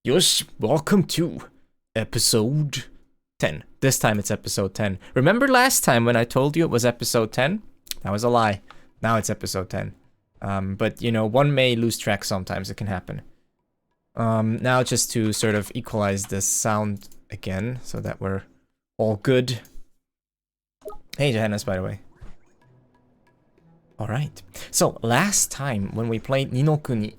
Yosh, welcome to episode 10. This time it's episode 10. Remember last time when I told you it was episode 10? That was a lie. Now it's episode 10. But you know, one may lose track sometimes. It can happen. Now just to sort of equalize the sound again so that we're all good. Hey Johannes, by the way. Alright. So last time when we played Ni no Kuni,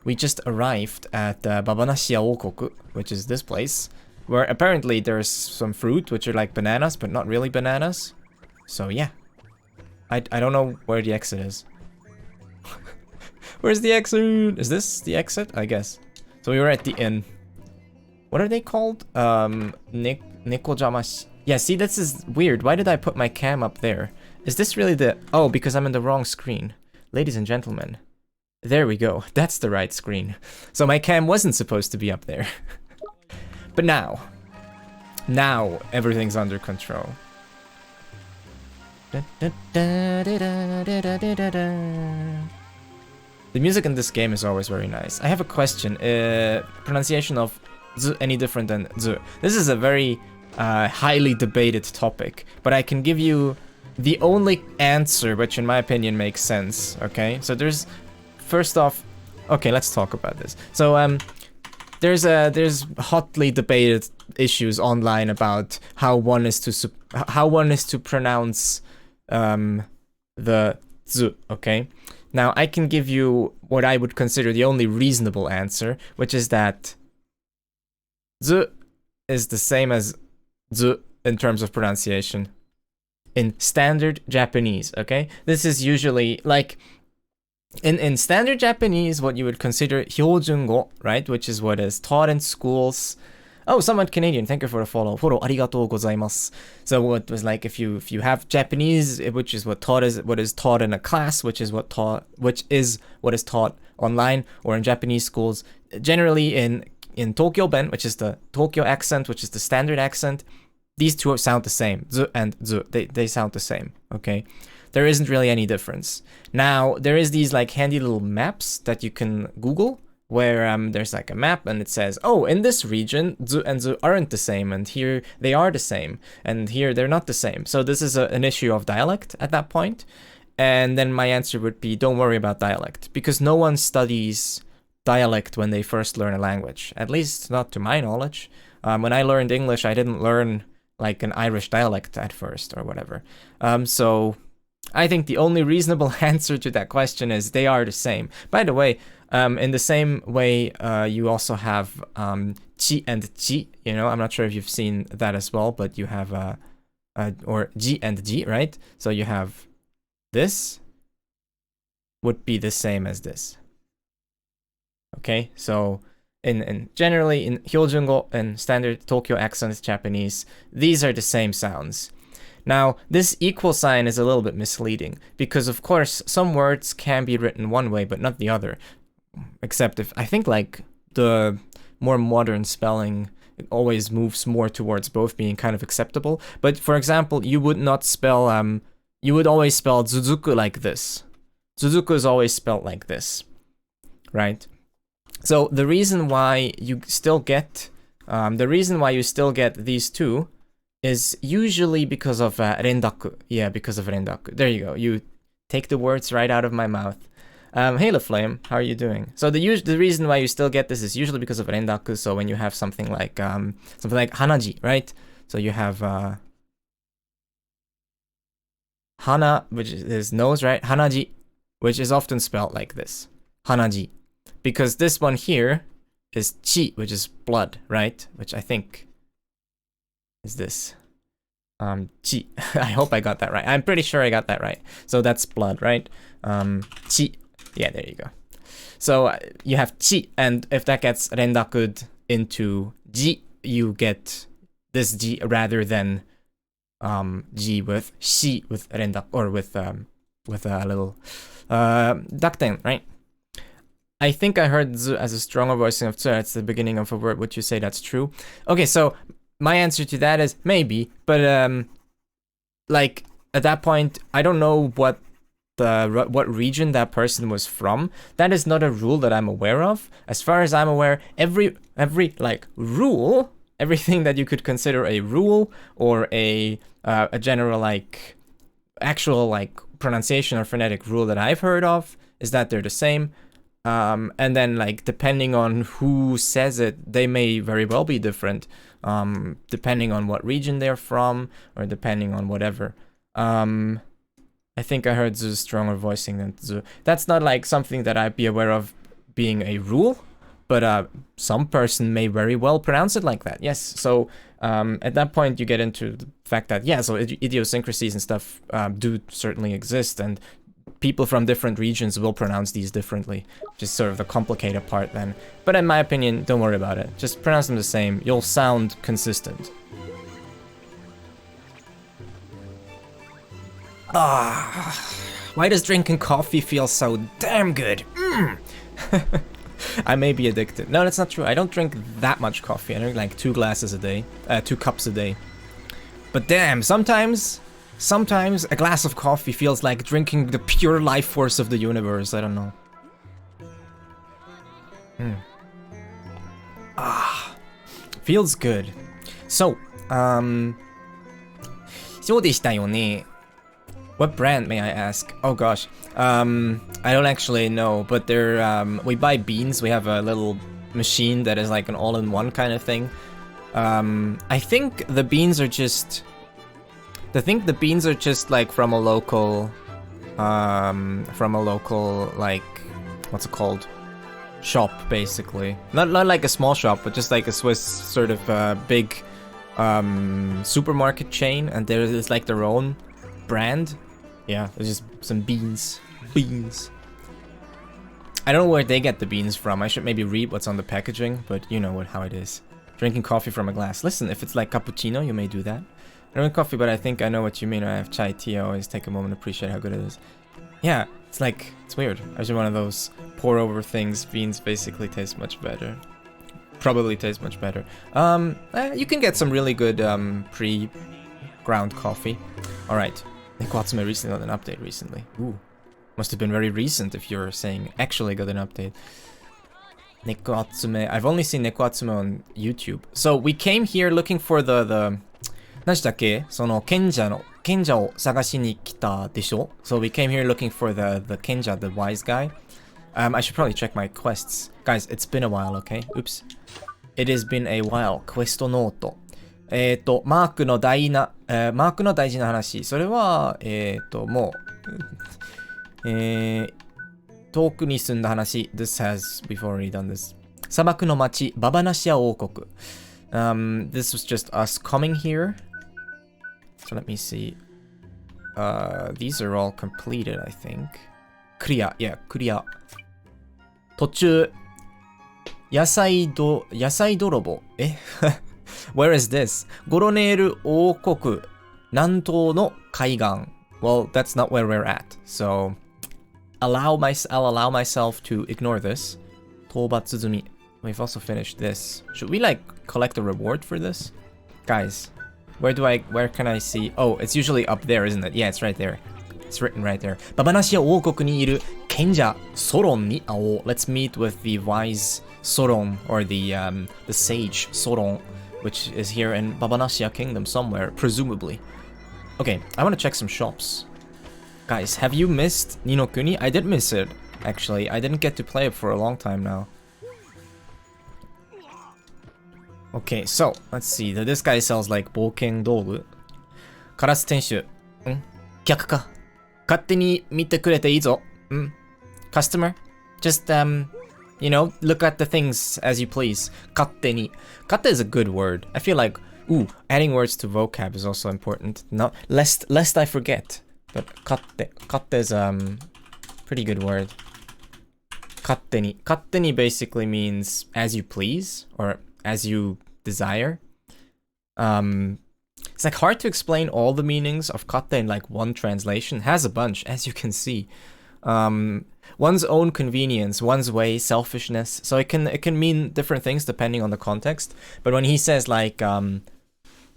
we just arrived at Babanashia Okoku, which is this place, where apparently there's some fruit, which are like bananas, but not really bananas. So yeah. I don't know where the exit is. Where's the exit? Is this the exit? I guess. So we were at the inn. What are they called? Nekojamashi. Yeah, see, this is weird. Why did I put my cam up there? Is this really the... Oh, because I'm in the wrong screen. Ladies and gentlemen. There we go. That's the right screen. So my cam wasn't supposed to be up there. But now everything's under control. The music in this game is always very nice. I have a question. Pronunciation of z any different than z? This is a very highly debated topic, but I can give you the only answer which in my opinion makes sense, okay? So there's... First off, okay, let's talk about this. So there's hotly debated issues online about how one is to pronounce the z, okay? Now I can give you what I would consider the only reasonable answer, which is that z is the same as z in terms of pronunciation in standard Japanese, okay? This is usually like in standard Japanese, what you would consider hyoujungo, right? Which is what is taught in schools. Oh, someone Canadian, thank you for the follow. Foro arigatou gozaimasu. So what was like if you have Japanese, which is what is taught in a class, which is what is taught online or in Japanese schools. Generally in Tokyo Ben, which is the Tokyo accent, which is the standard accent, these two sound the same. Z and z, they sound the same, okay? There isn't really any difference. Now, there is these like handy little maps that you can Google where there's like a map and it says, oh, in this region, z and z aren't the same, and here they are the same, and here they're not the same. So this is an issue of dialect at that point. And then my answer would be, don't worry about dialect, because no one studies dialect when they first learn a language, at least not to my knowledge. When I learned English, I didn't learn like an Irish dialect at first or whatever. So I think the only reasonable answer to that question is they are the same. By the way, in the same way, you also have chi and chi. You know, I'm not sure if you've seen that as well, but you have or ji and ji, right? So you have this would be the same as this. Okay, so in generally in hyoujungo and standard Tokyo accent Japanese, these are the same sounds. Now, this equal sign is a little bit misleading, because of course some words can be written one way but not the other. Except if, I think like the more modern spelling always moves more towards both being kind of acceptable. But for example, you would not spell, you would always spell zuzuku like this. Zuzuku is always spelled like this, right? So the reason why you still get, these two is usually because of rendaku. Yeah, because of rendaku. There you go. You take the words right out of my mouth. Hey LaFlame, how are you doing? So the reason why you still get this is usually because of rendaku. So when you have something like hanaji, right? So you have hana, which is nose, right? Hanaji, which is often spelled like this. Hanaji. Because this one here is chi, which is blood, right? Which I think is this. Chi. I hope I got that right. I'm pretty sure I got that right. So that's blood, right? Chi. Yeah, there you go. So you have chi, and if that gets rendaku'd into ji, you get this ji rather than ji with shi with rendaku, or with a little dakten, right? I think I heard z as a stronger voicing of tsu at the beginning of a word. Would you say that's true? Okay, so my answer to that is maybe, but like at that point, I don't know what what region that person was from. That is not a rule that I'm aware of. As far as I'm aware, every like rule, everything that you could consider a rule or a general like actual like pronunciation or phonetic rule that I've heard of is that they're the same. And then like depending on who says it, they may very well be different, depending on what region they're from or depending on whatever. I think I heard Zu's stronger voicing than Zu. That's not like something that I'd be aware of being a rule, but some person may very well pronounce it like that. Yes, so at that point you get into the fact that, yeah, so idiosyncrasies and stuff do certainly exist, and people from different regions will pronounce these differently. Just sort of the complicated part then. But in my opinion, don't worry about it. Just pronounce them the same. You'll sound consistent. Why does drinking coffee feel so damn good? I may be addicted. No, that's not true. I don't drink that much coffee. I drink like 2 glasses a day. 2 cups a day. But damn, sometimes a glass of coffee feels like drinking the pure life force of the universe. I don't know. Feels good. So, そうでしたよね。What brand, may I ask? Oh gosh, I don't actually know, but they're, we buy beans. We have a little machine that is like an all-in-one kind of thing. I think the beans are just like from a local, like, what's it called? Shop, basically. Not like a small shop, but just like a Swiss sort of big supermarket chain, and there is like their own brand. Yeah, there's just some beans. I don't know where they get the beans from. I should maybe read what's on the packaging, but you know how it is. Drinking coffee from a glass. Listen, if it's like cappuccino, you may do that. I don't drink coffee, but I think I know what you mean. I have chai tea. I always take a moment to appreciate how good it is. Yeah, it's like, it's weird. I just one of those pour over things. Beans basically taste much better. Probably taste much better. You can get some really good pre-ground coffee. Alright. Nekoatsume recently got an update recently. Ooh. Must have been very recent if you're saying actually got an update. Nekoatsume. I've only seen Nekoatsume on YouTube. So we came here looking for the 何でしたっけ? その賢者を探しに来たでしょ? So we came here looking for the Kenja, the wise guy. I should probably check my quests. Guys, it's been a while, okay? Oops. It has been a while. Quest note. マークの大事な話。それは、もう、遠くに住んだ話。This has, we've already done this. 砂漠の町、ババナシア王国。This was just us coming here. So let me see. These are all completed, I think. Clear, yeah, clear. 途中、野菜泥棒。Where is this? ゴロネール王国南東の海岸. Well, that's not where we're at. So, I'll allow myself to ignore this. 討伐済み. We've also finished this. Should we like collect a reward for this? Guys, where can I see? Oh, it's usually up there, isn't it? Yeah, it's right there. It's written right there. Babanashia 王国にいる賢者ソロンに会おう. Let's meet with the wise Soron, or the sage Soron, which is here in Babanashia Kingdom somewhere, presumably. Okay, I want to check some shops. Guys, have you missed Ni no Kuni? I did miss it, actually. I didn't get to play it for a long time now. Okay, so, let's see. This guy sells like 冒険道具. カラス店主。客か。勝手に見てくれていいぞ。Customer? Just, you know, look at the things as you please. 勝手に. 勝手 is a good word. I feel like, adding words to vocab is also important. Not lest I forget. But 勝手 is pretty good word. 勝手に basically means as you please, or as you desire. It's like hard to explain all the meanings of katte in like one translation. It has a bunch, as you can see. One's own convenience, one's way, selfishness. So it can mean different things depending on the context. But when he says like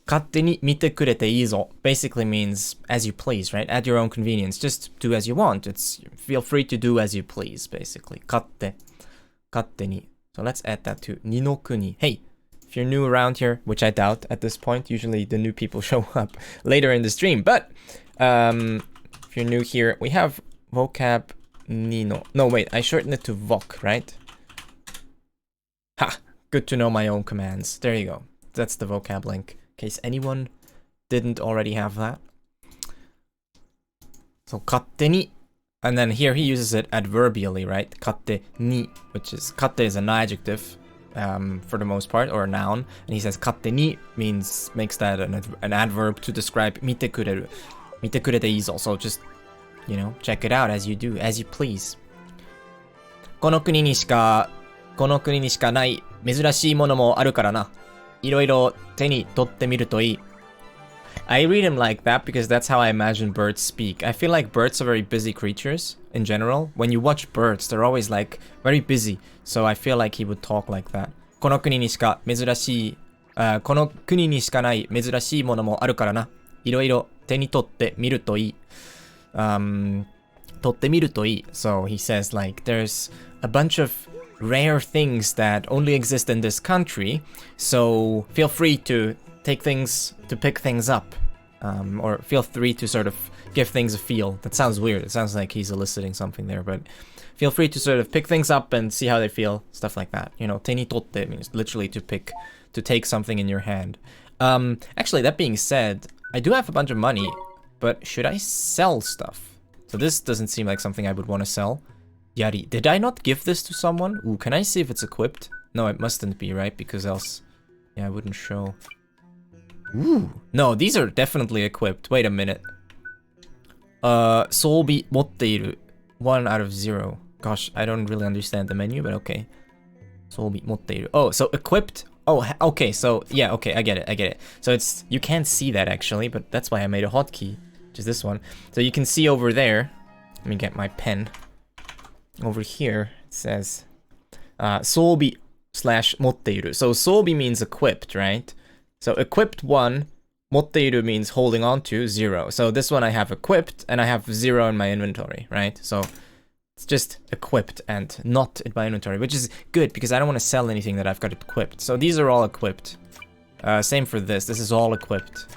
勝手に見てくれていいぞ basically means as you please, right? At your own convenience. Just do as you want. It's feel free to do as you please, basically. 勝手に. So let's add that to 二の国. Hey, if you're new around here, which I doubt at this point, usually the new people show up later in the stream. But if you're new here, we have vocab Nino. No, wait, I shortened it to voc, right? Ha! Good to know my own commands. There you go. That's the vocab link. In case anyone didn't already have that. So, 勝手に. And then here he uses it adverbially, right? 勝手に, which is, 勝手 is an adjective, for the most part, or a noun. And he says 勝手に makes that an adverb to describe 見てくれる. 見てくれていいぞ. So just, you know, check it out as you do, as you please. この国にしかない珍しいものもあるからな。いろいろ手に取ってみるといい。I read him like that because that's how I imagine birds speak. I feel like birds are very busy creatures in general. When you watch birds, they're always like very busy. So I feel like he would talk like that. この国にしかない珍しいものもあるからな。いろいろ手に取ってみるといい。取ってみるといい。So he says like there's a bunch of rare things that only exist in this country. So feel free to pick things up. Or feel free to sort of give things a feel. That sounds weird. It sounds like he's eliciting something there, but feel free to sort of pick things up and see how they feel. Stuff like that. You know, 手に取って means literally to take something in your hand. Actually, that being said, I do have a bunch of money, but should I sell stuff? So this doesn't seem like something I would want to sell. Yari. Did I not give this to someone? Ooh, can I see if it's equipped? No, it mustn't be, right? Because else, yeah, it wouldn't show. Ooh. No, these are definitely equipped. Wait a minute. 装備持っている. 1 out of 0. Gosh, I don't really understand the menu, but okay. 装備持っている. Oh, so equipped? Oh, okay, so, yeah, okay, I get it. So it's, you can't see that actually, but that's why I made a hotkey, which is this one. So you can see over there, let me get my pen. Over here, it says, 装備/持っている. So 装備 means equipped, right? So equipped 1, 持っている means holding on to 0. So this one I have equipped, and I have 0 in my inventory, right? So it's just equipped and not in my inventory, which is good because I don't want to sell anything that I've got equipped. So these are all equipped. Same for this. This is all equipped,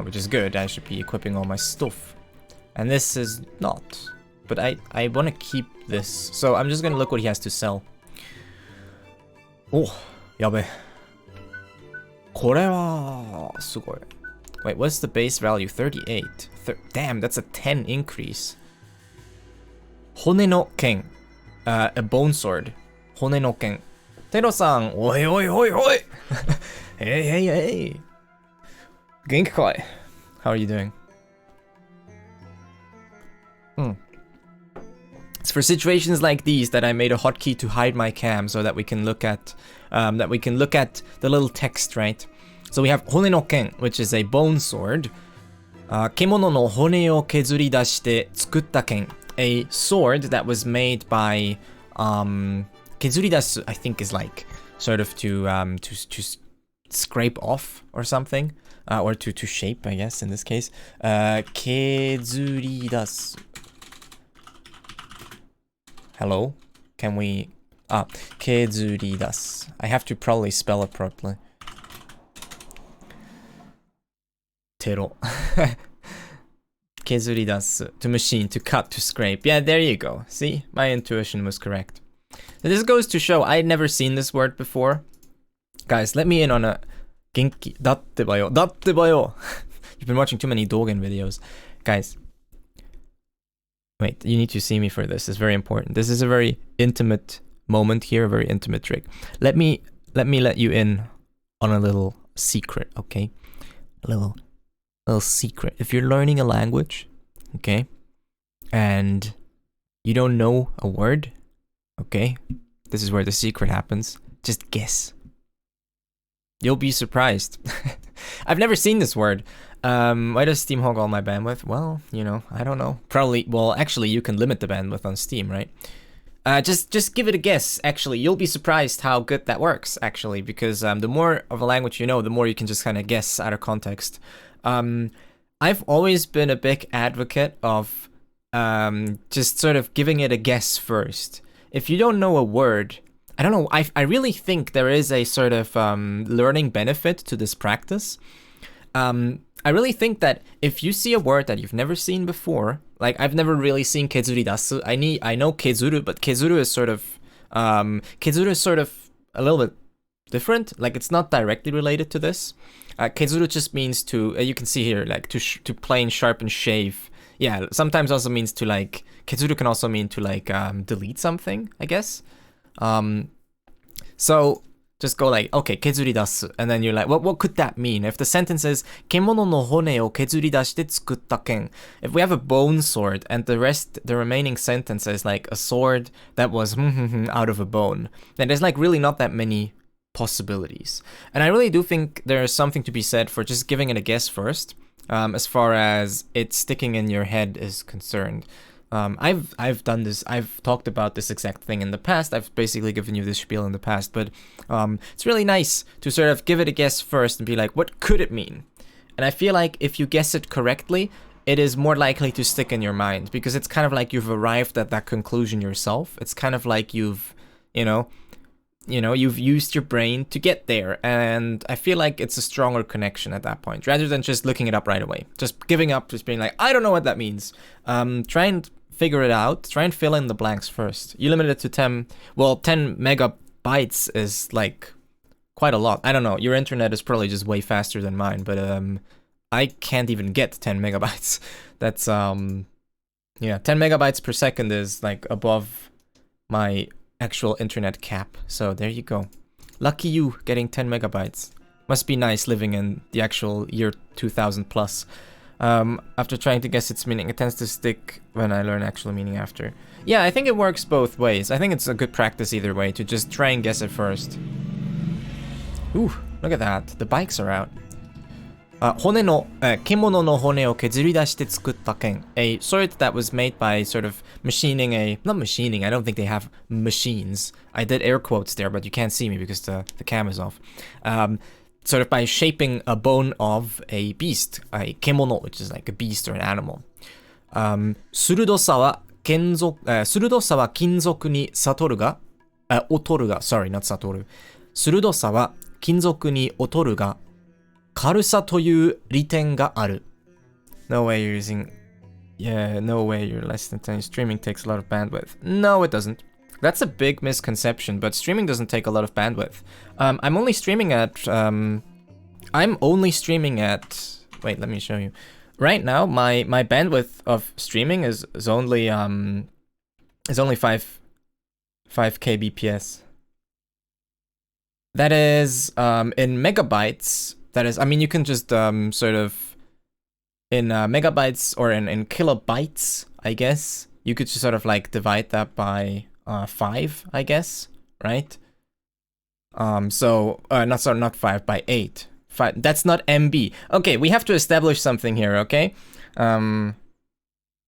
which is good. I should be equipping all my stuff. And this is not. But I want to keep this. So I'm just going to look what he has to sell. Oh, やべ。これはすごい。Wait, what's the base value? 38. Damn, that's a 10 increase. 骨の剣. A bone sword. 骨の剣. テロさん、おいおいおいおいHey, hey, hey. 元気かい? How are you doing? It's for situations like these that I made a hotkey to hide my cam so that we can look at the little text, right? So we have 骨の剣, which is a bone sword. 獣の骨を削り出して作った剣. A sword that was made by 削り出す, I think is like sort of to scrape off or something, or to shape, I guess in this case. 削り出す. Hello? Can we... 削り出す. I have to probably spell it properly. テロ. 削り出す. To machine, to cut, to scrape. Yeah, there you go. See? My intuition was correct. So this goes to show I had never seen this word before. Guys, let me in on a... 元気. だってばよ. だってばよ. You've been watching too many Dogen videos. Guys. Wait, you need to see me for this. It's very important. This is a very intimate moment here, a very intimate trick. Let me let you in on a little secret, okay? A little secret. If you're learning a language, okay, and you don't know a word, okay, this is where the secret happens. Just guess. You'll be surprised. I've never seen this word. Why does Steam hog all my bandwidth? Well, you know, I don't know. Probably, well, actually, you can limit the bandwidth on Steam, right? Just give it a guess. Actually, you'll be surprised how good that works. Actually, because the more of a language you know, the more you can just kind of guess out of context. I've always been a big advocate of just sort of giving it a guess first. If you don't know a word, I don't know. I really think there is a sort of learning benefit to this practice. I really think that if you see a word that you've never seen before, like I've never really seen kezuri dasu. I know kezuru, but kezuru is sort of a little bit different. Like it's not directly related to this. Kezuru just means to you can see here like to plane, sharpen, shave. Yeah, sometimes also means to like kezuru can also mean to like delete something, I guess. So just go like, okay, kezuri dasu, and then you're like, what could that mean? If the sentence is kemono no hone o kezuri dashite tsukutta ken, if we have a bone sword and the remaining sentence is like a sword that was out of a bone, then there's like really not that many possibilities. And I really do think there is something to be said for just giving it a guess first, as far as it sticking in your head is concerned. I've done this. I've talked about this exact thing in the past. I've basically given you this spiel in the past, but it's really nice to sort of give it a guess first and be like, what could it mean? And I feel like if you guess it correctly, it is more likely to stick in your mind because it's kind of like you've arrived at that conclusion yourself. It's kind of like you've used your brain to get there, and I feel like it's a stronger connection at that point, rather than just looking it up right away. Just giving up, just being like, I don't know what that means. Try and figure it out. Try and fill in the blanks first. You limit it to 10 megabytes is like quite a lot. I don't know, your internet is probably just way faster than mine, but I can't even get 10 megabytes. That's 10 megabytes per second is like above my actual internet cap. So there you go. Lucky you getting 10 megabytes. Must be nice living in the actual year 2000 plus. After trying to guess its meaning, it tends to stick when I learn actual meaning after. Yeah, I think it works both ways. I think it's a good practice either way to just try and guess it first. Ooh, look at that. The bikes are out. Kemono no hone o kezuri dashite tsukutta ken. A sword that was made by sort of machining not machining, I don't think they have machines. I did air quotes there, but you can't see me because the cam is off. Sort of by shaping a bone of a beast, a kemono, which is like a beast or an animal. 鋭さは金属に劣るが、劣るが、sorry, not 悟る。鋭さは金属に劣るが、軽さという利点がある。No way you're using... Yeah, no way you're less than 10. Streaming takes a lot of bandwidth. No, it doesn't. That's a big misconception, but streaming doesn't take a lot of bandwidth. I'm only streaming at... Wait, let me show you. Right now, my bandwidth of streaming is only 5 kbps. That is in megabytes. That is, I mean, you can just sort of in megabytes or in kilobytes, I guess. You could just sort of like divide that by 5, I guess, right? Not 5, by 8. 5. That's not MB. Okay, we have to establish something here, okay?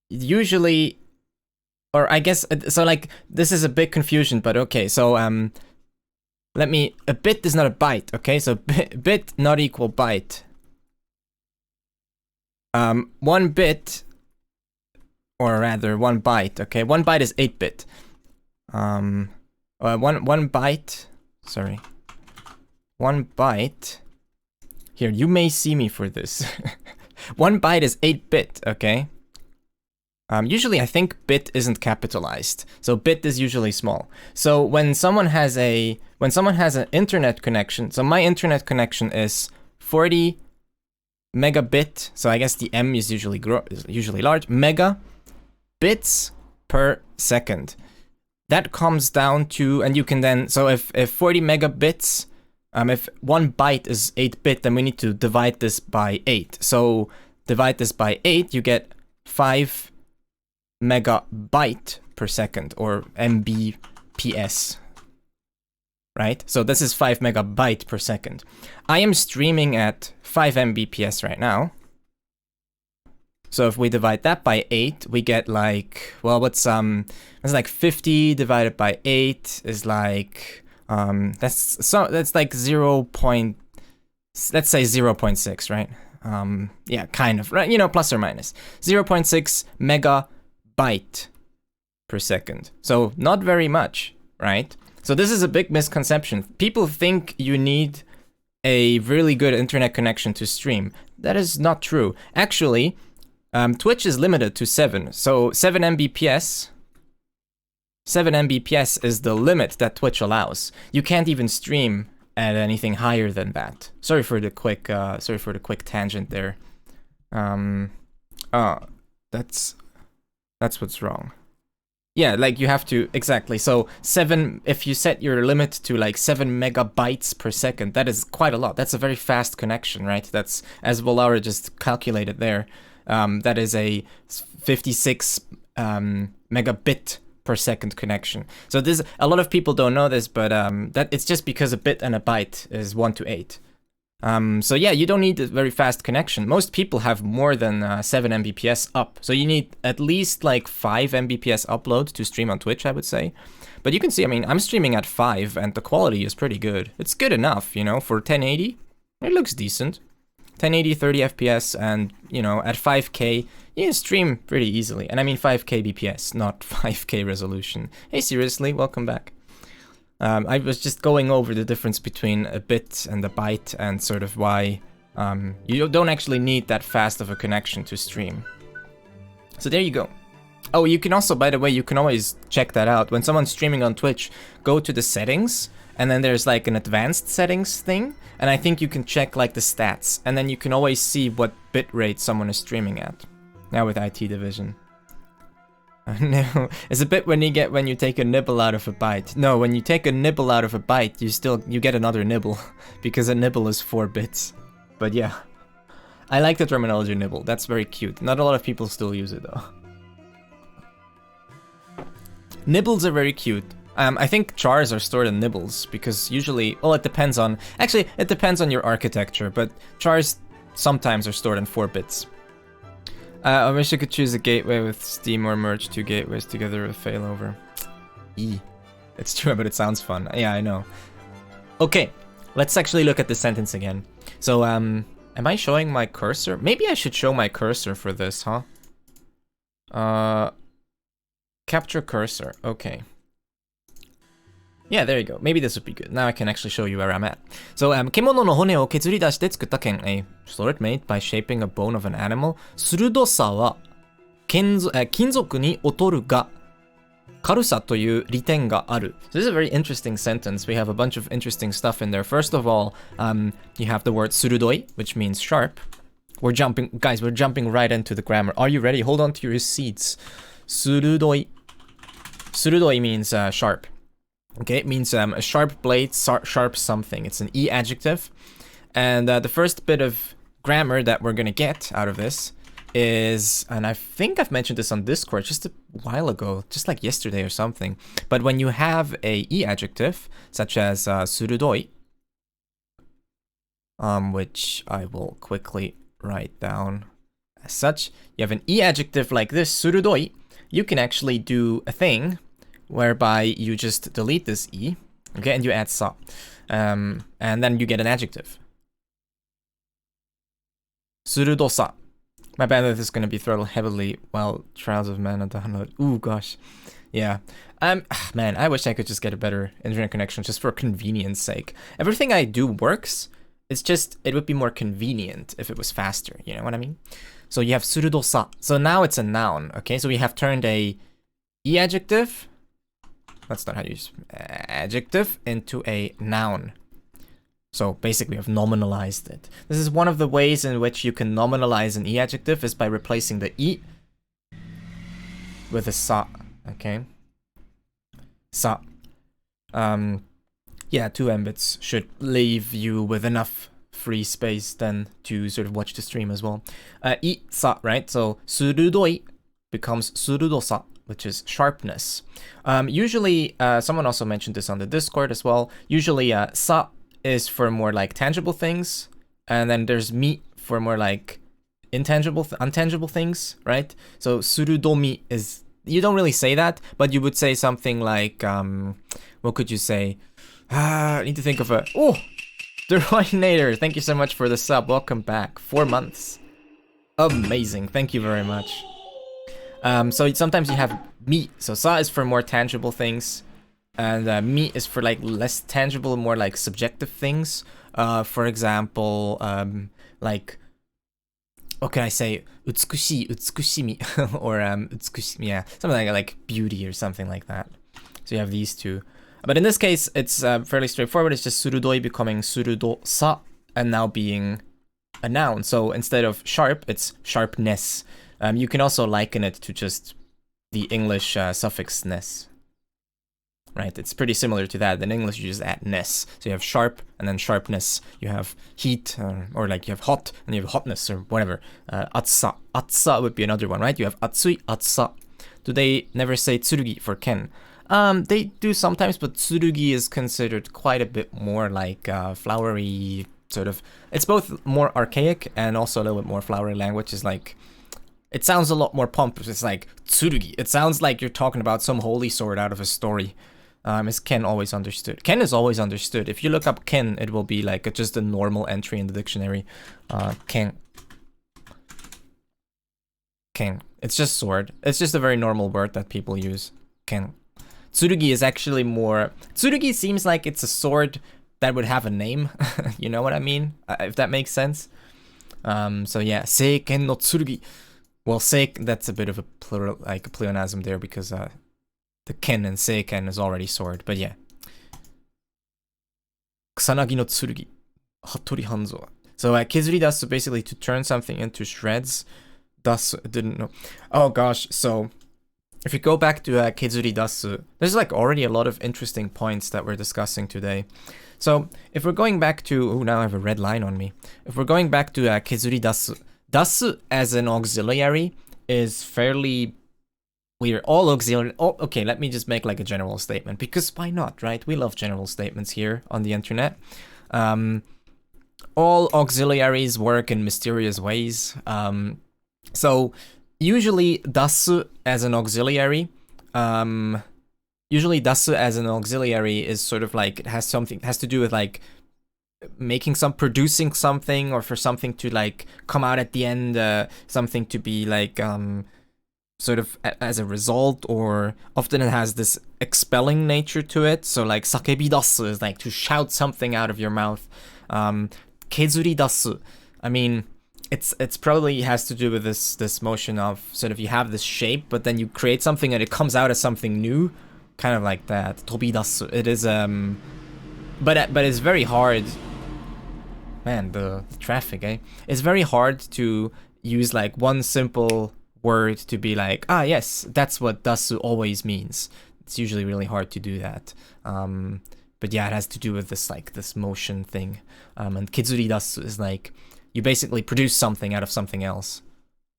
Usually, or I guess, so like, this is a big confusion, but okay, so, a bit is not a byte, okay? So bit not equal byte. 1 bit, or rather 1 byte, okay? 1 byte is 8-bit. One byte, sorry. 1 byte. Here, you may see me for this. 1 byte is 8-bit, okay? Usually I think bit isn't capitalized, so bit is usually small. So when someone has an internet connection, so my internet connection is 40 megabit, so I guess the M is usually large, mega bits per second. That comes down to, and you can then, so if 40 megabits, if 1 byte is 8-bit, then we need to divide this by 8. So divide this by 8, you get 5 megabyte per second, or mbps, right? So this is 5 megabyte per second. I am streaming at 5 mbps right now. So if we divide that by 8, we get like, well, it's like 50 divided by 8 is like, that's like 0. Let's say 0.6, right? Yeah, kind of, right? You know, plus or minus 0.6 megabyte per second. So not very much, right? So this is a big misconception. People think you need a really good internet connection to stream. That is not true. Actually, Twitch is limited to 7. So 7 Mbps. 7 Mbps is the limit that Twitch allows. You can't even stream at anything higher than that. Sorry for the quick tangent there. That's what's wrong. Yeah, like you have to, exactly. So 7, if you set your limit to like 7 megabytes per second, that is quite a lot. That's a very fast connection, right? That's, as Volara just calculated there, that is a 56 megabit per second connection. So this, a lot of people don't know this, but that it's just because a bit and a byte is 1 to 8. So yeah, you don't need a very fast connection. Most people have more than 7 Mbps up. So you need at least like 5 Mbps upload to stream on Twitch, I would say. But you can see, I mean, I'm streaming at 5 and the quality is pretty good. It's good enough, you know, for 1080. It looks decent. 1080, 30 FPS, and, you know, at 5K, you can stream pretty easily. And I mean 5K BPS, not 5K resolution. Hey, seriously, welcome back. I was just going over the difference between a bit and a byte and sort of why you don't actually need that fast of a connection to stream. So there you go. Oh, you can also, by the way, you can always check that out. When someone's streaming on Twitch, go to the settings, and then there's like an advanced settings thing, and I think you can check like the stats, and then you can always see what bitrate someone is streaming at. Now with IT division. No, it's a bit when you take a nibble out of a bite. No, when you take a nibble out of a bite, you get another nibble, because a nibble is 4 bits. But yeah, I like the terminology nibble. That's very cute. Not a lot of people still use it though. Nibbles are very cute. I think chars are stored in nibbles because usually, well, it depends on. Actually, it depends on your architecture, but chars sometimes are stored in 4 bits. I wish I could choose a gateway with Steam or merge 2 gateways together with failover. It's true, but it sounds fun. Yeah, I know. Okay, let's actually look at the sentence again. So, am I showing my cursor? Maybe I should show my cursor for this, huh? Capture cursor. Okay. Yeah, there you go. Maybe this would be good. Now I can actually show you where I'm at. So, 獣の骨を削り出して作った剣。A sword made by shaping a bone of an animal. 鋭さは金属に劣るが軽さという利点がある. So this is a very interesting sentence. We have a bunch of interesting stuff in there. First of all, you have the word 鋭い, which means sharp. We're jumping right into the grammar. Are you ready? Hold on to your seats. 鋭い. 鋭い means sharp. Okay, it means a sharp blade, sharp something. It's an E adjective. And the first bit of grammar that we're gonna get out of this is, and I think I've mentioned this on Discord just a while ago, just like yesterday or something. But when you have a E adjective, such as 鋭い, which I will quickly write down as such, you have an E adjective like this, 鋭い, you can actually do a thing whereby you just delete this E, okay, and you add sa. And then you get an adjective. 鋭さ. My bandwidth is going to be throttled heavily while Trials of Mana download. Ooh, gosh. Yeah. Man, I wish I could just get a better internet connection just for convenience sake. Everything I do works. It's just, it would be more convenient if it was faster. You know what I mean? So you have 鋭さ. So now it's a noun, okay? So we have turned a E adjective, that's not how you use adjective, into a noun. So basically I've nominalized it. This is one of the ways in which you can nominalize an E adjective is by replacing the E with a sa, okay? Sa. Yeah, 2 Mbits should leave you with enough free space then to sort of watch the stream as well. I, sa, right? So 鋭い becomes 鋭さ, which is sharpness. Usually, someone also mentioned this on the Discord as well. Usually, sa is for more like tangible things, and then there's mi for more like intangible, untangible things, right? So surudomi is, you don't really say that, but you would say something like, what could you say? I need to think of a, oh, the Roinator, thank you so much for the sub, welcome back, 4 months. Amazing, thank you very much. So sometimes you have mi, so sa is for more tangible things, and mi is for like less tangible, more like subjective things. For example, like, what can I say? Utsukushi, utsukushimi, or utsukushimi, yeah, something like beauty or something like that. So you have these two. But in this case, it's fairly straightforward. It's just surudoi becoming surudo-sa, and now being a noun. So instead of sharp, it's sharpness. You can also liken it to just the English suffix ness. Right, it's pretty similar to that. In English, you just add ness. So you have sharp and then sharpness. You have heat, or like you have hot and you have hotness or whatever. Atsa. Atsa would be another one, right? You have atsui, atsa. Do they never say tsurugi for ken? They do sometimes, but tsurugi is considered quite a bit more like flowery sort of. It's both more archaic and also a little bit more flowery language. Is like, it sounds a lot more pompous. It's like tsurugi. It sounds like you're talking about some holy sword out of a story. Is ken always understood? Ken is always understood. If you look up ken, it will be like just a normal entry in the dictionary. Ken. Ken. It's just sword. It's just a very normal word that people use. Ken. Tsurugi is actually more... Tsurugi seems like it's a sword that would have a name. You know what I mean? If that makes sense. So yeah, seiken no tsurugi. Well, seik, that's a bit of a plural, like a pleonasm there, because the ken and seiken is already sword, but yeah. Kusanagi no tsurugi. Hattori Hanzo. So kezuri dasu, basically to turn something into shreds. Dasu, didn't know. Oh gosh, so if you go back to kezuri dasu, there's like already a lot of interesting points that we're discussing today. So if we're going back to, oh, now I have a red line on me. If we're going back to kezuri dasu, dasu as an auxiliary is fairly weird. All auxiliary, okay, let me just make like a general statement, because why not, right? We love general statements here on the internet. All auxiliaries work in mysterious ways. So usually dasu as an auxiliary, is sort of like, it has to do with like producing something, or for something to like come out at the end, something to be like sort of as a result, or often it has this expelling nature to it. So like sakebi dasu is like to shout something out of your mouth. Kezuri dasu, I mean, it's probably has to do with this motion of sort of, you have this shape, but then you create something and it comes out as something new, kind of like that. Tobidasu. It is but it's very hard. Man, the traffic, eh? It's very hard to use like one simple word to be like, ah, yes, that's what dasu always means. It's usually really hard to do that. But yeah, it has to do with this motion thing. And kezuri dasu is like, you basically produce something out of something else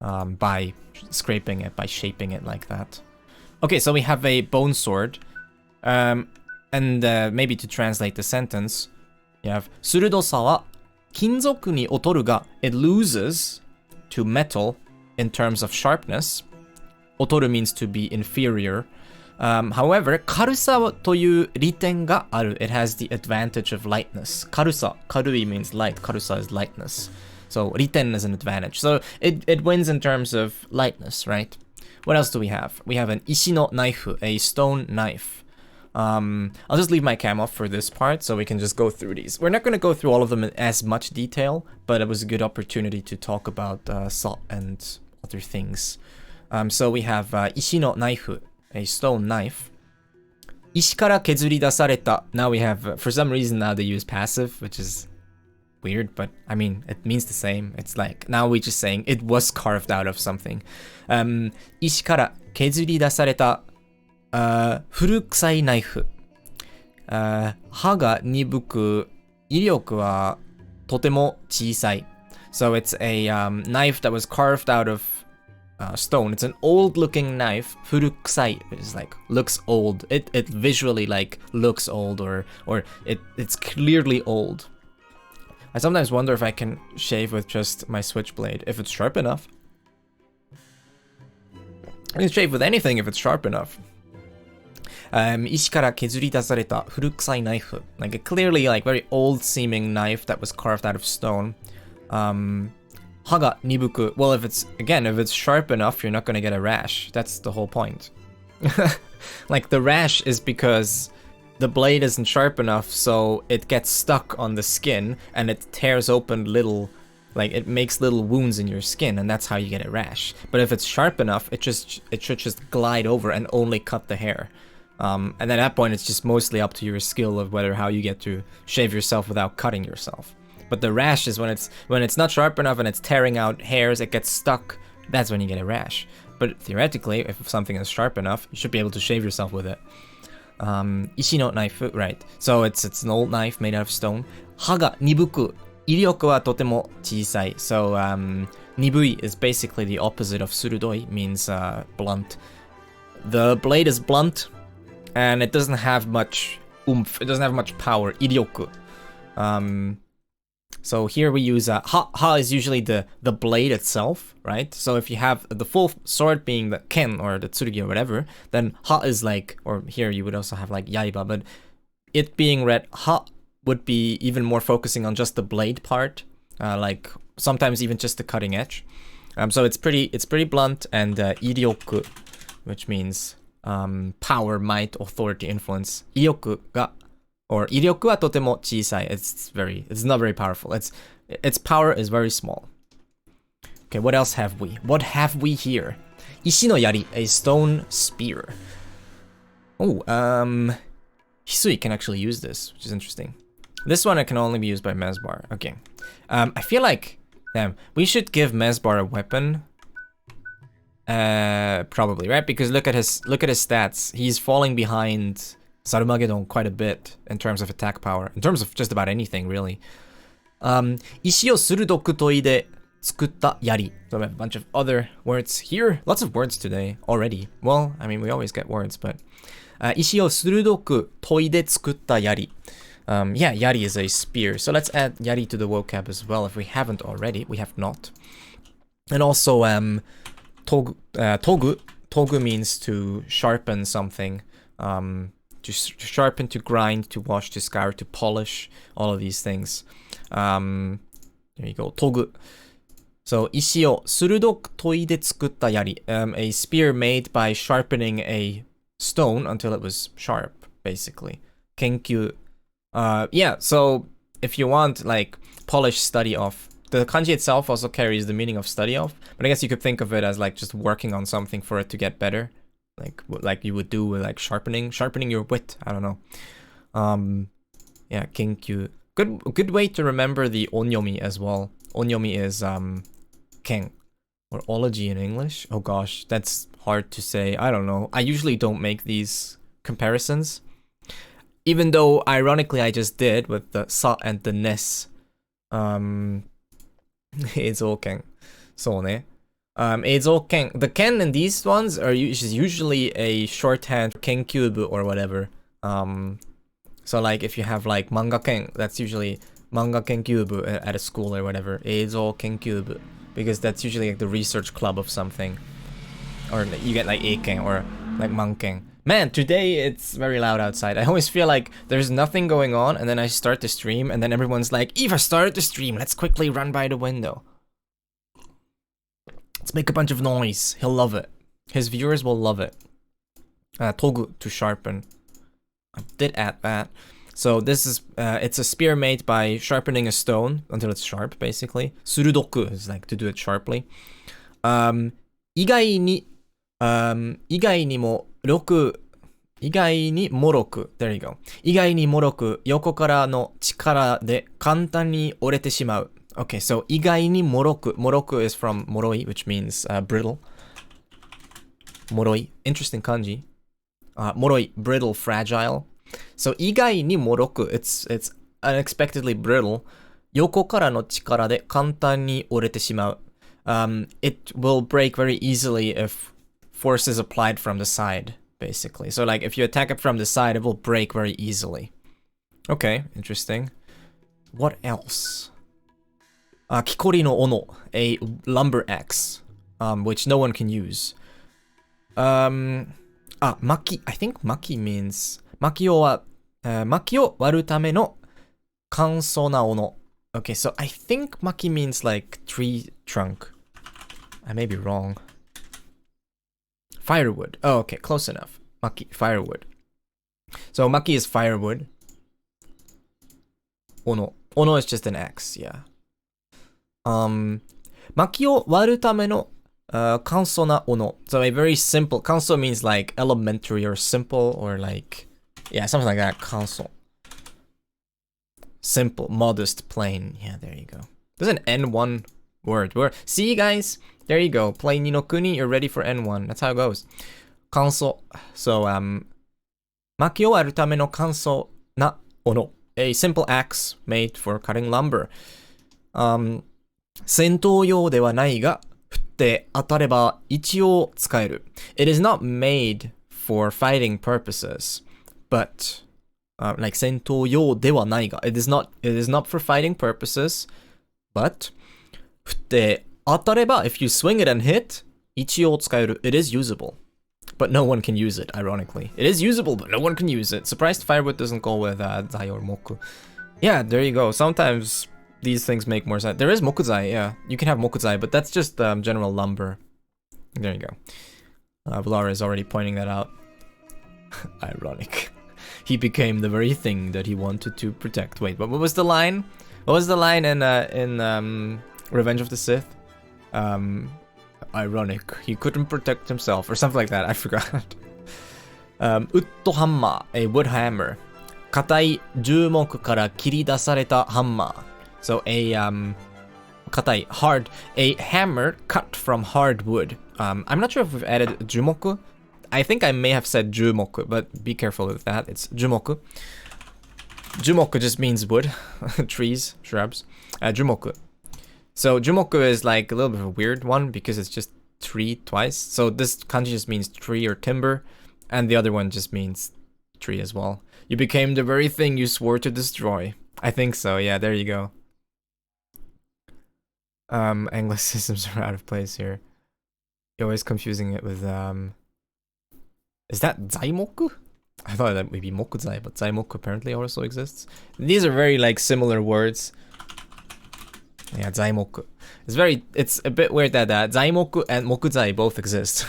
by scraping it, by shaping it like that. Okay, so we have a bone sword. And maybe to translate the sentence, you have surudosa wa kinzoku ni otoru ga, it loses to metal in terms of sharpness. Otoru means to be inferior. However, karusa toyu riten ga aru, it has the advantage of lightness. Karusa, karui means light, karusa is lightness. So riten is an advantage. So it wins in terms of lightness, right? What else do we have? We have an ishi no naifu, a stone knife. I'll just leave my cam off for this part so we can just go through these. We're not going to go through all of them in as much detail, but it was a good opportunity to talk about saw and other things. So we have ishi no naifu, a stone knife. Ishi kara kezuri dasareta. Now we have, for some reason now they use passive, which is weird, but I mean, it means the same. It's like, now we're just saying it was carved out of something. Ishi kara kezuri dasareta furukusai naifu. Ha ga nibuku, iryoku wa totemo chisai. So it's a knife that was carved out of stone. It's an old looking knife. Furukusai is like looks old. It visually like looks old, or it's clearly old. I sometimes wonder if I can shave with just my switchblade, if it's sharp enough. I can shave with anything if it's sharp enough. 石から削り出された古臭い knife. Like a clearly like very old seeming knife that was carved out of stone. 刃が鈍く. Well, if it's sharp enough, you're not gonna get a rash. That's the whole point. Like the rash is because the blade isn't sharp enough, so it gets stuck on the skin and it tears open little, like it makes little wounds in your skin, and that's how you get a rash. But if it's sharp enough, it should just glide over and only cut the hair. And at that point, it's just mostly up to your skill of how you get to shave yourself without cutting yourself. But the rash is when it's not sharp enough and it's tearing out hairs, it gets stuck. That's when you get a rash. But theoretically, if something is sharp enough, you should be able to shave yourself with it. 石の knife, right? So it's an old knife made out of stone. 刃が鈍く、威力はとても小さい. So 鈍い is basically the opposite of 鋭い, means blunt. The blade is blunt, and it doesn't have much oomph. It doesn't have much power. 威力. So here we use ha is usually the blade itself, right? So if you have the full sword being the ken or the tsurugi or whatever, then ha is like, or here you would also have like yaiba, but it being read ha would be even more focusing on just the blade part, like sometimes even just the cutting edge. So it's pretty blunt, and iryoku, which means power, might, authority, influence. Iryoku ga, or 威力はとても小さい. It's not very powerful. Its power is very small. Okay, what else have we? What have we here? 石の槍, a stone spear. Oh, Hisui can actually use this, which is interesting. This one can only be used by Mezbar. Okay. I feel like, damn, we should give Mezbar a weapon. Probably, right? Because look at his stats. He's falling behind Sarumageddon quite a bit in terms of attack power, in terms of just about anything, really. 石を鋭く研いで作った槍. So we have a bunch of other words here. Lots of words today already. Well, I mean, we always get words, but 石を鋭く研いで作った槍. Yeah, yari is a spear. So let's add yari to the vocab as well if we haven't already. We have not. And also, togu. Togu means to sharpen something. To sharpen, to grind, to wash, to scour, to polish, all of these things. There you go, togu. So, 石を鋭く研いで作った槍. A spear made by sharpening a stone until it was sharp, basically. 研究. Yeah, so if you want, like, polish, study of. The kanji itself also carries the meaning of study of, but I guess you could think of it as, like, just working on something for it to get better. Like you would do with like sharpening your wit. I don't know. Yeah, kenkyu. Good way to remember the onyomi as well. Onyomi is ken, or ology in English. Oh gosh, that's hard to say. I don't know. I usually don't make these comparisons, even though ironically I just did with the sa and the nes. Eizo-ken. So ne. Eizo-ken. The ken in these ones are usually a shorthand kenkyubu or whatever. So like if you have like manga-ken, that's usually manga kenkyubu at a school or whatever. Eizo-kenkyubu. Because that's usually like the research club of something. Or you get like eiken or like manken. Man, today it's very loud outside. I always feel like there's nothing going on and then I start the stream and then everyone's like, Eva started the stream, let's quickly run by the window. Let's make a bunch of noise. He'll love it. His viewers will love it. Togu, to sharpen. I did add that. So this is, it's a spear made by sharpening a stone until it's sharp, basically. Surudoku is like to do it sharply. 意外にもろく there you go. 意外にもろく横からの力で簡単に折れてしまう. Okay, so 意外にもろく is from moroi, which means brittle. Moroi, interesting kanji. Moroi, brittle, fragile. So 意外にもろく it's unexpectedly brittle. 横からの力で簡単に折れてしまう. It will break very easily if force is applied from the side, basically. So like if you attack it from the side, it will break very easily. Okay, interesting. What else? Kikori no ono, a lumber axe, which no one can use. Maki, I think maki means, maki o waru tame no kanso na ono. Okay, so I think maki means like tree trunk. I may be wrong. Firewood. Oh, okay, close enough. Maki, firewood. So maki is firewood. Ono. Ono is just an axe, yeah. Maki o waru tame no kanso na ono. So a very simple, kanso means like elementary or simple or like, yeah, something like that, kanso. Simple, modest, plain. Yeah, there you go. There's an N1 word. See, guys? There you go. Plain no Kuni, you're ready for N1. That's how it goes. Kanso. So, maki o aru tame no kanso na ono. A simple axe made for cutting lumber. 戦闘用ではないが、振って当たれば一応使える. It is not made for fighting purposes, but like 戦闘用ではないが, it is not for fighting purposes, but 振って当たれば, if you swing it and hit, 一応使える. It is usable, but no one can use it, ironically. It is usable, but no one can use it. Surprised firewood doesn't go with zai or moku. Yeah, there you go. Sometimes these things make more sense. There is mokuzai, yeah. You can have mokuzai, but that's just general lumber. There you go. Valara is already pointing that out. Ironic. He became the very thing that he wanted to protect. Wait, what was the line? What was the line in Revenge of the Sith? Ironic. He couldn't protect himself or something like that. I forgot. Utto hammer, a wood hammer. Katai jumoku kara kiri dasareta hammer. So a katai, hard, a hammer cut from hard wood. I'm not sure if we've added jumoku. I think I may have said jumoku, but be careful with that. It's jumoku. Jumoku just means wood, trees, shrubs. Jumoku. So jumoku is like a little bit of a weird one because it's just tree twice. So this kanji just means tree or timber, and the other one just means tree as well. You became the very thing you swore to destroy. I think so. Yeah, there you go. Anglicisms are out of place here. You're always confusing it with is that zaimoku? I thought that would be mokuzai, but zaimoku apparently also exists. These are very like similar words. Yeah, zaimoku. It's a bit weird that zaimoku and mokuzai both exist.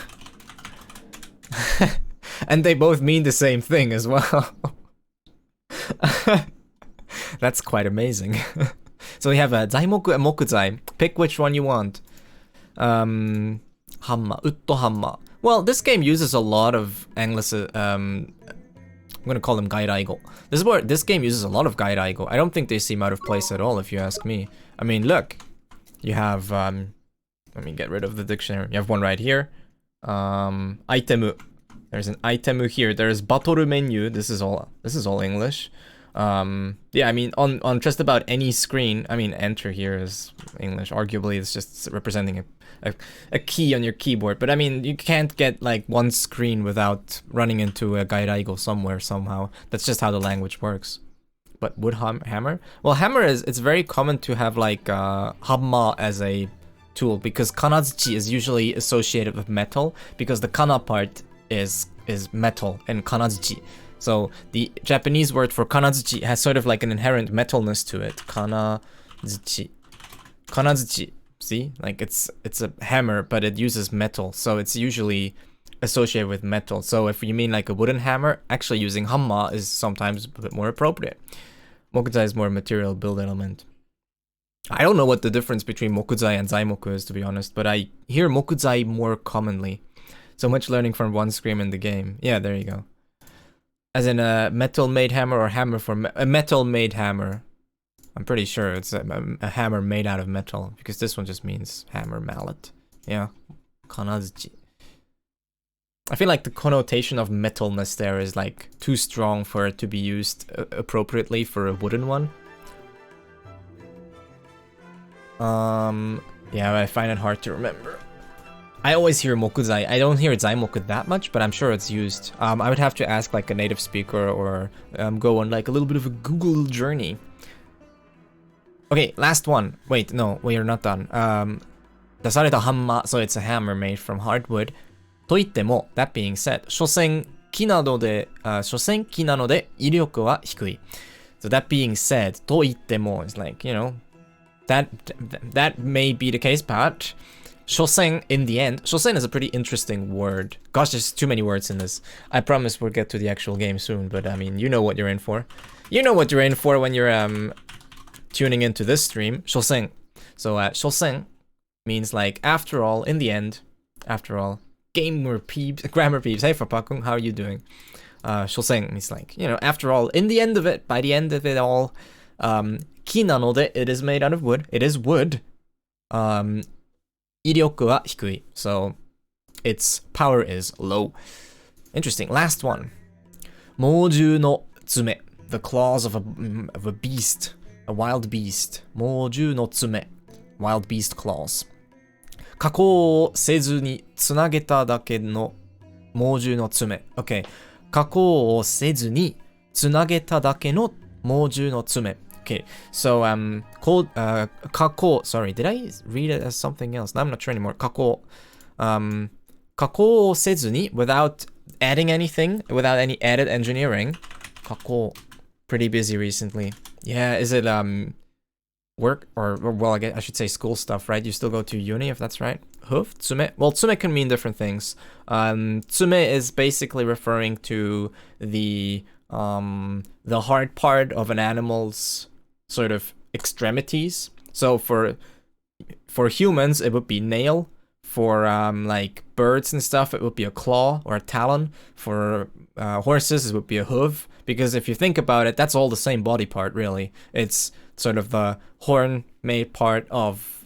And they both mean the same thing as well. That's quite amazing. So we have zaimoku and mokuzai. Pick which one you want. Hamma, utto hamma. Well, this game uses a lot of Anglicism. I'm gonna call them gairaigo. This game uses a lot of gairaigo. I don't think they seem out of place at all, if you ask me. I mean, look, you have let me get rid of the dictionary. You have one right here. Itemu. There's an itemu here. There's battle menu. This is all English. Yeah, I mean, on just about any screen, I mean, enter here is English. Arguably, it's just representing a key on your keyboard. But I mean, you can't get like one screen without running into a gairaigo somewhere somehow. That's just how the language works. But wood hammer? Well, hammer it's very common to have like hamma as a tool because kanazuchi is usually associated with metal because the kana part is metal and kanazuchi. So the Japanese word for kanazuchi has sort of like an inherent metalness to it. Kanazuchi. Kanazuchi. See? Like it's a hammer, but it uses metal. So it's usually associated with metal. So if you mean like a wooden hammer, actually using hamma is sometimes a bit more appropriate. Mokuzai is more material build element. I don't know what the difference between mokuzai and zaimoku is, to be honest, but I hear mokuzai more commonly. So much learning from one scream in the game. Yeah, there you go. As in a metal-made hammer or hammer for a metal-made hammer. I'm pretty sure it's a hammer made out of metal, because this one just means hammer, mallet. Yeah, kanazuchi. I feel like the connotation of metalness there is like too strong for it to be used appropriately for a wooden one. Yeah, I find it hard to remember. I always hear mokuzai. I don't hear zaimoku that much, but I'm sure it's used. I would have to ask like a native speaker or go on like a little bit of a Google journey. Okay, last one. Wait, no, we are not done. 出されたハンマー so it's a hammer made from hardwood. と言っても that being said, 所詮木なので威力は低い. So that being said, と言っても is like, you know, that may be the case, but 所詮 in the end, 所詮 is a pretty interesting word. Gosh, there's too many words in this. I promise we'll get to the actual game soon, but I mean, you know what you're in for. You know what you're in for when you're tuning into this stream. 所詮. So 所詮 means like after all, in the end, after all. Grammar peeps. Hey Fapakung, how are you doing? 所詮 means like, you know, after all, in the end of it, by the end of it all, 木なので it is made out of wood. It is wood. 威力は低い. So its power is low. Interesting. Last one. 猛獣の爪. The claws of a beast. A wild beast. 猛獣の爪. Wild beast claws. 加工をせずにつなげただけの猛獣の爪. Okay. 加工をせずにつなげただけの猛獣の爪. Okay. So, 加工. Sorry, did I read it as something else? No, I'm not sure anymore. 加工. 加工をせずに without adding anything, without any added engineering. 加工. Pretty busy recently. Yeah, is it, work or well, I should say school stuff, right? You still go to uni if that's right. Hoof, tsume. Well, tsume can mean different things. Tsume is basically referring to the hard part of an animal's sort of extremities. So for humans, it would be nail. For like birds and stuff, it would be a claw or a talon. For horses, it would be a hoof. Because if you think about it, that's all the same body part, really. It's sort of the horn-made part of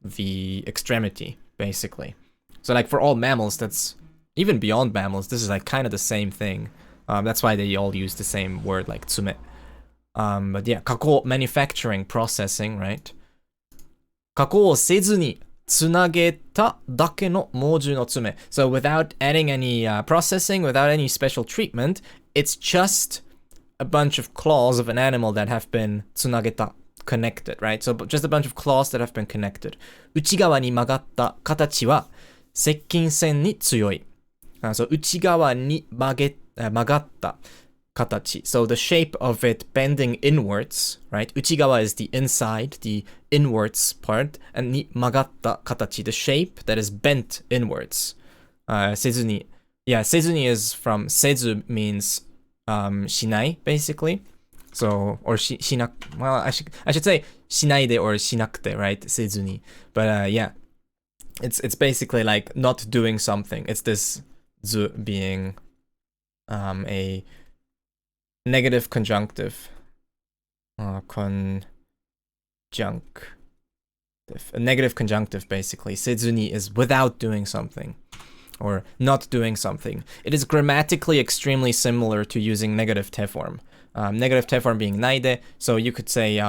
the extremity, basically. So like for all mammals, that's even beyond mammals, this is like kind of the same thing. That's why they all use the same word, like tsume. But yeah, 加工, manufacturing, processing, right? 加工をせずにつなげただけの猛獣の爪. So without adding any processing, without any special treatment, it's just a bunch of claws of an animal that have been つなげた, connected, right? So just a bunch of claws that have been connected. 内側に曲がった形は接近戦に強い. So 内側に曲がった形. So the shape of it bending inwards, right? 内側 is the inside, the inwards part, and に曲がった形, the shape that is bent inwards. せずに. Yeah, せずに is from せず means しない basically. So, or しな, well, I should say しないで or しなくて, right? せずに. But yeah, it's basically like not doing something. It's this ず being a negative conjunctive. Conjunctive. A negative conjunctive, basically. せずに is without doing something. Or not doing something. It is grammatically extremely similar to using negative te form. Negative te form being ないで, so you could say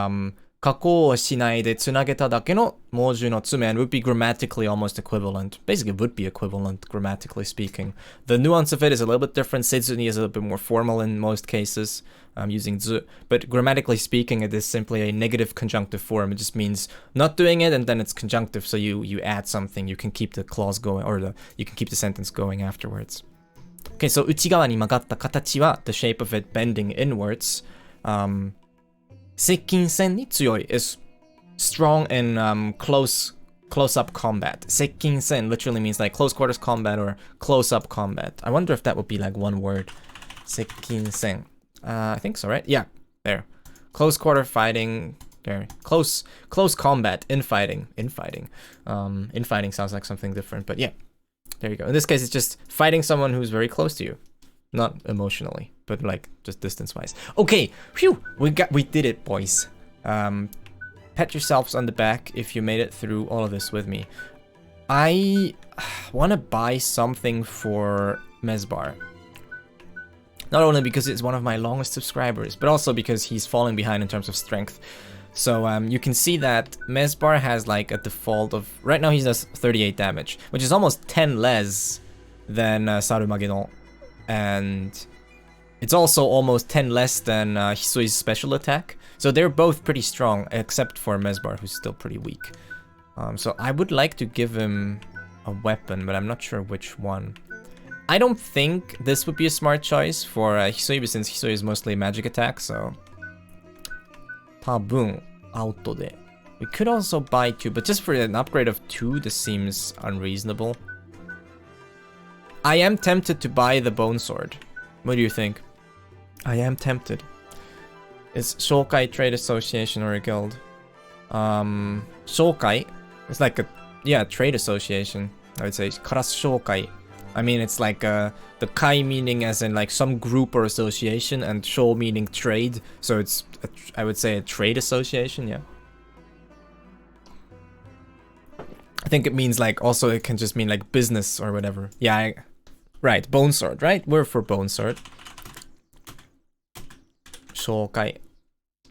加工をしないでつなげただけの猛獣の爪 and would be grammatically almost equivalent. Basically, it would be equivalent, grammatically speaking. The nuance of it is a little bit different. Seizuni is a little bit more formal in most cases, using zu. But grammatically speaking, it is simply a negative conjunctive form. It just means not doing it, and then it's conjunctive, so you add something. You can keep the clause going, or you can keep the sentence going afterwards. Okay, so 内側に曲がった形は the shape of it bending inwards. 接近戦に強い is strong in close-up combat. 接近戦 literally means like close quarters combat or close-up combat. I wonder if that would be like one word. 接近戦. I think so, right? Yeah, there. Close quarter fighting. There. Close combat. Infighting. Infighting sounds like something different, but yeah. There you go. In this case, it's just fighting someone who's very close to you. Not emotionally, but like just distance-wise. Okay, phew, we did it, boys. Pat yourselves on the back if you made it through all of this with me. I want to buy something for Mesbar. Not only because it's one of my longest subscribers, but also because he's falling behind in terms of strength. So you can see that Mesbar has like a default of... Right now he does 38 damage, which is almost 10 less than Sarumagedon. And it's also almost 10 less than Hisui's special attack. So they're both pretty strong, except for Mesbar, who's still pretty weak. So I would like to give him a weapon, but I'm not sure which one. I don't think this would be a smart choice for Hisoibu, since Hisoibu is mostly magic attack, so... Tabun, auto de. We could also buy 2, but just for an upgrade of 2, this seems unreasonable. I am tempted to buy the Bone Sword. What do you think? I am tempted. Is Shokai Trade Association or a guild? Shokai. It's like a, yeah, trade association. I would say Karasu Shokai. I mean, it's like the Kai meaning as in like some group or association, and Sho meaning trade. So it's, I would say, a trade association, yeah. I think it means like, also it can just mean like business or whatever. Yeah, right, Bone Sword, right? We're for Bone Sword. Shokai.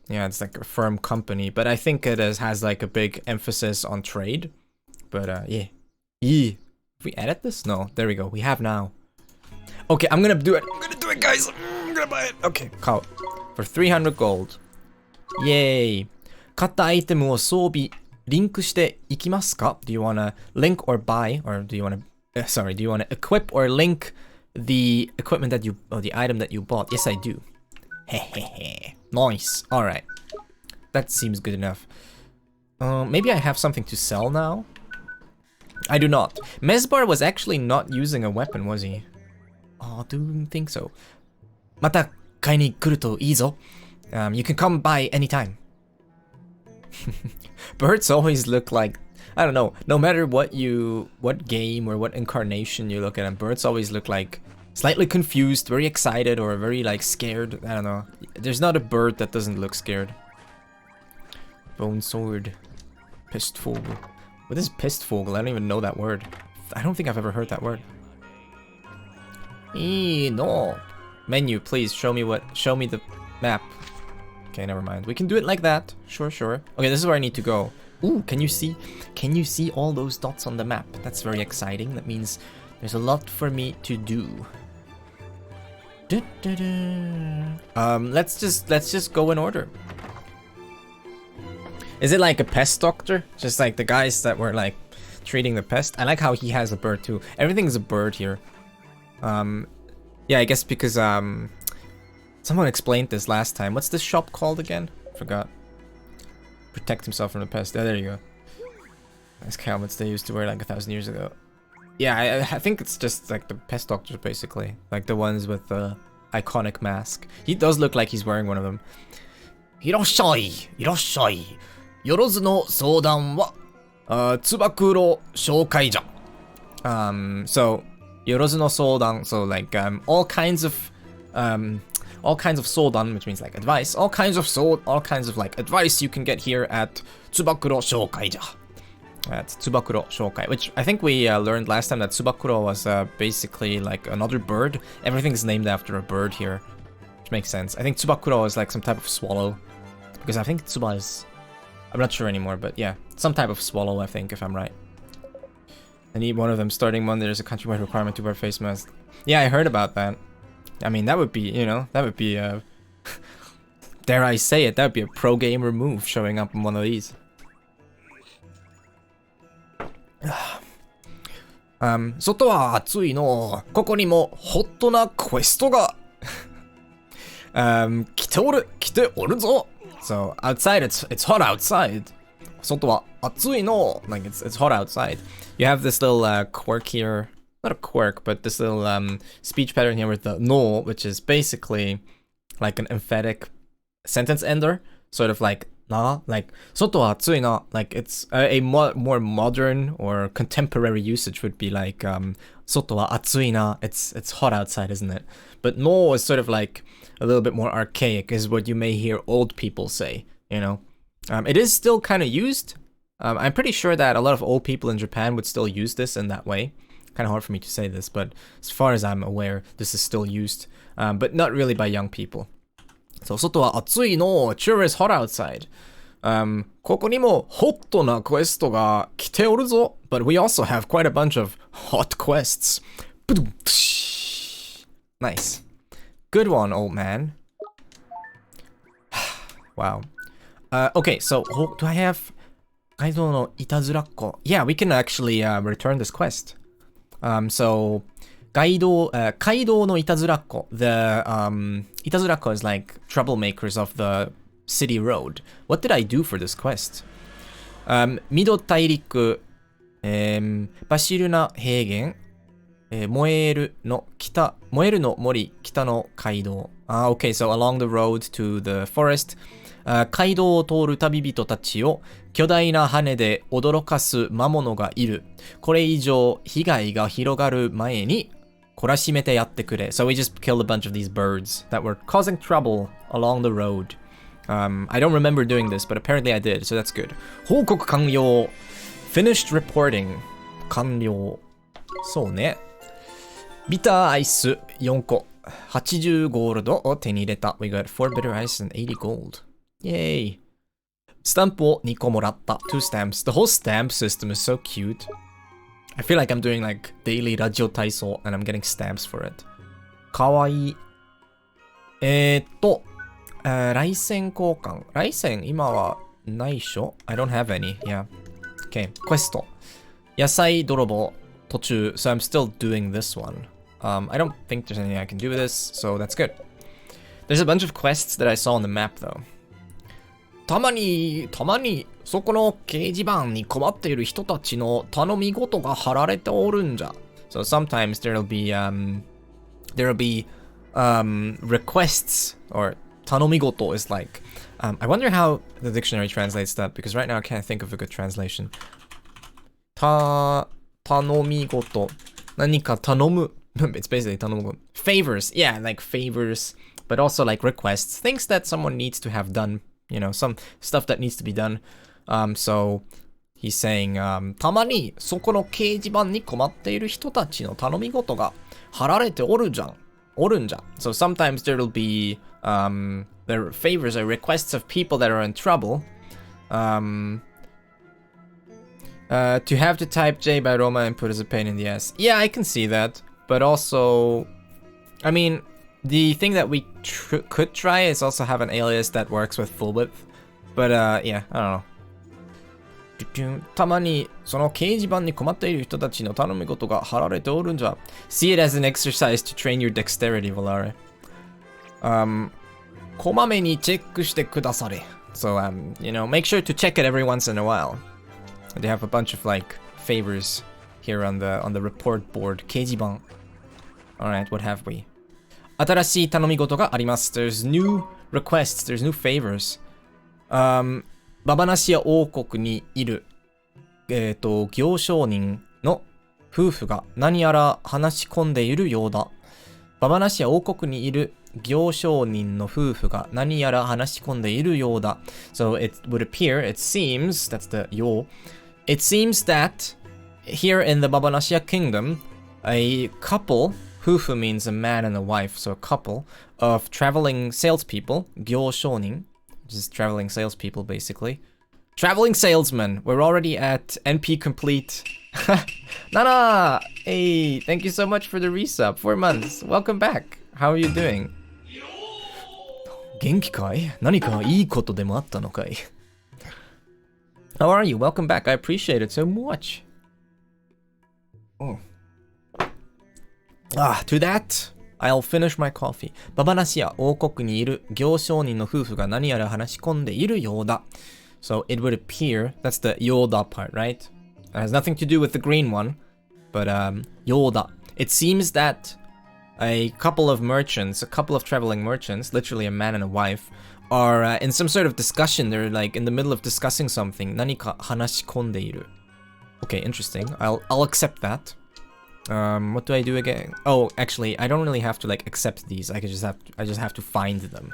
Yeah, it's like a firm company, but I think it has like a big emphasis on trade. But yeah. Have we edit this? No, there we go. We have now. Okay, I'm gonna do it. I'm gonna do it, guys. I'm gonna buy it. Okay, call it. For 300 gold. Yay. 買ったアイテムを装備リンクしていきますか? Do you wanna link or buy, or do you wanna do you wanna equip or link the equipment that you, or the item that you bought? Yes, I do. Hehehe. Nice. Alright. That seems good enough. Maybe I have something to sell now? I do not. Mesbar was actually not using a weapon, was he? Oh, I don't think so. Mata kai ni kuru to ii zo. You can come by anytime. Birds always look like, I don't know, no matter what game or what incarnation you look at them, birds always look like slightly confused, very excited, or very like scared. I don't know. There's not a bird that doesn't look scared. Bone Sword. Pistvogel. What is Pistvogel? I don't even know that word. I don't think I've ever heard that word. No. Menu, please show me the map. Okay, never mind. We can do it like that. Sure, sure. Okay, this is where I need to go. Ooh, can you see all those dots on the map? That's very exciting. That means there's a lot for me to do. Let's just go in order. Is it like a pest doctor? Just like the guys that were like treating the pest? I like how he has a bird too. Everything's a bird here. Yeah, I guess because someone explained this last time. What's this shop called again? Forgot. Protect himself from the pest. Oh, there you go. Nice helmets they used to wear like 1,000 years ago. Yeah, I think it's just like the pest doctors basically. Like the ones with the iconic mask. He does look like he's wearing one of them. Hiroshai, Hiroshai. Yorozu no soudan wa tsubakuro shoukaija. So Yorozu no soudan, so like all kinds of soudan, which means like advice, all kinds of like advice you can get here at Tsubakuro Shoukaija. That's Tsubakuro Shoukai, which I think we learned last time that Tsubakuro was basically like another bird. Everything's named after a bird here, which makes sense. I think Tsubakuro is like some type of swallow, because I think Tsuba is, I'm not sure anymore, but yeah, some type of swallow, I think, if I'm right. I need one of them. Starting Monday, there's a countrywide requirement to wear face mask. Yeah, I heard about that. I mean, that would be, you know, that would be dare I say it, that would be a pro gamer move showing up in one of these. 外は暑いの。ここにもホットなクエストが来ておるぞ。So outside it's hot outside. 外は暑いの. Like it's hot outside. You have this little quirk here. Not a quirk, but this little speech pattern here with the no, which is basically like an emphatic sentence ender, sort of like na, like 外は暑いな. Like it's a more modern or contemporary usage would be like 外は暑いな. It's hot outside, isn't it? But no is sort of like a little bit more archaic, is what you may hear old people say, you know. It is still kind of used. I'm pretty sure that a lot of old people in Japan would still use this in that way. Kind of hard for me to say this, but as far as I'm aware, this is still used, but not really by young people. So, 外は暑いの. Sure is hot outside. ここにもホットなクエストが来ておるぞ. But we also have quite a bunch of hot quests. Nice. Good one, old man. Wow. Okay, so do I have 街道のいたずらっ子? Yeah, we can actually return this quest. So 街道のいたずらっ子. The いたずらっ子 is like troublemakers of the city road. What did I do for this quest? ミド大陸、バシルナ平原、燃えるの森北の街道。Okay, so along the road to the forest. 街道を通る旅人たちを巨大な羽で驚かす魔物がいる。これ以上被害が広がる前に懲らしめてやってくれ。So we just killed a bunch of these birds that were causing trouble along the road. I don't remember doing this, but apparently I did, so that's good. 報告完了。Finished reporting. 完了。そうね。ビターアイス4個。80ゴールドを手に入れた。We got 4 bitter ice and 80 gold. Yay. スタンプを2個もらった。2 stamps. The whole stamp system is so cute. I feel like I'm doing like daily ラジオ体操 and I'm getting stamps for it. かわいい。来線交換。来線今はないっしょ? I don't have any. Yeah. Okay. クエスト。野菜泥棒途中. So I'm still doing this one. I don't think there's anything I can do with this, so that's good. There's a bunch of quests that I saw on the map though. たまにそこの掲示板に困っている人たちの頼み事が貼られておるんじゃ。So sometimes there'll be requests or 頼み事 is like I wonder how the dictionary translates that because right now I can't think of a good translation. 頼み事何か頼む It's basically 頼む favors, yeah, like favors, but also like requests, things that someone needs to have done, you know, some stuff that needs to be done. So he's saying たまにそこの掲示板に困っている人たちの頼み事が貼られておるんじゃ。So sometimes there'll be there favors or requests of people that are in trouble. To have to type J by Roma and put as a pain in the ass. Yeah, I can see that. But also, I mean, the thing that we could try is also have an alias that works with full width. But yeah, I don't know. たまにその掲示板に困っている人たちの頼み事が貼られておるんじゃ。See it as an exercise to train your dexterity, Volare. こまめにチェックしてくだされ。So, you know, make sure to check it every once in a while. They have a bunch of like favors here on the report board. 掲示板. Alright, what have we? 新しい頼み事があります。There's new requests, there's new favors. ババナシア王国にいる、行商人の夫婦が何やら話し込んでいるようだ。ババナシア王国にいる行商人の夫婦が何やら話し込んでいるようだ。So it would appear, it seems, that's the yo. It seems that here in the Babanashia kingdom, a couple, 夫婦 means a man and a wife, so a couple of traveling salespeople, 行商人, just traveling salespeople basically. Traveling salesman, we're already at NP complete. Nana! Hey, thank you so much for the resub, 4 months. Welcome back. How are you doing? 元気かい? 何かいいことでもあったのかい? How are you? Welcome back. I appreciate it so much. To that, I'll finish my coffee. ババナシア王国にいる行商人の夫婦が何やら話し込んでいるようだ. So it would appear, that's the Yoda part, right? It has nothing to do with the green one, but Yoda. It seems that a couple of merchants, a couple of traveling merchants, literally a man and a wife, are in some sort of discussion. They're like in the middle of discussing something. 何か話し込んでいる. Okay, interesting. I'll accept that. What do I do again? Oh, actually, I don't really have to like accept these. I just have to find them.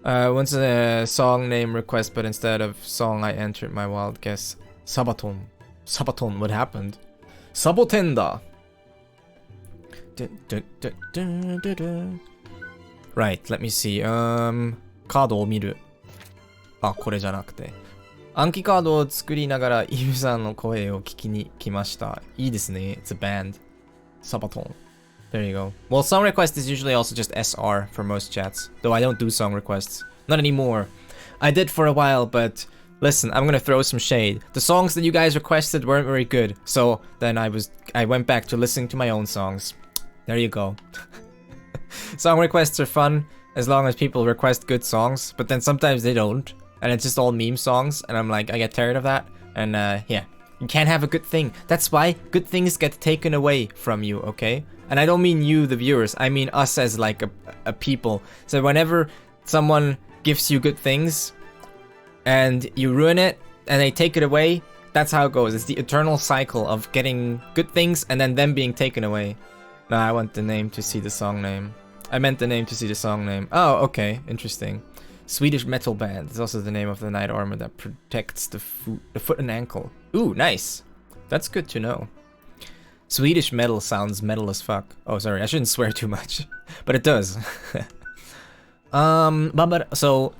Once a song name request, but instead of song, I entered my wild guess. Sabaton. Sabaton, what happened? Sabotenda. Right, let me see. カードを見る。あ、これじゃなくて。暗記カードを作りながらイブさんの声を聞きに来ました。いいですね。It's a band. Sabaton. There you go. Well, song request is usually also just SR for most chats. Though I don't do song requests. Not anymore. I did for a while, but listen, I'm gonna throw some shade. The songs that you guys requested weren't very good, so then I went back to listening to my own songs. There you go. Song requests are fun as long as people request good songs, but then sometimes they don't, and it's just all meme songs, and I'm like, I get tired of that, and yeah. You can't have a good thing. That's why good things get taken away from you, okay? And I don't mean you, the viewers. I mean us as like a people. So whenever someone gives you good things and you ruin it and they take it away, that's how it goes. It's the eternal cycle of getting good things and then them being taken away. No, I want the name to see the song name. I meant the name to see the song name. Oh, okay. Interesting. Swedish metal band. It's also the name of the knight armor that protects the foot and ankle. Ooh, nice. That's good to know. Swedish metal sounds metal as fuck. Oh, sorry, I shouldn't swear too much. But it does. So,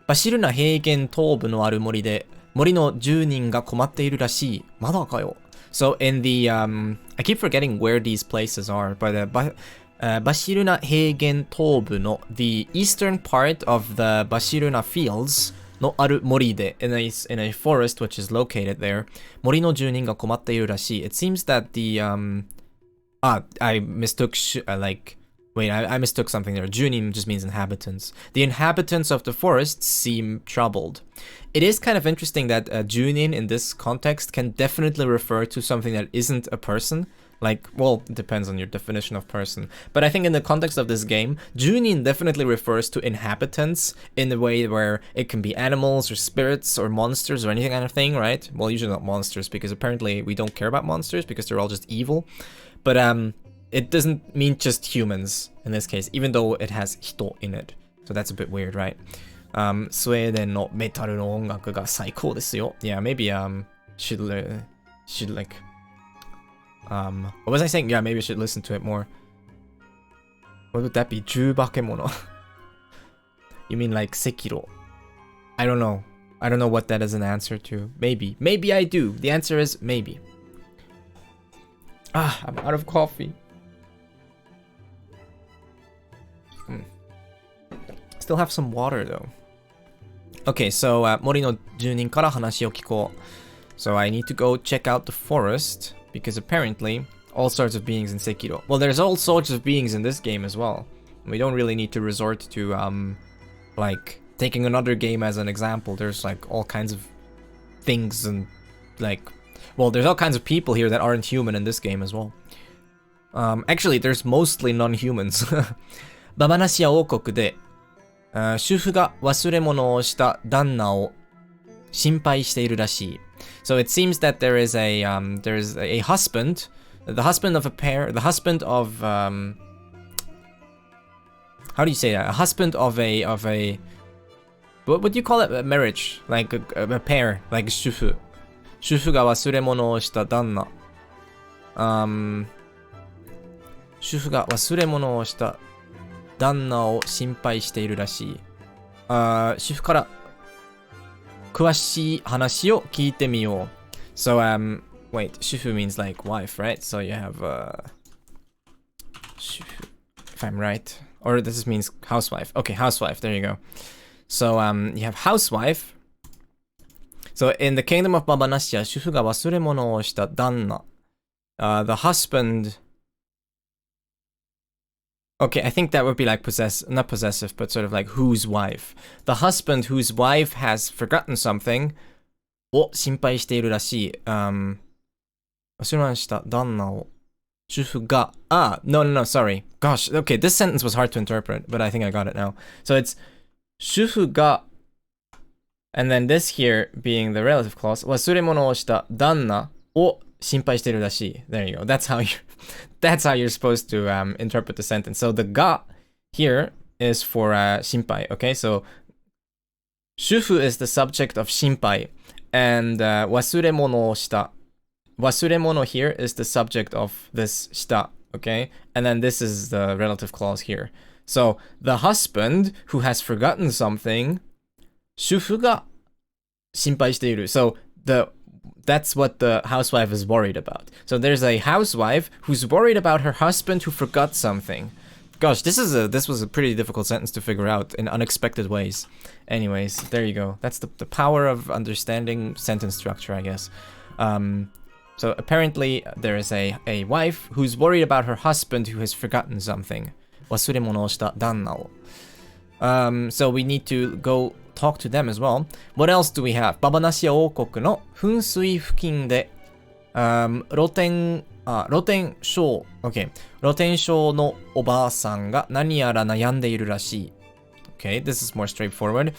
走るな平原東部のある森で森の住人が困っているらしい。まだかよ。So in the I keep forgetting where these places are, but Bashiruna Heigen Tobu no, the eastern part of the Bashiruna fields no aru moride, in a forest which is located there. Mori no junin ga komatte iru rashii. It seems that the I mistook I mistook something there. Junin just means inhabitants. The inhabitants of the forest seem troubled. It is kind of interesting that Junin in this context can definitely refer to something that isn't a person. Like, well, it depends on your definition of person. But I think in the context of this game, Junin definitely refers to inhabitants in a way where it can be animals or spirits or monsters or anything kind of thing, right? Well, usually not monsters, because apparently we don't care about monsters because they're all just evil. But it doesn't mean just humans in this case, even though it has hito in it. So that's a bit weird, right? Sweden no metaru no ongaku ga saikou desu yo. Yeah, maybe should like what was I saying? Yeah, maybe I should listen to it more. What would that be? Jubakemono. You mean like Sekiro? I don't know. I don't know what that is an answer to. Maybe. Maybe I do. The answer is maybe. Ah, I'm out of coffee. Still have some water though. Okay, so Mori no Junin kara hanashi o kikou. So I need to go check out the forest. Because apparently, all sorts of beings in Sekiro. Well, there's all sorts of beings in this game as well. We don't really need to resort to, like, taking another game as an example. There's, like, all kinds of things and, like... Well, there's all kinds of people here that aren't human in this game as well. Actually, there's mostly non-humans. Babanashia 王国で、主婦が忘れ物をした旦那を心配しているらしい。So it seems that there's a husband, the husband of a pair, the husband of how do you say that? A husband of a what would you call it? A marriage, like a pair, like 主婦。主婦が忘れ物をした旦那。主婦が忘れ物をした旦那を心配しているらしい。主婦から詳しい話を聞いてみよう。So, wait, 主婦 means like wife, right? So you have, 主婦, if I'm right. Or this means housewife. Okay, housewife, there you go. So, you have housewife. So, in the kingdom of Babanashia, 主婦が忘れ物をした旦那. The husband... Okay, I think that would be like not possessive, but sort of like whose wife. The husband whose wife has forgotten something を心配しているらしい。忘れ物した旦那を主婦が no, sorry. Gosh, okay, this sentence was hard to interpret, but I think I got it now. So it's 主婦が and then this here being the relative clause 忘れ物をした旦那を心配しているらしい。There you go. That's how you're supposed to interpret the sentence. So the ga here is for shinpai. Okay, so 主婦 is the subject of shinpai, and 忘れ物をした。忘れ物 here is the subject of this した. Okay, and then this is the relative clause here. So the husband who has forgotten something, 主婦が心配している. So that's what the housewife is worried about. So there's a housewife who's worried about her husband who forgot something. Gosh, this was a pretty difficult sentence to figure out in unexpected ways. Anyways, there you go. That's the power of understanding sentence structure, I guess. So apparently there is a wife who's worried about her husband who has forgotten something. 忘れ物をした旦那を. So we need to go talk to them as well. What else do we have? ババナシア王国の噴水付近で、露天商 Okay. 露天商のおばあさんが何やら悩んでいるらしい. Okay, this is more straightforward.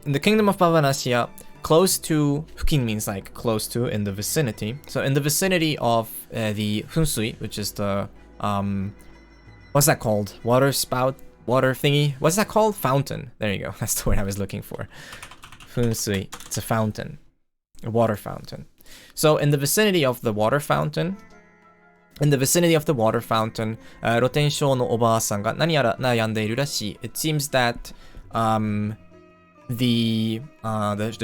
In the kingdom of Babanashia, close to, 付近 means like close to, in the vicinity. So in the vicinity of the 噴水, which is the, what's that called? Water spout? Water thingy? What's that called? Fountain. There you go. That's the word I was looking for. 噴水. It's a fountain. A water fountain. So in the vicinity of the water fountain, 露天商のおばあさんが何やら悩んでいるらしい. It seems that the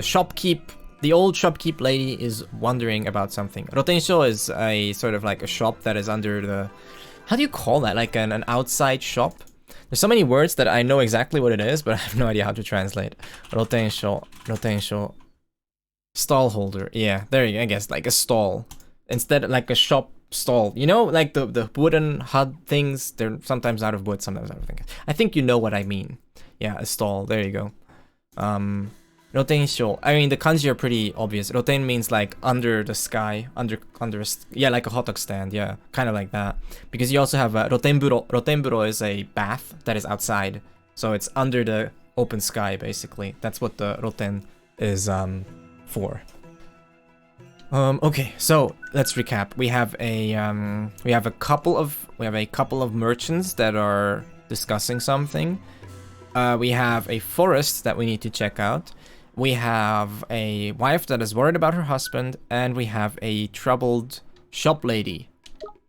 shopkeep, the old shopkeep lady is wondering about something. 露天商 is a sort of like a shop that is under the, how do you call that? Like an outside shop? There's so many words that I know exactly what it is, but I have no idea how to translate. 露天商. Stall holder. Yeah, there you go. I guess like a stall. Instead of like a shop stall. You know, like the wooden hut things. They're sometimes out of wood, sometimes out of things. I think you know what I mean. Yeah, a stall. There you go. 露天商. I mean, the kanji are pretty obvious. 露天 means like under the sky, under yeah, like a hot dog stand. Yeah, kind of like that. Because you also have 露天風呂. 露天風呂 is a bath that is outside. So it's under the open sky, basically. That's what the 露天 is for. Okay, so let's recap. We have a couple of merchants that are discussing something. We have a forest that we need to check out. We have a wife that is worried about her husband, and we have a troubled shop lady.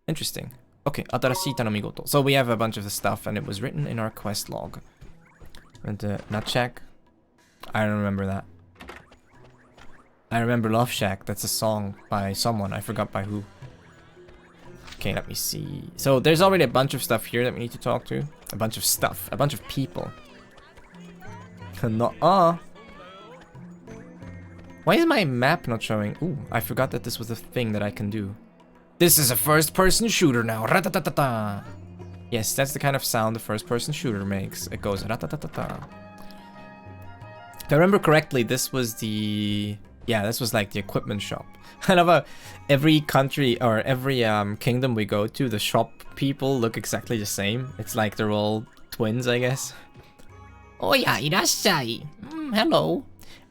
Interesting. Okay, 新しい頼み事. So we have a bunch of the stuff, and it was written in our quest log. And not check. I don't remember that. I remember Love Shack. That's a song by someone. I forgot by who. Okay, let me see. So there's already a bunch of stuff here that we need to talk to. A bunch of stuff. A bunch of people. Why is my map not showing? Ooh, I forgot that this was a thing that I can do. This is a first-person shooter now. Ratatatata. Yes, that's the kind of sound the first-person shooter makes. It goes ratatatata. If I remember correctly, this was the... Yeah, this was like the equipment shop. I love how every country or every kingdom we go to, the shop people look exactly the same. It's like they're all twins, I guess. Oh yeah, いらっしゃい. Hello.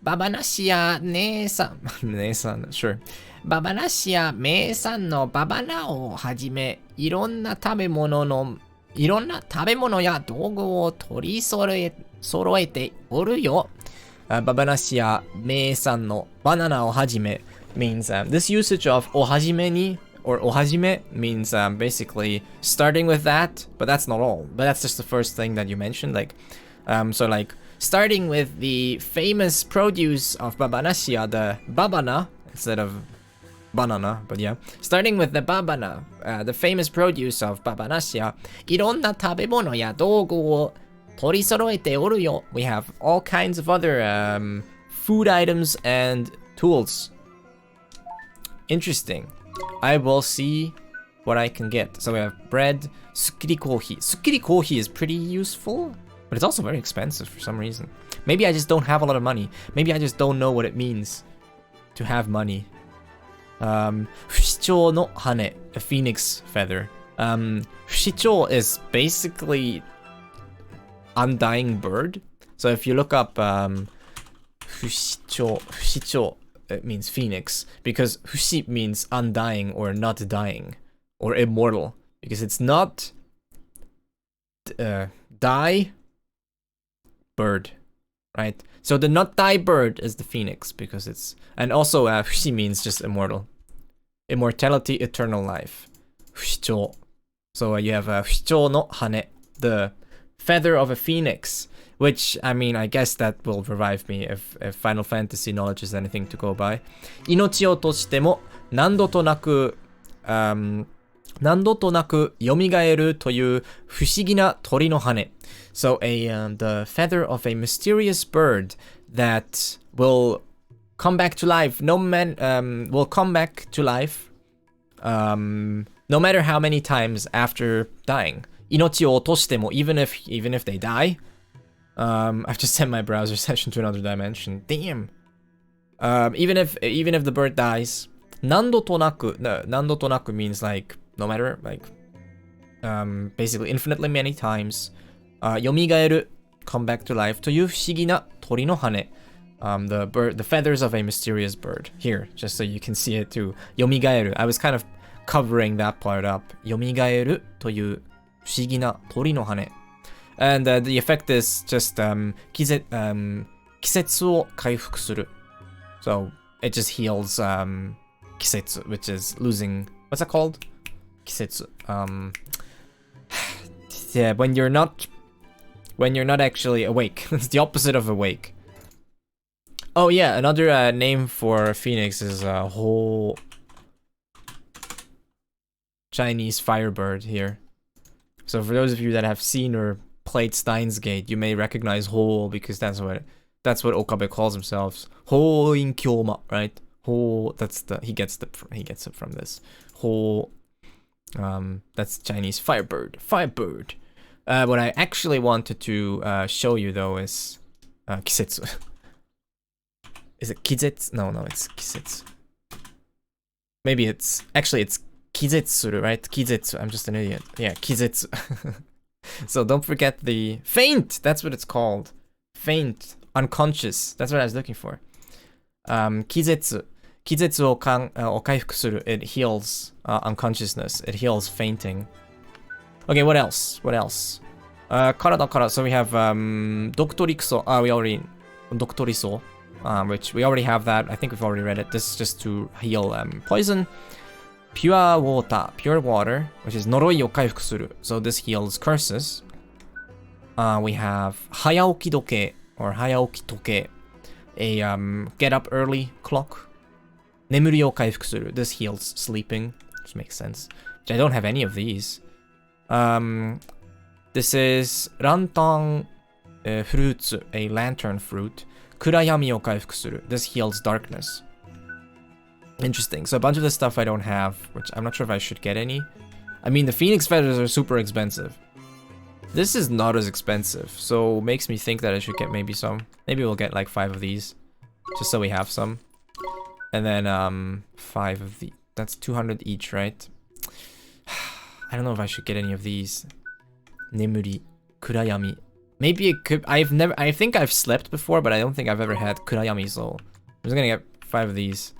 Babanashia 姉さん。姉さん, sure. Babanashia 名産のババナをはじめ、いろんな食べ物や道具を取り揃えておるよ。Babanashia 名産のバナナをはじめ means this usage of おはじめに or おはじめ means basically starting with that, but that's not all. But that's just the first thing that you mentioned. Like, so like starting with the famous produce of Babanashia, the babana instead of banana, but yeah. Starting with the babana, the famous produce of Babanashia, いろんな食べ物や道具を取り揃えておるよ. We have all kinds of other food items and tools. Interesting. I will see what I can get. So we have bread, sukkiri kohi. Sukkiri kohi is pretty useful, but it's also very expensive for some reason. Maybe I just don't have a lot of money. Maybe I just don't know what it means to have money. 不死鳥の羽, a phoenix feather. 不死鳥 is basically undying bird. So if you look up 不死鳥, it means phoenix, because 不死 means undying or not dying or immortal, because it's not die bird, right? So the not die bird is the phoenix, because it's, and also 不死 means just immortal, immortality, eternal life. 不死鳥. So you have 不死鳥の羽, the feather of a phoenix, which, I mean, I guess that will revive me if Final Fantasy knowledge is anything to go by. 命を落としても何度となく、何度となく蘇るという不思議な鳥の羽. So the feather of a mysterious bird that will come back to life. Will come back to life. No matter how many times after dying. 命を落としても even if they die. I've just sent my browser session to another dimension. Damn. Even if the bird dies, 何度となくmeans like no matter, like basically infinitely many times. 蘇る come back to life という不思議な鳥の羽. The feathers of a mysterious bird. Here, just so you can see it too. 蘇る. I was kind of covering that part up. 蘇るという不思議な鳥の羽. And the effect is just 季節を回復する. So it just heals 季節, which is losing. What's that called? 季節. Yeah, when you're not actually awake. It's the opposite of awake. Oh yeah, another name for Phoenix is whole Chinese firebird here. So for those of you that have seen or played Steins Gate, you may recognize Ho because that's what Okabe calls themselves. Ho in Kyoma, right? Ho, he gets it from this. Ho, that's Chinese firebird. Firebird. What I actually wanted to show you though is kisetsu. Is it kizetsu? No, it's kisetsu. Maybe it's kizetsu, right? Kizetsu. I'm just an idiot. Yeah, kizetsu. So don't forget the faint. That's what it's called. Faint, unconscious. That's what I was looking for. Kizetsu. Kizetsu o kaifuku suru. It heals unconsciousness. It heals fainting. Okay, what else? Kara. So we have Doctoriso. We already Doctoriso, which we already have that. I think we've already read it. This is just to heal poison. Pure water, which is Noroi o kaifuku suru. So this heals curses. We have Hayaoki doke or Hayaoki toke, a get up early clock. Nemuri o kaifuku suru. This heals sleeping, which makes sense. Which I don't have any of these. This is Rantan fruits, a lantern fruit. Kurayami o kaifuku suru. This heals darkness. Interesting. So a bunch of the stuff I don't have, which I'm not sure if I should get any. I mean, the Phoenix feathers are super expensive. This is not as expensive, so makes me think that I should get maybe some. Maybe we'll get like 5 of these, just so we have some. And then 5 of the. That's 200 each, right? I don't know if I should get any of these. Nemuri, Kurayami. Maybe it could. I think I've slept before, but I don't think I've ever had Kurayami, so I'm just gonna get 5 of these.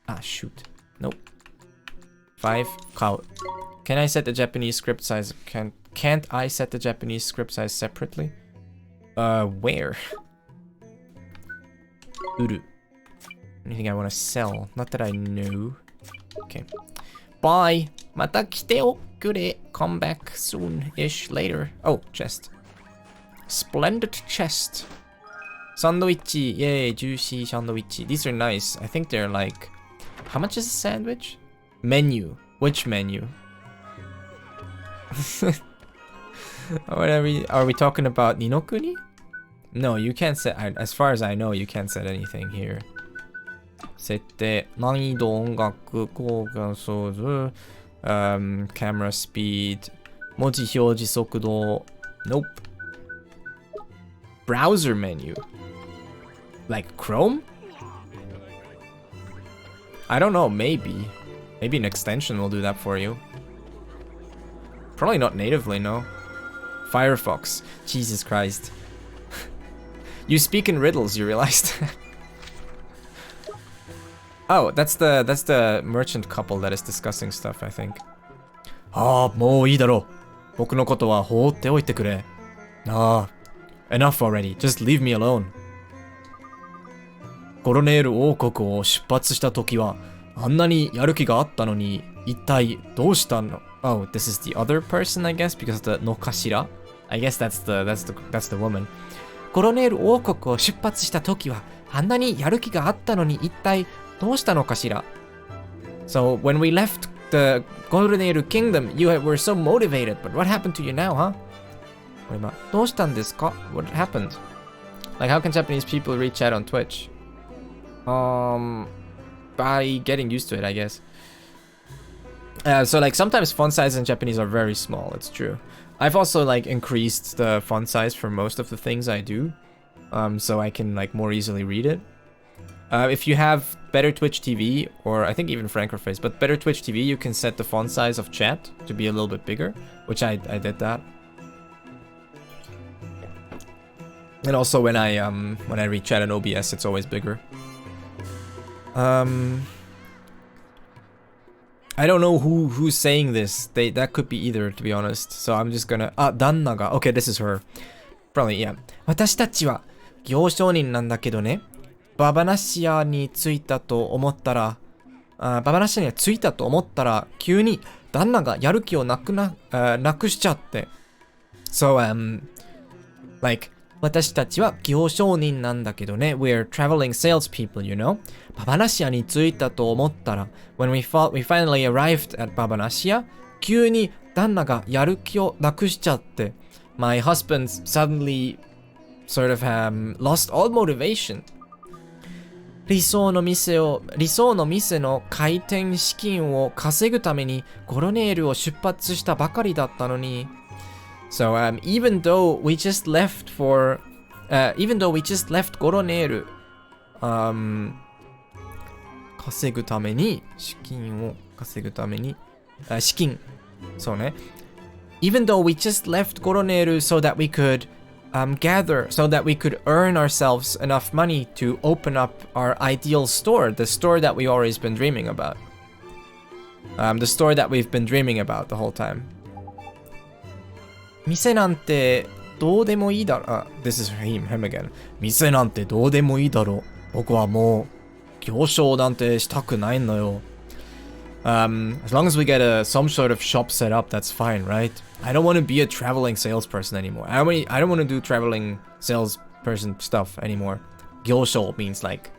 Ah, shoot. Nope. 5. Kao. Can I set the Japanese script size? Can't I set the Japanese script size separately? Where? Uru. Anything I want to sell? Not that I know. Okay. Bye. Mata kite o kure. Come back soon-ish later. Oh, chest. Splendid chest. Sandwich. Yay, juicy sandwich. These are nice. I think they're like... How much is a sandwich? Menu. Which menu? Are we talking about Ninokuni? No, you can't set... As far as I know, you can't set anything here. 設定、難易度、音楽、交換ソーズ、camera speed、文字表示速度、nope. Browser menu. Like Chrome? I don't know, maybe. Maybe an extension will do that for you. Probably not natively, no. Firefox. Jesus Christ. You speak in riddles, you realized? Oh, that's the merchant couple that is discussing stuff, I think. Ah, もういいだろう。僕のことは放っておいてくれ。Ah, enough already. Just leave me alone. コロネール王国を出発した時はあんなにやる気があったのに一体どうしたの? Oh, this is the other person, I guess, because the の頭? I guess that's the woman. コロネール王国を出発した時はあんなにやる気があったのに一体どうしたのかしら? So when we left the Golden Age Kingdom, you were so motivated, but what happened to you now, huh? どうしたんですか? What happened? Like, how can Japanese people read chat on Twitch? By getting used to it, I guess. So like sometimes font sizes in Japanese are very small, it's true. I've also like increased the font size for most of the things I do, so I can like more easily read it. If you have better Twitch TV, or I think even Frankerface, but better Twitch TV, you can set the font size of chat to be a little bit bigger, which I did that. And also when I read chat in OBS, it's always bigger. I don't know who's saying this. That could be either, to be honest. So I'm just gonna... Danna ga... Okay, this is her. Probably, yeah. 私たちは行商人なんだけどね。ババナシアに着いたと思ったら、ババナシアに着いたと思ったら、急に旦那がやる気をなくしちゃって。So, like, 私たちは行商人なんだけどね。We're traveling salespeople, you know? ババナシアに着いたと思ったら、when we finally arrived at Babanashia, 急に旦那がやる気をなくしちゃって。My husband suddenly sort of lost all motivation. 理想の店の開店資金を稼ぐためにゴロネールを出発したばかりだったのに。So even though we just leftゴロネール、稼ぐために資金を稼ぐために資金そうね。Even though we just leftゴロネール so that we could gather, so that we could earn ourselves enough money to open up our ideal store, the store that we always been dreaming about. The store that we've been dreaming about the whole time. 店なんてどうでもいいだろ。This is him again. 店なんてどうでもいいだろ。僕はもう行商なんてしたくないのよ。As long as we get some sort of shop set up, that's fine, right? I don't want to be a traveling salesperson anymore. I don't want to do traveling salesperson stuff anymore. Gyosho means like,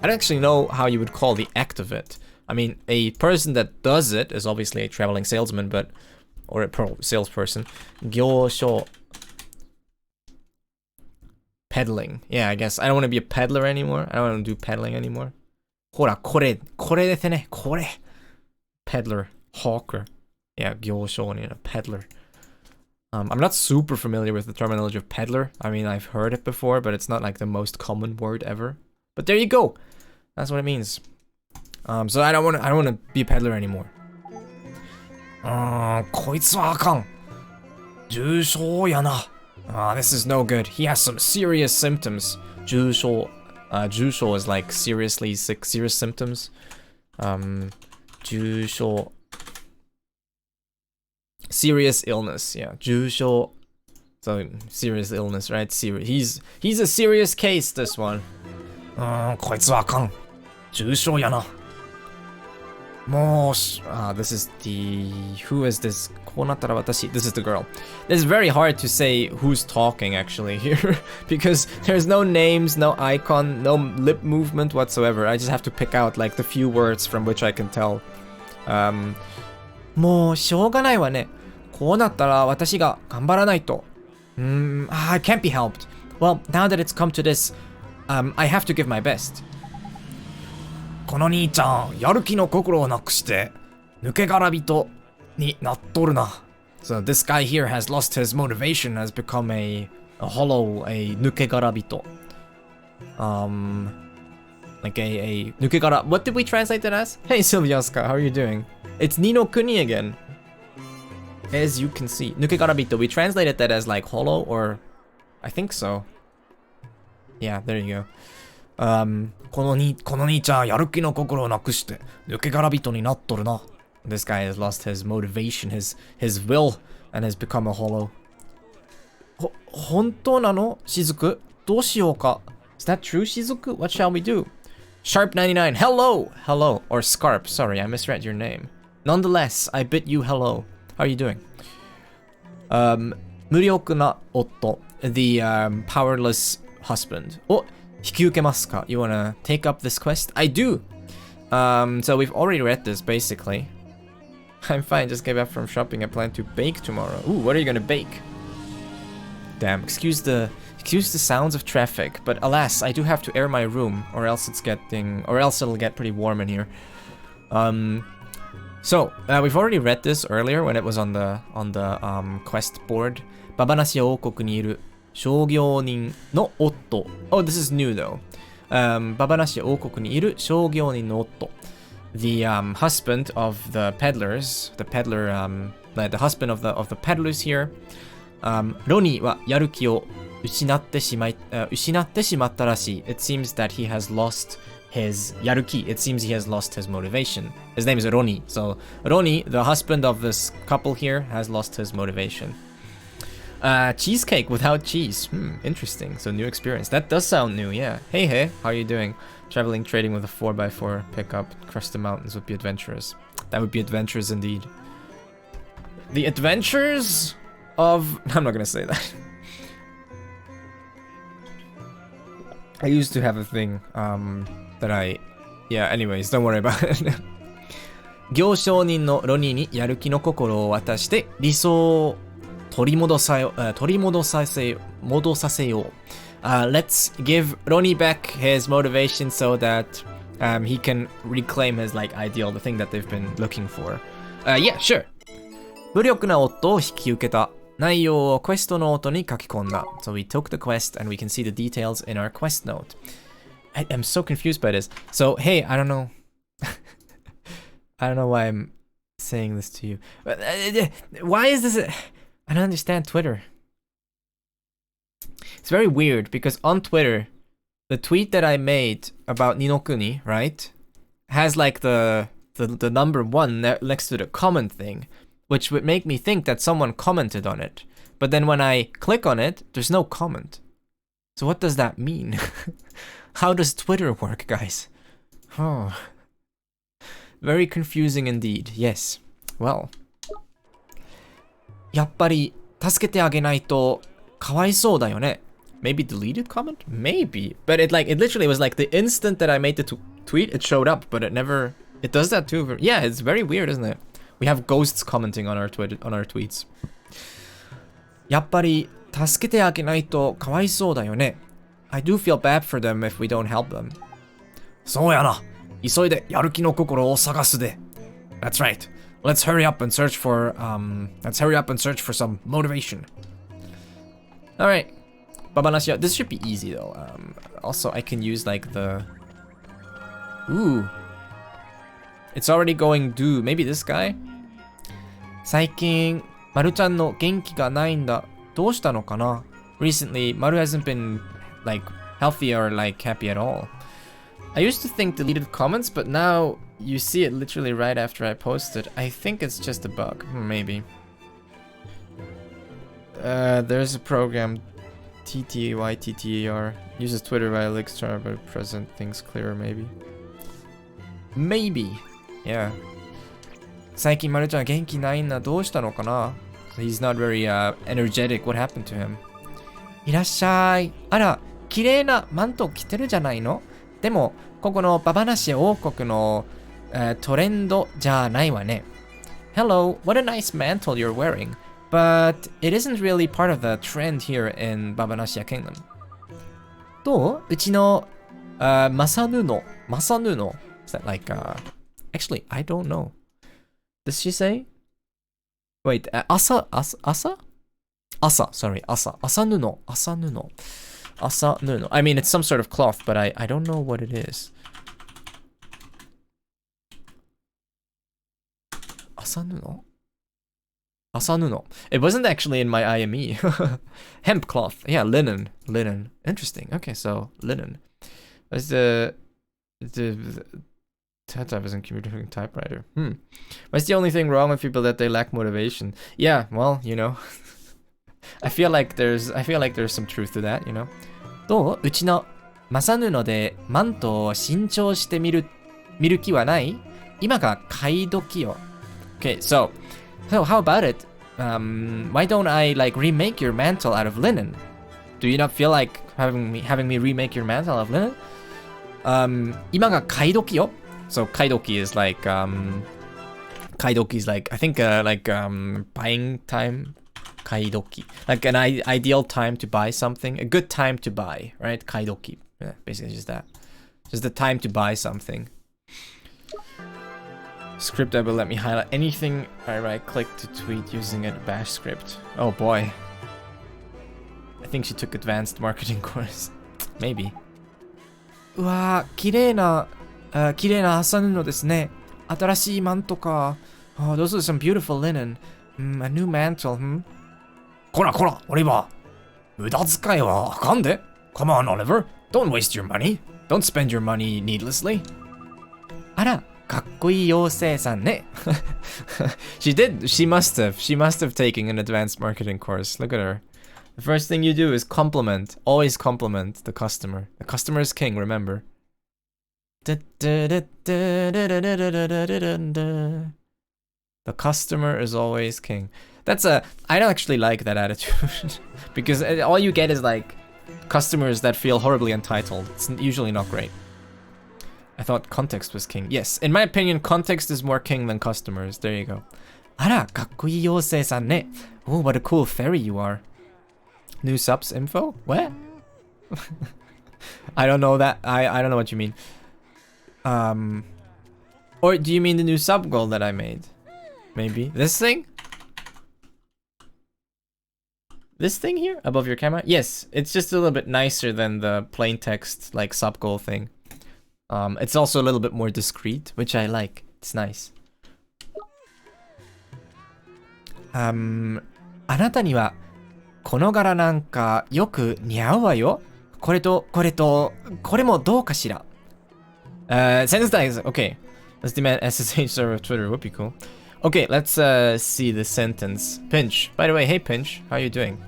I don't actually know how you would call the act of it. I mean, a person that does it is obviously a traveling salesman, or a salesperson. Gyosho. Peddling. Yeah, I guess. I don't want to be a peddler anymore. I don't want to do peddling anymore. ほら、これですね。これ。Peddler, hawker. Yeah, 行商人, a peddler. I'm not super familiar with the terminology of peddler. I mean, I've heard it before, but it's not like the most common word ever. But there you go. That's what it means. So I don't want to be a peddler anymore. こいつはあかん。重症やな。This is no good. He has some serious symptoms. 重症 is like seriously sick, serious symptoms. 重症 serious illness, yeah. 重症 so serious illness, right? He's a serious case, this one. こいつはあかん。重症やな。もうthis is the... Who is this? こうなったら私 This is the girl. It's very hard to say who's talking actually here because there's no names, no icon, no lip movement whatsoever. I just have to pick out like the few words from which I can tell. もうしょうがないわね。こうなったら私が頑張らないと。I can't be helped. Well, now that it's come to this, I have to give my best. この兄ちゃん、やる気の心をなくして抜け殻人になっとるな。So this guy here has lost his motivation, has become a hollow, a 抜け殻人. Like a nukegara. What did we translate that as? Hey Sylviaska, how are you doing? It's Nino Kuni again. As you can see. Nukegarabito. We translated that as like hollow or... I think so. Yeah, there you go. この兄ちゃんやる気の心をなくして抜け殻人になっとるな。This guy has lost his motivation, his will, and has become a hollow. 本当なの雫どうしようか Is that true, Shizuku? What shall we do? Sharp99, hello! Hello. Or Scarp, sorry, I misread your name. Nonetheless, I bid you hello. How are you doing? 無力な夫, the powerless husband. お、引き受けますか? You wanna take up this quest? I do! So we've already read this, basically. I'm fine, just came back from shopping. I plan to bake tomorrow. Ooh, what are you gonna bake? Damn, excuse the sounds of traffic, but alas, I do have to air my room, or else it'll get pretty warm in here. So we've already read this earlier when it was on the quest board. Babanashia okoku ni iru shōgyōnin no otto. Oh, this is new though. Babanashia okoku ni iru shōgyōnin no otto. The husband of the peddlers, the husband of the peddlers here. Roni wa yaruki o ushinatte shimatta rashii. It seems that he has lost his yaruki. It seems he has lost his motivation. His name is Roni. So Roni, the husband of this couple here, has lost his motivation. Cheesecake without cheese. Interesting. So new experience. That does sound new, yeah. Hey, how are you doing? Traveling, trading with a 4x4 pickup across the mountains would be adventurous. That would be adventurous indeed. The adventures of... I'm not gonna say that. I used to have a thing that I... Yeah, anyways, don't worry about it. 行商人のロニーにやる気の心を渡して理想を取り戻させよう。Let's give Roni back his motivation so that he can reclaim his ideal, the thing that they've been looking for. Yeah, sure. 無力な夫を引き受けた。内容をクエストノートに書き込んだ。So we took the quest and we can see the details in our quest note. I'm so confused by this. So, hey, I don't know. I don't know why I'm saying this to you. Why is this? I don't understand Twitter. It's very weird because on Twitter, the tweet that I made about Ni no Kuni, right, has the number 1 next to the comment thing, which would make me think that someone commented on it. But then when I click on it, there's no comment. So what does that mean? How does Twitter work, guys? Oh. Very confusing indeed. Yes. Well. やっぱり助けてあげないとかわいそうだよね. Maybe deleted comment? Maybe. But it literally was the instant that I made the tweet, it showed up, but it does that too. Yeah, it's very weird, isn't it? We have ghosts commenting on our tweets. やっぱり助けてあげないとかわいそうだよね. I do feel bad for them if we don't help them. そうやな. 急いでやる気の心を探すで. That's right. Let's hurry up and search for some motivation. All right. Babanashia. This should be easy though. Also I can use the Ooh. It's already going do. Maybe this guy? 最近マルちゃんの元気がないんだ。どうしたのかな? Recently, Maru hasn't been healthy or happy at all. I used to think deleted comments, but now you see it literally right after I posted. I think it's just a bug. Maybe. There's a program, TTYTTER, uses Twitter via Elixir, but present things clearer, maybe. Maybe. Yeah. 最近マルちゃん元気ないんだ。どうしたのかな? He's not very energetic. What happened to him? いらっしゃい。あら、綺麗なマント着てるじゃないの? でも、ここのババナシア王国の、トレンドじゃないわね。Hello, what a nice mantle you're wearing. But it isn't really part of the trend here in Babanashia Kingdom. どう? うちの、マサ布。マサ布. Is that actually, I don't know. Does she say? Wait, asa? Sorry, asa. Asa nuno. Asa nuno. Asa nuno. I mean, it's some sort of cloth, but I don't know what it is. Asa nuno? Asa nuno. It wasn't actually in my IME. Hemp cloth. Yeah, linen. Linen. Interesting. Okay, so linen. That's the type isn't computer typewriter. What's the only thing wrong with people that they lack motivation? Yeah, well, you know. I feel like there's some truth to that, you know. どう? うちのマサ布でマントを新調してみる気はない? 今が買い時よ. Okay, so how about it? Why don't I remake your mantle out of linen? Do you not feel like having me remake your mantle out of linen? 今が買い時よ. So kaidoki is Kaidoki is like, I think buying time. Kaidoki, like an ideal time to buy something, a good time to buy, right? Kaidoki, yeah, basically just that, just the time to buy something. Script that will let me highlight anything I right click to tweet using a bash script. Oh boy, I think she took advanced marketing course. Maybe. うわー、綺麗な麻布ですね。新しいマントか。Oh, those are some beautiful linen. A new mantle,こらこら、オリバー。無駄遣いはあかんで。Come on, Oliver. Don't waste your money. Don't spend your money needlessly. あら、かっこいい妖精さんね。She must have taken an advanced marketing course. Look at her. The first thing you do is compliment. Always compliment the customer. The customer is king, remember. The customer is always king. I don't actually like that attitude. Because all you get is like customers that feel horribly entitled. It's usually not great. I thought context was king. Yes, in my opinion, context is more king than customers. There you go. あら、かっこいい妖精さんね。Oh, what a cool fairy you are. New subs info? What? I don't know that. I don't know what you mean. Or do you mean the new sub goal that I made? Maybe. This thing? This thing here above your camera? Yes, it's just a little bit nicer than the plain text like sub goal thing. It's also a little bit more discreet, which I like. It's nice. あなたにはこの柄なんかよく似合うわよ。これとこれとこれもどうかしら。Sentence tags. Okay. Let's demand SSH server of Twitter. Would be cool. Okay, let's see the sentence. Pinch. By the way, hey Pinch, how are you doing?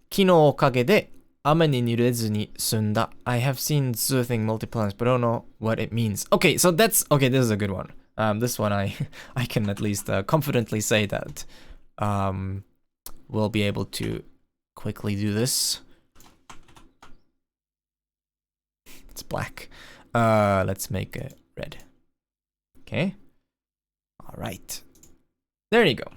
木のおかげで雨に濡れずに済んだ. I have seen the thing multiple times, but I don't know what it means. Okay, so this is a good one. This one I can at least confidently say that we'll be able to quickly do this. It's black. Let's make it red. Okay. All right. There you go.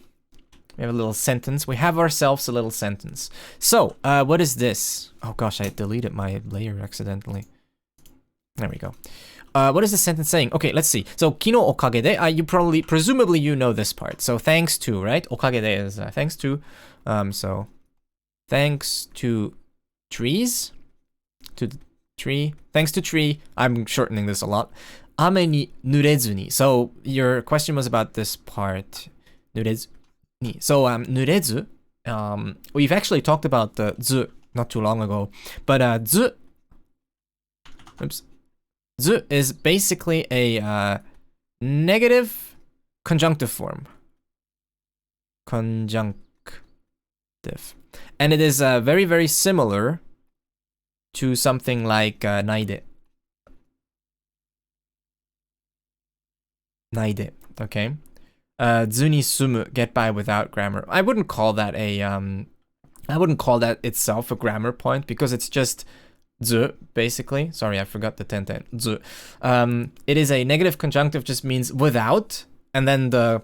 We have a little sentence. We have ourselves a little sentence. So, what is this? Oh gosh, I deleted my layer accidentally. There we go. What is the sentence saying? Okay, let's see. So, 木のおかげで, presumably you know this part. So, thanks to, right? おかげで is thanks to. So, thanks to trees. To the tree. Thanks to tree. I'm shortening this a lot. 雨に濡れずに. So, your question was about this part. 濡れずに. So, 濡れず. We've actually talked about the ず not too long ago. But ず zu is basically a negative conjunctive form. Conjunctive. And it is very, very similar to something like naide. Naide, okay? Zu ni sumu, get by without grammar. I wouldn't call that itself a grammar point because it's just zu, basically. Sorry, I forgot the tenten. Zu. It is a negative conjunctive, just means without, and then the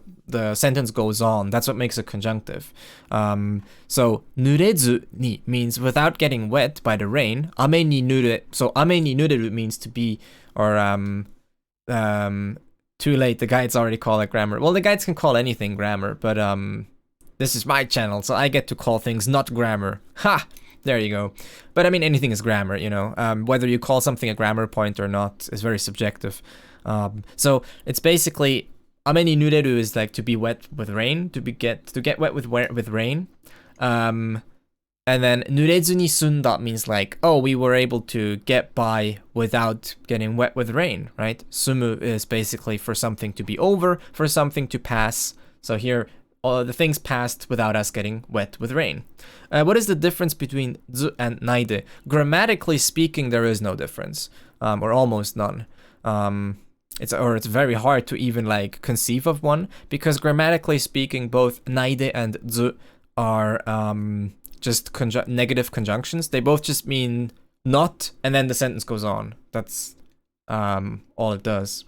sentence goes on. That's what makes a conjunctive. So, nurezu ni means without getting wet by the rain. Ame ni nure. So, ame ni nureru means to be, or too late. The guides already call it grammar. Well, the guides can call anything grammar, but this is my channel, so I get to call things not grammar. Ha! There you go. But I mean, anything is grammar, you know. Whether you call something a grammar point or not is very subjective. So it's basically ame ni nureru is like to be wet with rain, to get wet with rain. And then nurezu ni sunda means like, oh, we were able to get by without getting wet with rain, right? Sumu is basically for something to be over, for something to pass. So here, the things passed without us getting wet with rain. What is the difference between zu and naide? Grammatically speaking, there is no difference, or almost none. It's very hard to even like conceive of one, because grammatically speaking, both naide and zu are just negative conjunctions. They both just mean not, and then the sentence goes on. That's all it does.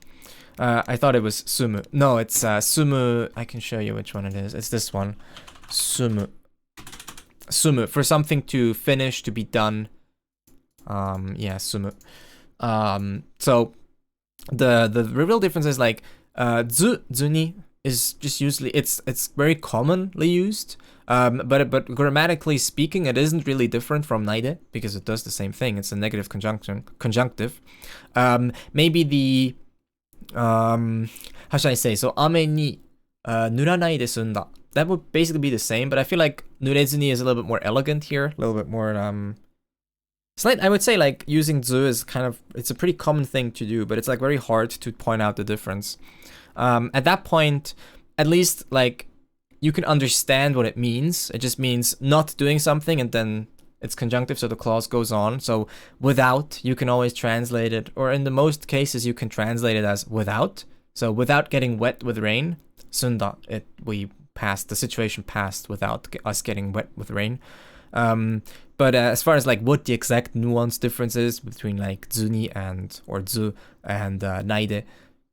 I thought it was sumu. No, it's sumu. I can show you which one it is. It's this one. Sumu. Sumu, for something to finish, to be done. Yeah, sumu. So the real difference is like zu, zuni is just usually it's very commonly used. But grammatically speaking, it isn't really different from naide because it does the same thing. It's a negative conjunctive. Maybe the how should I say? So ame ni nuranai de sunda. That would basically be the same, but I feel like nurezuni is a little bit more elegant here, a little bit more slight. I would say like using zu is kind of, it's a pretty common thing to do, but it's like very hard to point out the difference. At that point, at least like you can understand what it means. It just means not doing something and then it's conjunctive, so the clause goes on. So without, you can always translate it, or in the most cases you can translate it as without. So without getting wet with rain, sunda, the situation passed without us getting wet with rain. But as far as like what the exact nuance difference is between like zuni or zu and naide,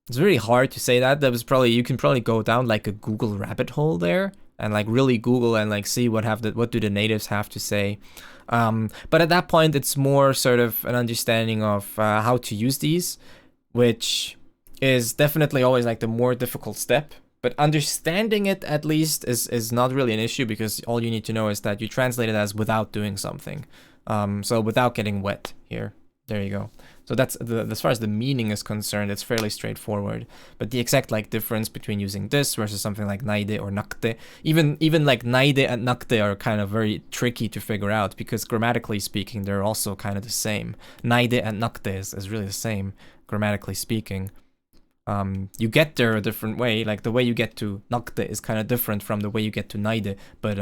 it's really hard to say that. You can probably go down like a Google rabbit hole there and like really Google and like see what do the natives have to say. But at that point, it's more sort of an understanding of how to use these, which is definitely always like the more difficult step. But understanding it at least is not really an issue, because all you need to know is that you translate it as without doing something. So without getting wet here. There you go. So that's as far as the meaning is concerned, it's fairly straightforward. But the exact like difference between using this versus something like naide or nakte, even like naide and nakte are kind of very tricky to figure out, because grammatically speaking, they're also kind of the same. Naide and nakte is really the same, grammatically speaking. You get there a different way, like the way you get to nakte is kind of different from the way you get to naide, but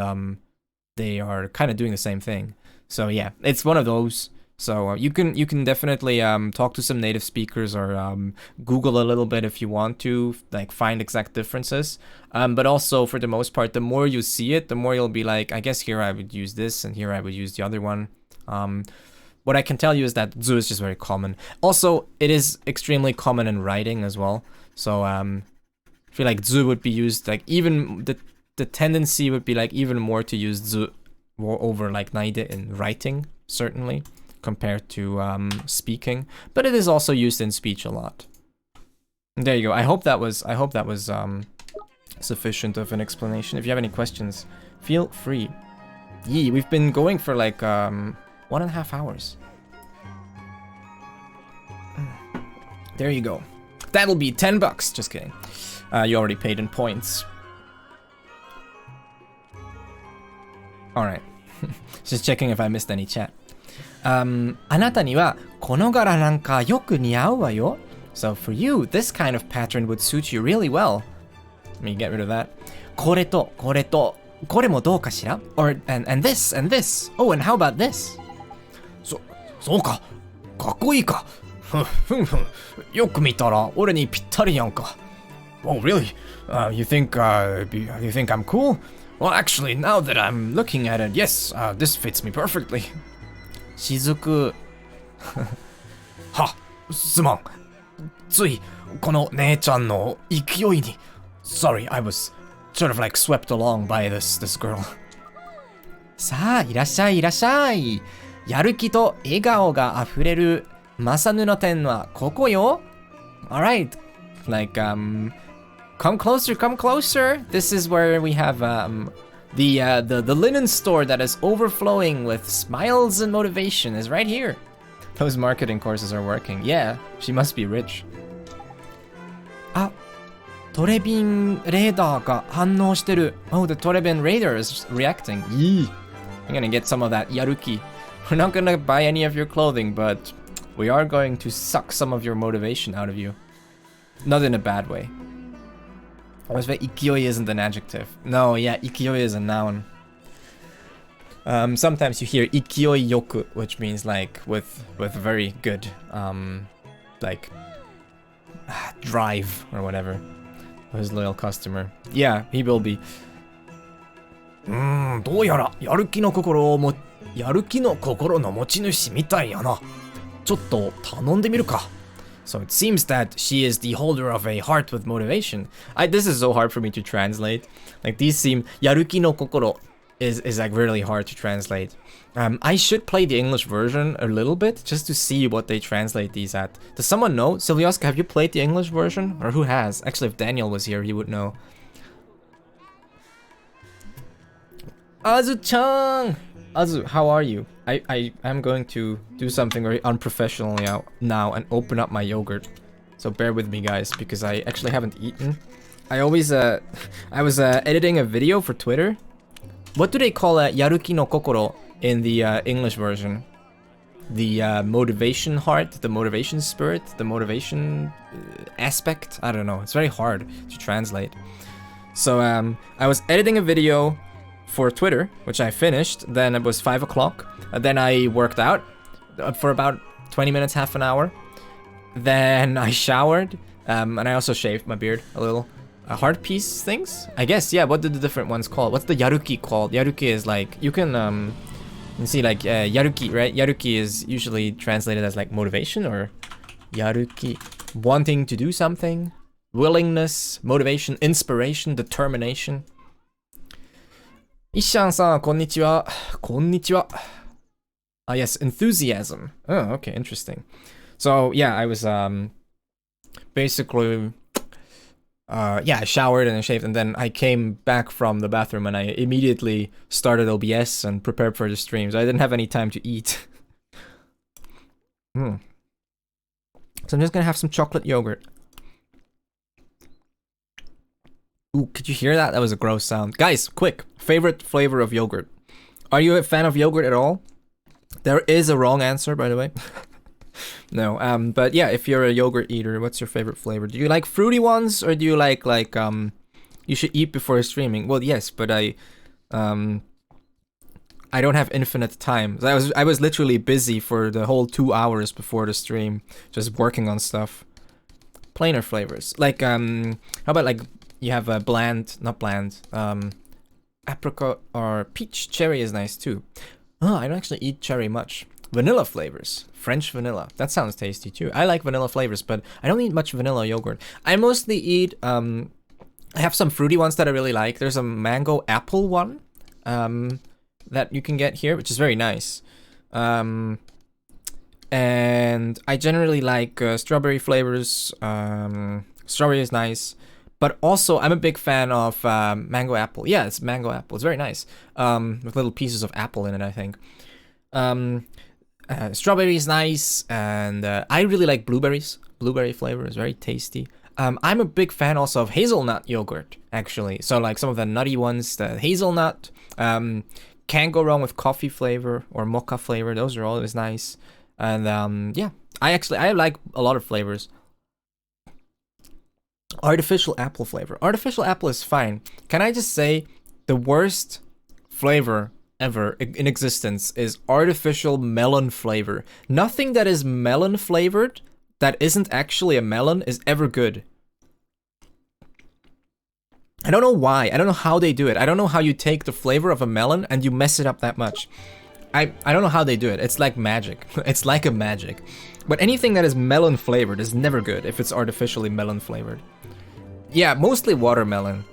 they are kind of doing the same thing. So yeah, it's one of those. So you can definitely talk to some native speakers or Google a little bit if you want to, like find exact differences. But also for the most part, the more you see it, the more you'll be like, I guess here I would use this and here I would use the other one. What I can tell you is that zu is just very common. Also, it is extremely common in writing as well. So I feel like zu would be used like even the tendency would be like even more to use zu over like naide in writing, certainly, compared to speaking. But it is also used in speech a lot. There you go. I hope that was sufficient of an explanation. If you have any questions, feel free. Yee, we've been going for like 1.5 hours. There you go. That'll be $10. Just kidding. You already paid in points. Alright. Just checking if I missed any chat. あなたにはこの柄なんかよく似合うわよ. So for you, this kind of pattern would suit you really well. Let me get rid of that. これとこれとこれもどうかしら? Or and this and this. Oh, and how about this? そうか。かっこいいか。よく見たら俺にぴったりやんか。Oh, really? You think I'm cool? Well, actually, now that I'm looking at it, yes, this fits me perfectly. しずく。は、すまん。つい、この姉ちゃんの勢いに。Sorry, I was sort of like swept along by this girl. さあ、いらっしゃいいらっしゃい。やる気と笑顔があふれるマサヌの店はここよ。Alright, like come closer, come closer. This is where we have the linen store that is overflowing with smiles and motivation is right here. Those marketing courses are working. Yeah, she must be rich. あ、トレビンレーダーが反応してる。Oh, the Torebin radar is reacting. Yee. I'm gonna get some of that yaruki. We're not gonna buy any of your clothing, but we are going to suck some of your motivation out of you. Not in a bad way. I was ikioi isn't an adjective. No, yeah, ikioi is a noun. Sometimes you hear ikioi yoku, which means like with very good like drive or whatever. His loyal customer. Yeah, he will be. どうやらやる気の心の持ち主みたいやな。ちょっと頼んでみるか。So it seems that she is the holder of a heart with motivation. This is so hard for me to translate. Like these seem yaruki no kokoro is like really hard to translate. I should play the English version a little bit just to see what they translate these at. Does someone know? Sylvioska, have you played the English version? Or who has? Actually, if Daniel was here, he would know. Azu-chan! Azu, how are you? I'm going to do something very unprofessional now and open up my yogurt. So bear with me, guys, because I actually haven't eaten. I was editing a video for Twitter. What do they call yaruki no kokoro in the English version? The motivation heart, the motivation spirit, the motivation aspect? I don't know. It's very hard to translate. So I was editing a video for Twitter, which I finished. Then it was 5 o'clock. Then I worked out for about 20 minutes, half an hour. Then I showered, and I also shaved my beard a little. Heart piece things? I guess, yeah, what did the different ones call? What's the yaruki called? Yaruki is like, you can see like yaruki, right? Yaruki is usually translated as like motivation or yaruki, wanting to do something, willingness, motivation, inspiration, determination. Ishan-san, konnichiwa. Konnichiwa. Ah, yes, enthusiasm. Oh, okay, interesting. So, yeah, I was, basically, yeah, I showered and I shaved, and then I came back from the bathroom and I immediately started OBS and prepared for the stream, so I didn't have any time to eat. So I'm just gonna have some chocolate yogurt. Ooh, could you hear that? That was a gross sound. Guys, quick, favorite flavor of yogurt. Are you a fan of yogurt at all? There is a wrong answer, by the way. No, but yeah, if you're a yogurt eater, what's your favorite flavor? Do you like fruity ones, or do you like, you should eat before streaming? Well, yes, but I don't have infinite time. I was literally busy for the whole 2 hours before the stream, just working on stuff. Plainer flavors. Like, how about, like, you have a not bland, apricot or peach. Cherry is nice too. Oh, I don't actually eat cherry much. Vanilla flavors. French vanilla. That sounds tasty too. I like vanilla flavors, but I don't eat much vanilla yogurt. I mostly eat, I have some fruity ones that I really like. There's a mango apple one, that you can get here, which is very nice. And I generally like strawberry flavors. Strawberry is nice. But also, I'm a big fan of mango apple. Yeah, it's mango apple. It's very nice. With little pieces of apple in it, I think. Strawberry is nice, and I really like blueberries. Blueberry flavor is very tasty. I'm a big fan also of hazelnut yogurt, actually. So like some of the nutty ones, the hazelnut. Can't go wrong with coffee flavor or mocha flavor. Those are always nice. And yeah, I like a lot of flavors. Artificial apple flavor. Artificial apple is fine. Can I just say the worst flavor ever in existence is artificial melon flavor. Nothing that is melon flavored that isn't actually a melon is ever good. I don't know why. I don't know how they do it. I don't know how you take the flavor of a melon and you mess it up that much. I don't know how they do it. It's like magic. It's like a magic. But anything that is melon flavored is never good if it's artificially melon flavored. Yeah, mostly watermelon.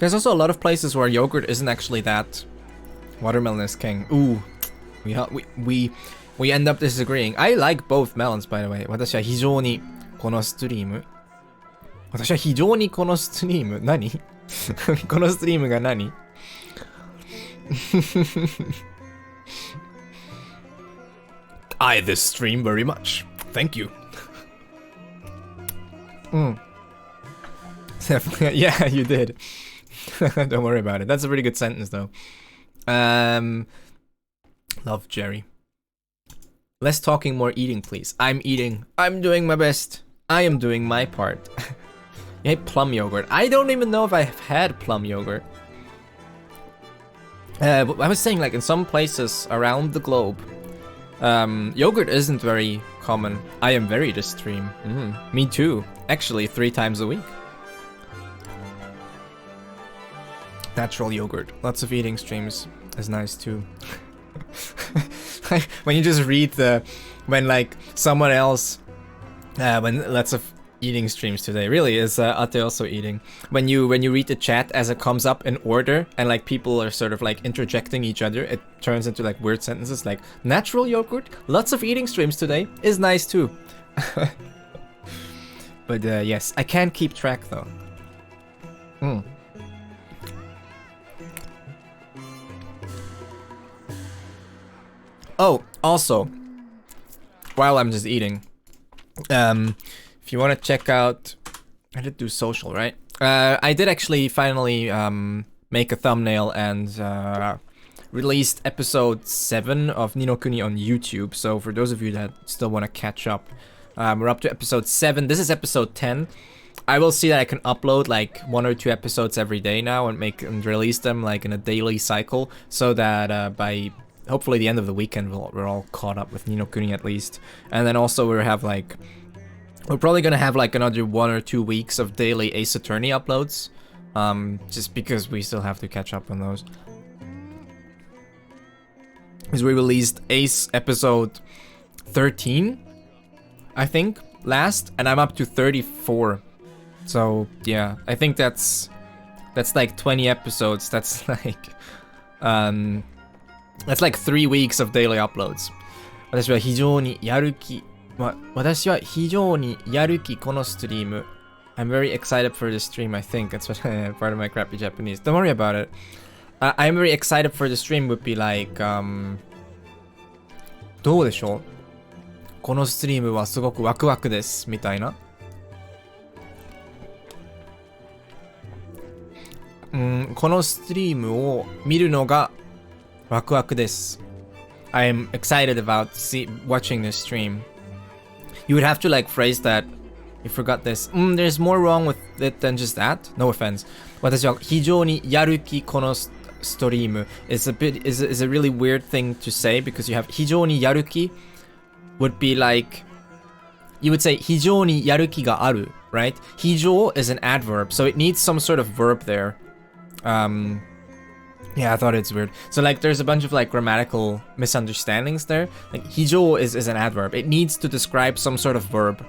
There's also a lot of places where yogurt isn't actually that. Watermelon is king. Ooh, we end up disagreeing. I like both melons, by the way. 私は非常にこのストリーム。私は非常にこのストリーム。何？このストリームが何？I this stream very much. Thank you. Yeah, you did. Don't worry about it. That's a pretty good sentence, though. Love Jerry. Less talking, more eating, please. I'm eating. I'm doing my best. I am doing my part. You hate plum yogurt. I don't even know if I've had plum yogurt. I was saying, like, in some places around the globe, yogurt isn't very common. I am very this stream. Me too. Actually, 3 times a week. Natural yogurt. Lots of eating streams. is nice too. When you just read when like someone else, when lots of eating streams today, really is Ate also eating. When you read the chat as it comes up in order, and like people are sort of like interjecting each other, it turns into like weird sentences like natural yogurt, lots of eating streams today is nice too. But yes, I can't keep track though. Oh, also, while I'm just eating, if you want to check out, I did do social, right? I did actually finally make a thumbnail and released episode 7 of Ni no Kuni on YouTube. So for those of you that still want to catch up, we're up to episode 7. This is episode 10. I will see that I can upload like 1 or 2 episodes every day now and release them like in a daily cycle, so that by hopefully the end of the weekend we're all caught up with Ni no Kuni at least. And then also we're probably gonna have like another 1 or 2 weeks of daily Ace Attorney uploads, just because we still have to catch up on those. Because we released Ace episode 13, I think, last, and I'm up to 34. So yeah, I think that's like 20 episodes. That's like 3 weeks of daily uploads. 私は非常にやる気このストリーム. I'm very excited for this stream, I think. That's what part of my crappy Japanese. Don't worry about it. I'm very excited for the stream would be like, どうでしょう? このストリームはすごくワクワクです、みたいな。このストリームを見るのがワクワクです。I'm excited about watching this stream. You would have to like phrase that. You forgot this. There's more wrong with it than just that. No offense. 私は非常にやる気このストリーム is a really weird thing to say, because you have 非常にやる気 would be like, you would say 非常にやる気がある, right? 非常 is an adverb, so it needs some sort of verb there. Yeah, I thought it's weird. So like there's a bunch of like grammatical misunderstandings there. Like 非常 is an adverb. It needs to describe some sort of verb.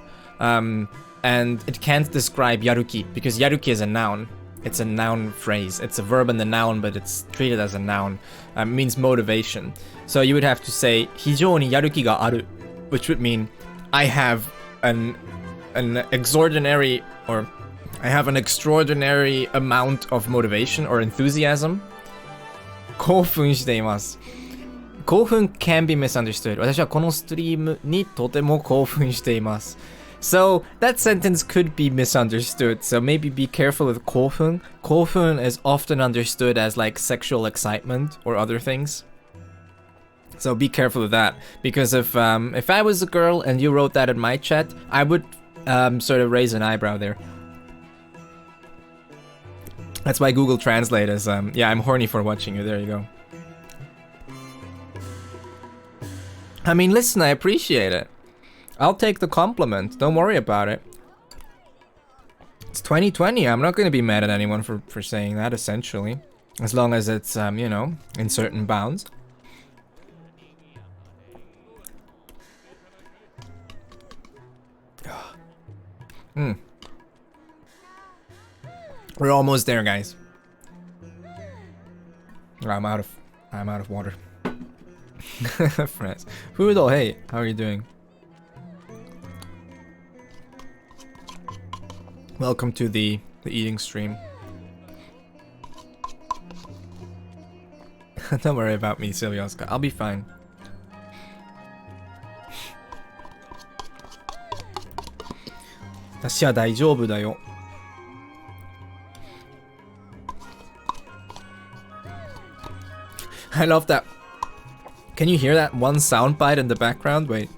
And it can't describe yaruki, because yaruki is a noun. It's a noun phrase. It's a verb and the noun, but it's treated as a noun. It means motivation. So you would have to say 非常にやる気がある, which would mean I have an extraordinary amount of motivation or enthusiasm. 興奮しています。興奮 can be misunderstood. 私はこのストリームにとても興奮しています。So that sentence could be misunderstood. So maybe be careful with 興奮. 興奮 is often understood as like sexual excitement or other things. So be careful with that. Because if I was a girl and you wrote that in my chat, I would sort of raise an eyebrow there. That's why Google Translate is, yeah, I'm horny for watching you. There you go. I mean, listen, I appreciate it. I'll take the compliment. Don't worry about it. It's 2020. I'm not going to be mad at anyone for saying that, essentially. As long as it's, you know, in certain bounds. We're almost there, guys. I'm out of water. Friends. Fudo, hey, how are you doing? Welcome to the eating stream. Don't worry about me, Silvioska. I'll be fine. I love that. Can you hear that one soundbite in the background? Wait.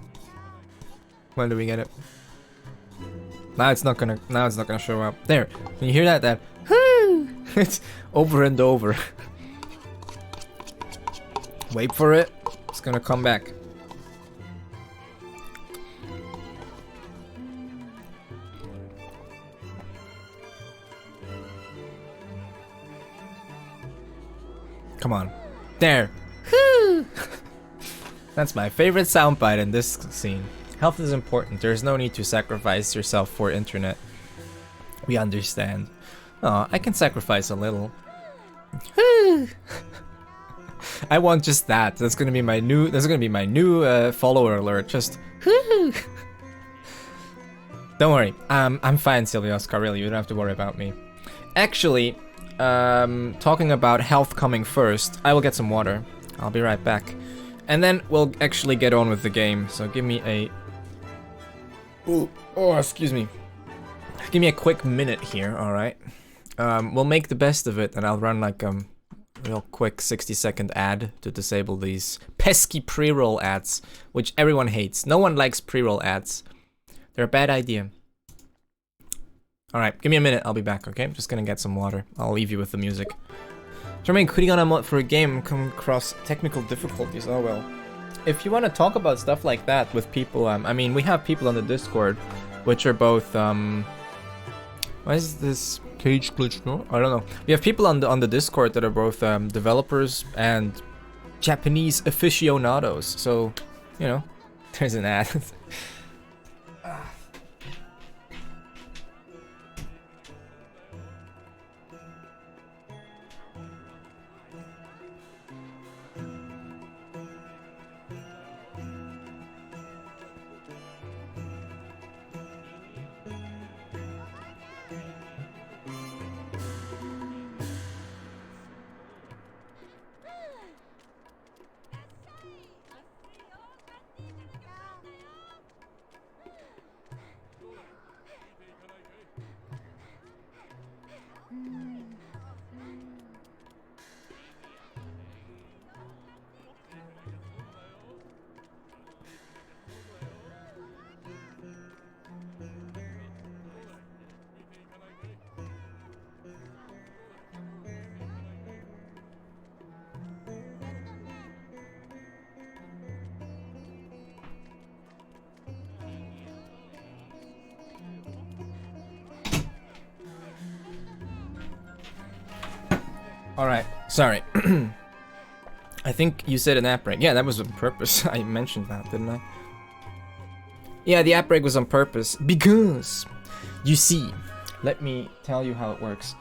When do we get it? Now it's not gonna show up. There. Can you hear that? That it's over and over. Wait for it. It's gonna come back. Come on. There. Whew. That's my favorite soundbite in this scene. Health is important. There's no need to sacrifice yourself for internet. We understand. Oh, I can sacrifice a little. Whew. I want just that. That's gonna be my new. That's gonna be my new follower alert. Just. Whew. Don't worry. I'm fine, Sylvia Oscar. Really, you don't have to worry about me. Actually, talking about health coming first, I will get some water. I'll be right back, and then we'll actually get on with the game. So give me a. Ooh, oh, excuse me. Give me a quick minute here. All right. We'll make the best of it, and I'll run like real quick 60-second ad to disable these pesky pre-roll ads, which everyone hates. No one likes pre-roll ads. They're a bad idea. Alright, give me a minute, I'll be back, okay? I'm just gonna get some water. I'll leave you with the music. Jermaine, quitting on a mod for a game come across technical difficulties. Oh well. If you want to talk about stuff like that with people, I mean, we have people on the Discord, which are both, why is this cage glitch? No, I don't know. We have people on the Discord that are both developers and Japanese aficionados. So, you know, there's an ad. Alright, sorry. I think you said an app break. Yeah, that was on purpose. I mentioned that, didn't I? Yeah, the app break was on purpose. Because, you see, let me tell you how it works.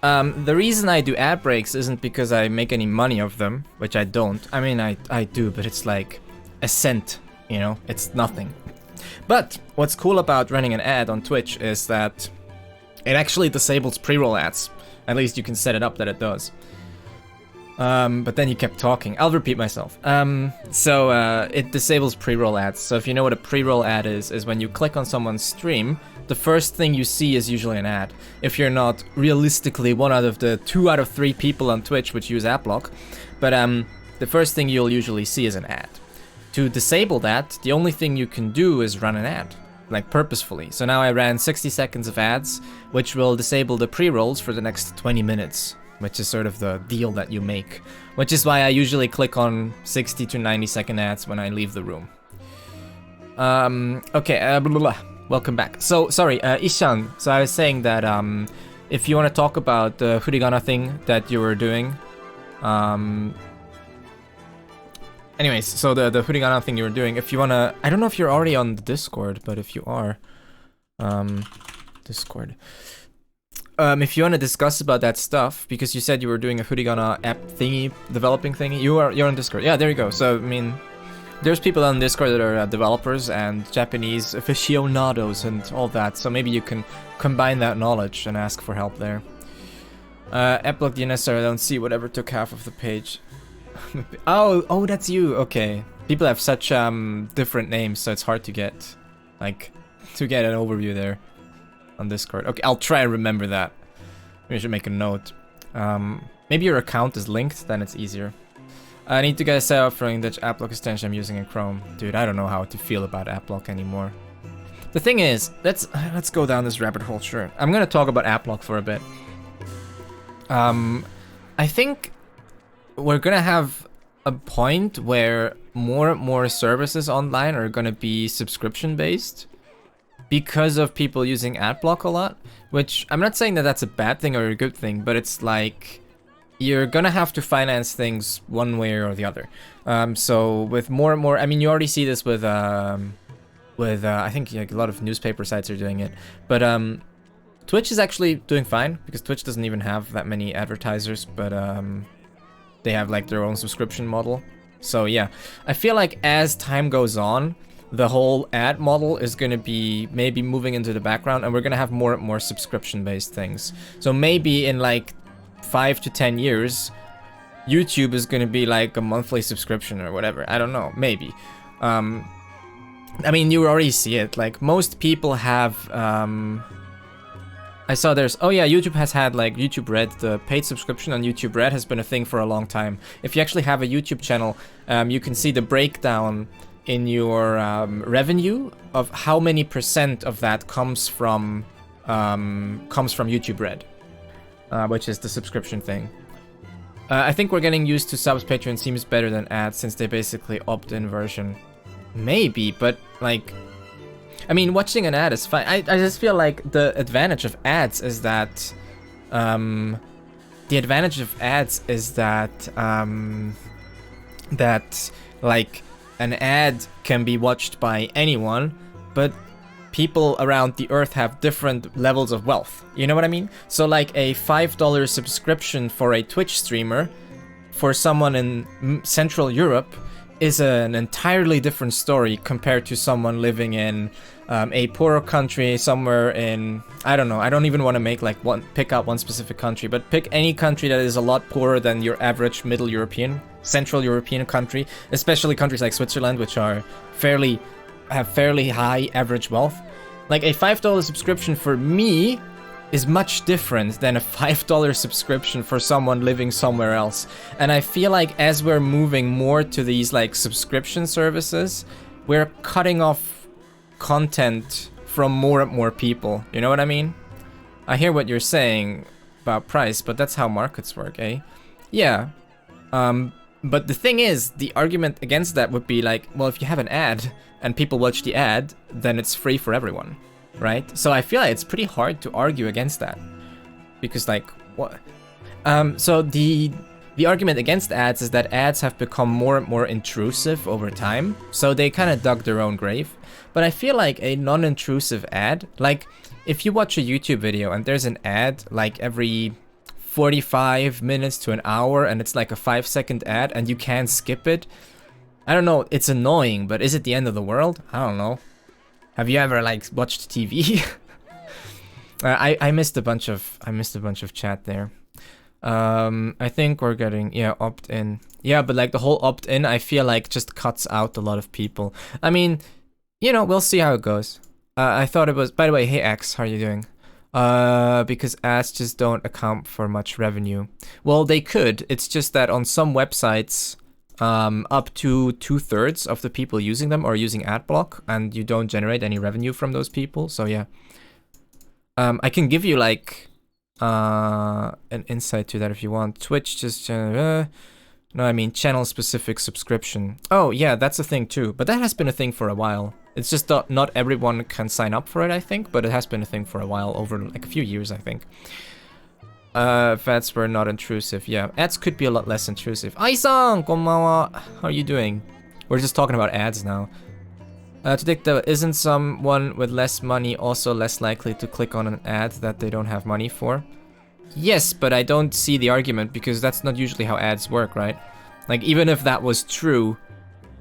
The reason I do ad breaks isn't because I make any money of them, which I don't. I mean, I do, but it's like a cent, you know? It's nothing. But what's cool about running an ad on Twitch is that it actually disables pre-roll ads. At least you can set it up that it does. But then you kept talking. I'll repeat myself. It disables pre-roll ads. So if you know what a pre-roll ad is when you click on someone's stream, the first thing you see is usually an ad. If you're not realistically one out of the 2 out of 3 people on Twitch which use AppLock. But the first thing you'll usually see is an ad. To disable that, the only thing you can do is run an ad. Like purposefully. So now I ran 60 seconds of ads, which will disable the pre-rolls for the next 20 minutes, which is sort of the deal that you make, which is why I usually click on 60 to 90 second ads when I leave the room. Okay, blah, blah, blah. Welcome back. So, sorry, Ishan, so I was saying that if you want to talk about the Furigana thing that you were doing, anyways, so the Furigana thing you were doing, if you wanna, I don't know if you're already on the Discord, but if you are, Discord. If you wanna discuss about that stuff, because you said you were doing a Furigana app thingy, developing thingy, you're on Discord. Yeah, there you go. So, I mean, there's people on Discord that are developers and Japanese aficionados and all that, so maybe you can combine that knowledge and ask for help there. AppLock DNS, I don't see whatever took half of the page. Oh, that's you. Okay. People have such different names, so it's hard to get, like, to get an overview there on Discord. Okay, I'll try and remember that. Maybe I should make a note. Maybe your account is linked, then it's easier. I need to get a setup for the AppLock extension I'm using in Chrome. Dude, I don't know how to feel about AppLock anymore. The thing is, let's go down this rabbit hole. Sure, I'm gonna talk about AppLock for a bit. I think we're gonna have a point where more and more services online are gonna be subscription based because of people using AdBlock a lot, which I'm not saying that that's a bad thing or a good thing, but it's like you're gonna have to finance things one way or the other. So with more and more, I mean, you already see this with I think like a lot of newspaper sites are doing it, but Twitch is actually doing fine because Twitch doesn't even have that many advertisers, but they have like their own subscription model. So yeah, I feel like as time goes on, the whole ad model is going to be maybe moving into the background, and we're going to have more and more subscription-based things. So maybe in like 5 to 10 years, YouTube is going to be like a monthly subscription or whatever. I don't know, maybe. I mean, you already see it. Like most people have. I saw there's, oh yeah, YouTube has had like YouTube Red, the paid subscription on YouTube Red has been a thing for a long time. If you actually have a YouTube channel, you can see the breakdown in your revenue of how many % of that comes from YouTube Red, which is the subscription thing. I think we're getting used to subs. Patreon seems better than ads since they basically opt-in version. Maybe, but like, I mean, watching an ad is fine. I just feel like the advantage of ads is that, that like an ad can be watched by anyone, but people around the earth have different levels of wealth. You know what I mean? So like a $5 subscription for a Twitch streamer for someone in Central Europe is an entirely different story compared to someone living in a poorer country somewhere in, I don't know, I don't even want to make like pick out one specific country, but pick any country that is a lot poorer than your average Middle European, Central European country, especially countries like Switzerland, which are have fairly high average wealth. Like a $5 subscription for me is much different than a $5 subscription for someone living somewhere else. And I feel like as we're moving more to these like subscription services, we're cutting off content from more and more people. You know what I mean? I hear what you're saying about price, but that's how markets work, eh? Yeah. But the thing is, the argument against that would be like, well, if you have an ad and people watch the ad, then it's free for everyone, right? So I feel like it's pretty hard to argue against that, because like what? So the argument against ads is that ads have become more and more intrusive over time, so they kind of dug their own grave. But I feel like a non-intrusive ad, like if you watch a YouTube video and there's an ad like every 45 minutes to an hour and it's like a 5-second ad and you can't skip it, I don't know, it's annoying, but is it the end of the world? I don't know. Have you ever like watched TV? I missed a bunch of chat there. I think we're getting, yeah, opt-in. Yeah, but like the whole opt-in, I feel like just cuts out a lot of people. I mean, you know, we'll see how it goes. I thought it was, by the way, hey X, how are you doing? Because ads just don't account for much revenue. Well, they could. It's just that on some websites, up to 2/3 of the people using them are using adblock, and you don't generate any revenue from those people. So yeah, I can give you like an insight to that if you want. Twitch just no, I mean channel specific subscription. Oh yeah, that's a thing too, but that has been a thing for a while. It's just that not everyone can sign up for it, I think, but it has been a thing for a while, over like a few years, I think. If ads were not intrusive, yeah, ads could be a lot less intrusive. Ai-san, konbanwa. How are you doing? We're just talking about ads now. To take the, isn't someone with less money also less likely to click on an ad that they don't have money for? Yes, but I don't see the argument, because that's not usually how ads work, right? Like, even if that was true,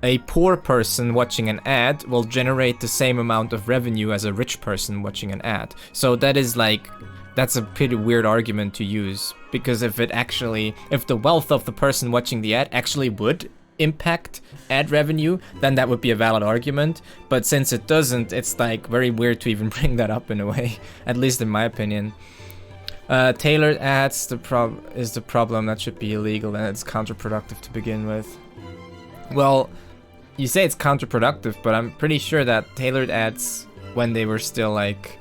a poor person watching an ad will generate the same amount of revenue as a rich person watching an ad. So that is like, that's a pretty weird argument to use, because if the wealth of the person watching the ad actually would impact ad revenue, then that would be a valid argument. But since it doesn't, it's like very weird to even bring that up in a way, at least in my opinion. Tailored ads is the problem. That should be illegal, and it's counterproductive to begin with. Well, you say it's counterproductive, but I'm pretty sure that tailored ads, when they were still like,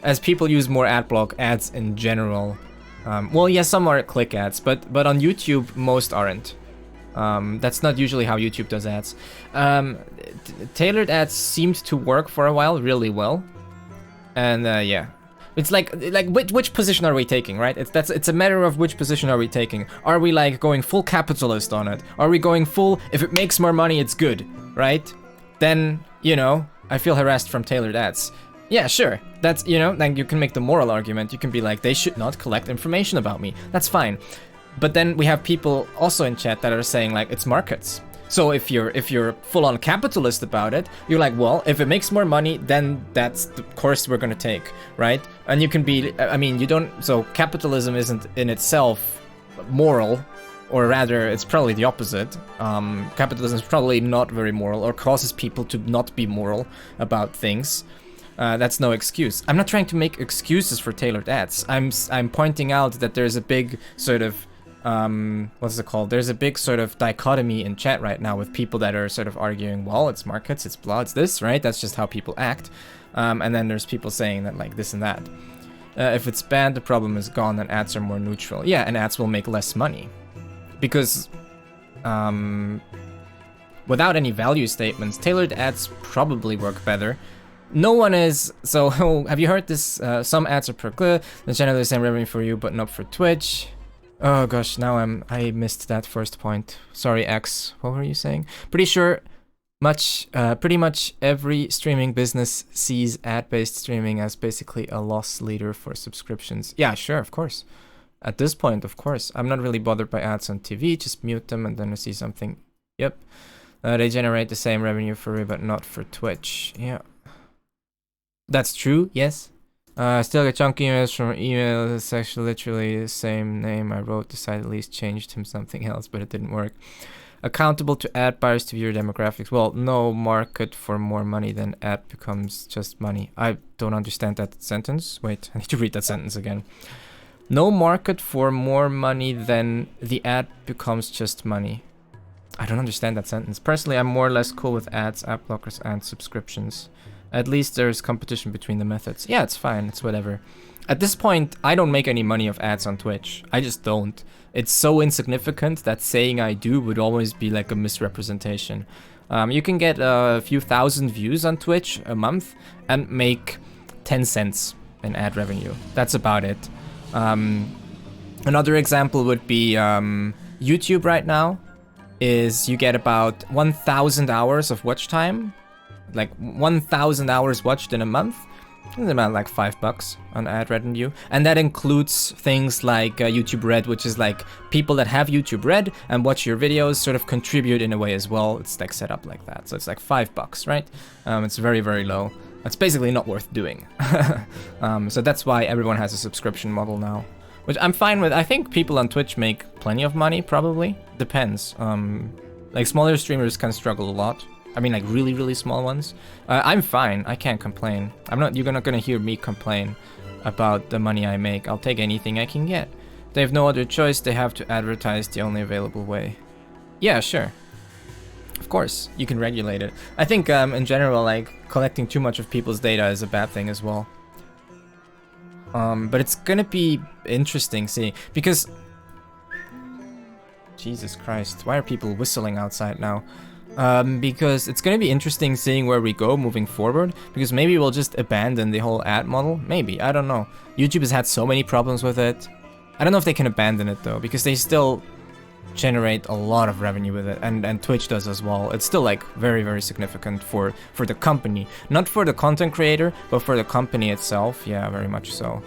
as people use more adblock, ads in general, well, yeah, some are click ads, but on YouTube most aren't. That's not usually how YouTube does ads. Tailored ads seemed to work for a while really well, and yeah. It's like which position are we taking, right? It's a matter of which position are we taking. Are we like going full capitalist on it? Are we going full, if it makes more money, it's good, right? Then, you know, I feel harassed from tailored ads. Yeah, sure. That's, you know, then you can make the moral argument. You can be like, they should not collect information about me. That's fine. But then we have people also in chat that are saying like, it's markets. So if you're full-on capitalist about it, you're like, well, if it makes more money, then that's the course we're gonna take, right? And you can be, I mean, you don't, so capitalism isn't in itself moral, or rather, it's probably the opposite. Capitalism is probably not very moral, or causes people to not be moral about things. That's no excuse. I'm not trying to make excuses for tailored ads. I'm pointing out that there's a big sort of what's it called? There's a big sort of dichotomy in chat right now with people that are sort of arguing, well, it's markets, it's blah, it's this, right? That's just how people act. And then there's people saying that like this and that. If it's bad, the problem is gone and ads are more neutral. Yeah, and ads will make less money. Because without any value statements, tailored ads probably work better. No one is, so have you heard this? Some ads are per click, the generally the same revenue for you, but not for Twitch. Oh gosh, now I missed that first point. Sorry, X. What were you saying? Pretty much every streaming business sees ad-based streaming as basically a loss leader for subscriptions. Yeah, sure, of course. At this point, of course. I'm not really bothered by ads on TV, just mute them and then I see something. Yep. They generate the same revenue for you, but not for Twitch. Yeah. That's true, yes. Still get chunky emails from email. It's actually literally the same name I wrote. The site at least changed him something else, but it didn't work. Accountable to ad buyers to view demographics. Well, no market for more money than ad becomes just money. I don't understand that sentence. Wait, I need to read that sentence again. No market for more money than the ad becomes just money. I don't understand that sentence. Personally, I'm more or less cool with ads, app blockers, and subscriptions. At least there's competition between the methods. Yeah, it's fine, it's whatever. At this point, I don't make any money off ads on Twitch. I just don't. It's so insignificant that saying I do would always be like a misrepresentation. You can get a few thousand views on Twitch a month and make 10 cents in ad revenue. That's about it. Another example would be YouTube right now is you get about 1,000 hours of watch time. Like 1,000 hours watched in a month. It's about like $5 on ad revenue. And that includes things like YouTube Red, which is like people that have YouTube Red and watch your videos sort of contribute in a way as well. It's like set up like that. So it's like $5, right? It's very, very low. It's basically not worth doing. So that's why everyone has a subscription model now, which I'm fine with. I think people on Twitch make plenty of money, probably. Depends. Like smaller streamers can struggle a lot. I mean, like really, really small ones. I'm fine. I can't complain. You're not gonna hear me complain about the money I make. I'll take anything I can get. They have no other choice. They have to advertise the only available way. Yeah, sure. Of course, you can regulate it. I think in general, like collecting too much of people's data is a bad thing as well. But it's gonna be interesting seeing, because Jesus Christ, why are people whistling outside now? Because it's gonna be interesting seeing where we go moving forward, because maybe we'll just abandon the whole ad model. Maybe, I don't know. YouTube has had so many problems with it. I don't know if they can abandon it though, because they still generate a lot of revenue with it, and Twitch does as well. It's still like very, very significant for the company. Not for the content creator, but for the company itself. Yeah, very much so.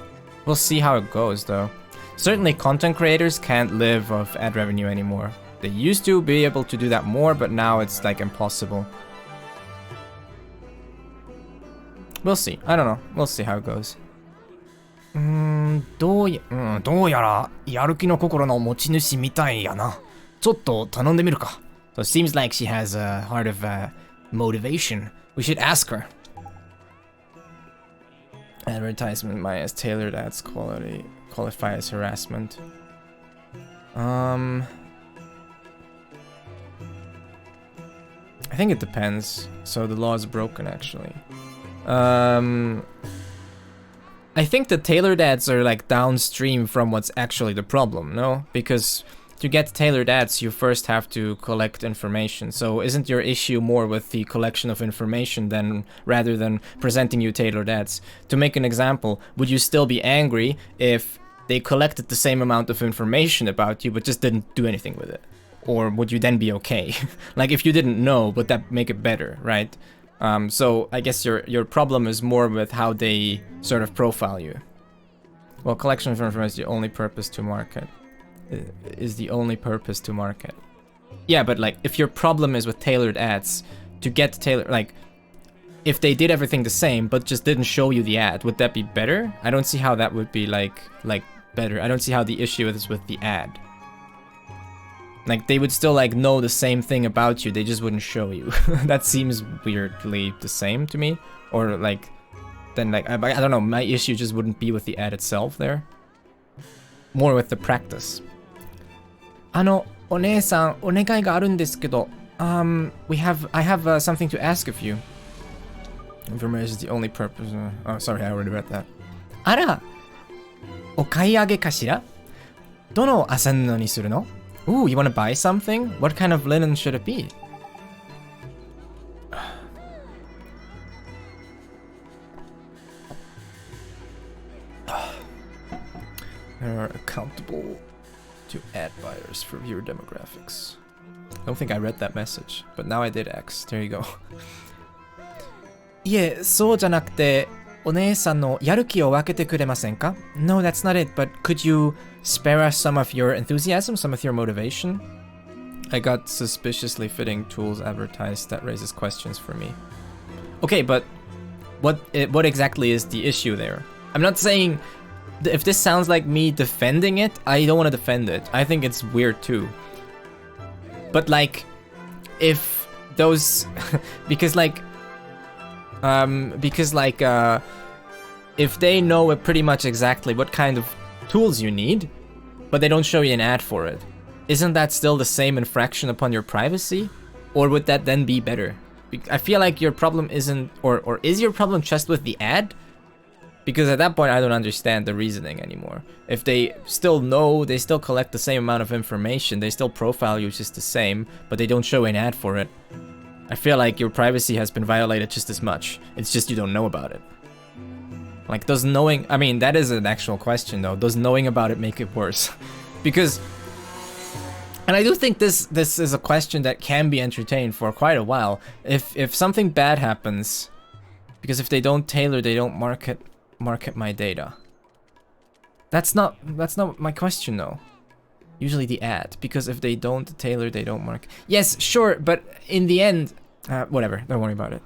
We'll see how it goes though. Certainly content creators can't live off ad revenue anymore. They used to be able to do that more, but now it's like impossible. We'll see. I don't know. We'll see how it goes. どうやらやる気の心の持ち主みたいやな。ちょっと頼んでみるか。So it seems like she has a heart of motivation. We should ask her. Advertisement bias, tailored ads qualify as harassment. I think it depends. So the law is broken actually. I think the tailored ads are like downstream from what's actually the problem, no? Because to get tailored ads, you first have to collect information. So isn't your issue more with the collection of information than rather than presenting you tailored ads? To make an example, would you still be angry if they collected the same amount of information about you but just didn't do anything with it? Or would you then be okay? Like if you didn't know, would that make it better, right? So I guess your problem is more with how they sort of profile you. Well, collection of information is the only purpose to market. Yeah, but like if your problem is with tailored ads, to get tailored, like if they did everything the same but just didn't show you the ad, would that be better? I don't see how that would be like better. I don't see how the issue is with the ad. Like they would still like know the same thing about you, they just wouldn't show you. That seems weirdly the same to me. Or like then like I don't know, my issue just wouldn't be with the ad itself there. More with the practice. お姉さん、お願いがあるんですけど、I have something to ask of you. Information is the only purpose. Oh, sorry, I already read that. あら、お買い上げかしら？どの麻布にするの？ Ooh, you want to buy something? What kind of linen should it be? They are accountable to ad buyers for viewer demographics. I don't think I read that message, but now I did X. There you go. いえ、そうじゃなくて、お姉さんのやる気を分けてくれませんか? No, that's not it, but could you spare us some of your enthusiasm, some of your motivation? I got suspiciously fitting tools advertised that raises questions for me. Okay, but what exactly is the issue there? I'm not saying... If this sounds like me defending it, I don't want to defend it. I think it's weird too. But like, if those... because if they know pretty much exactly what kind of tools you need, but they don't show you an ad for it, isn't that still the same infraction upon your privacy? Or would that then be better? I feel like your problem isn't... Or is your problem just with the ad? Because at that point, I don't understand the reasoning anymore. If they still know, they still collect the same amount of information, they still profile you just the same, but they don't show an ad for it, I feel like your privacy has been violated just as much. It's just you don't know about it. Like, does knowing... I mean, that is an actual question, though. Does knowing about it make it worse? Because... And I do think this is a question that can be entertained for quite a while. If something bad happens... Because if they don't tailor, they don't market my data. That's not my question though. Usually the ad, because if they don't tailor, they don't market. Yes, sure, but in the end, whatever. Don't worry about it.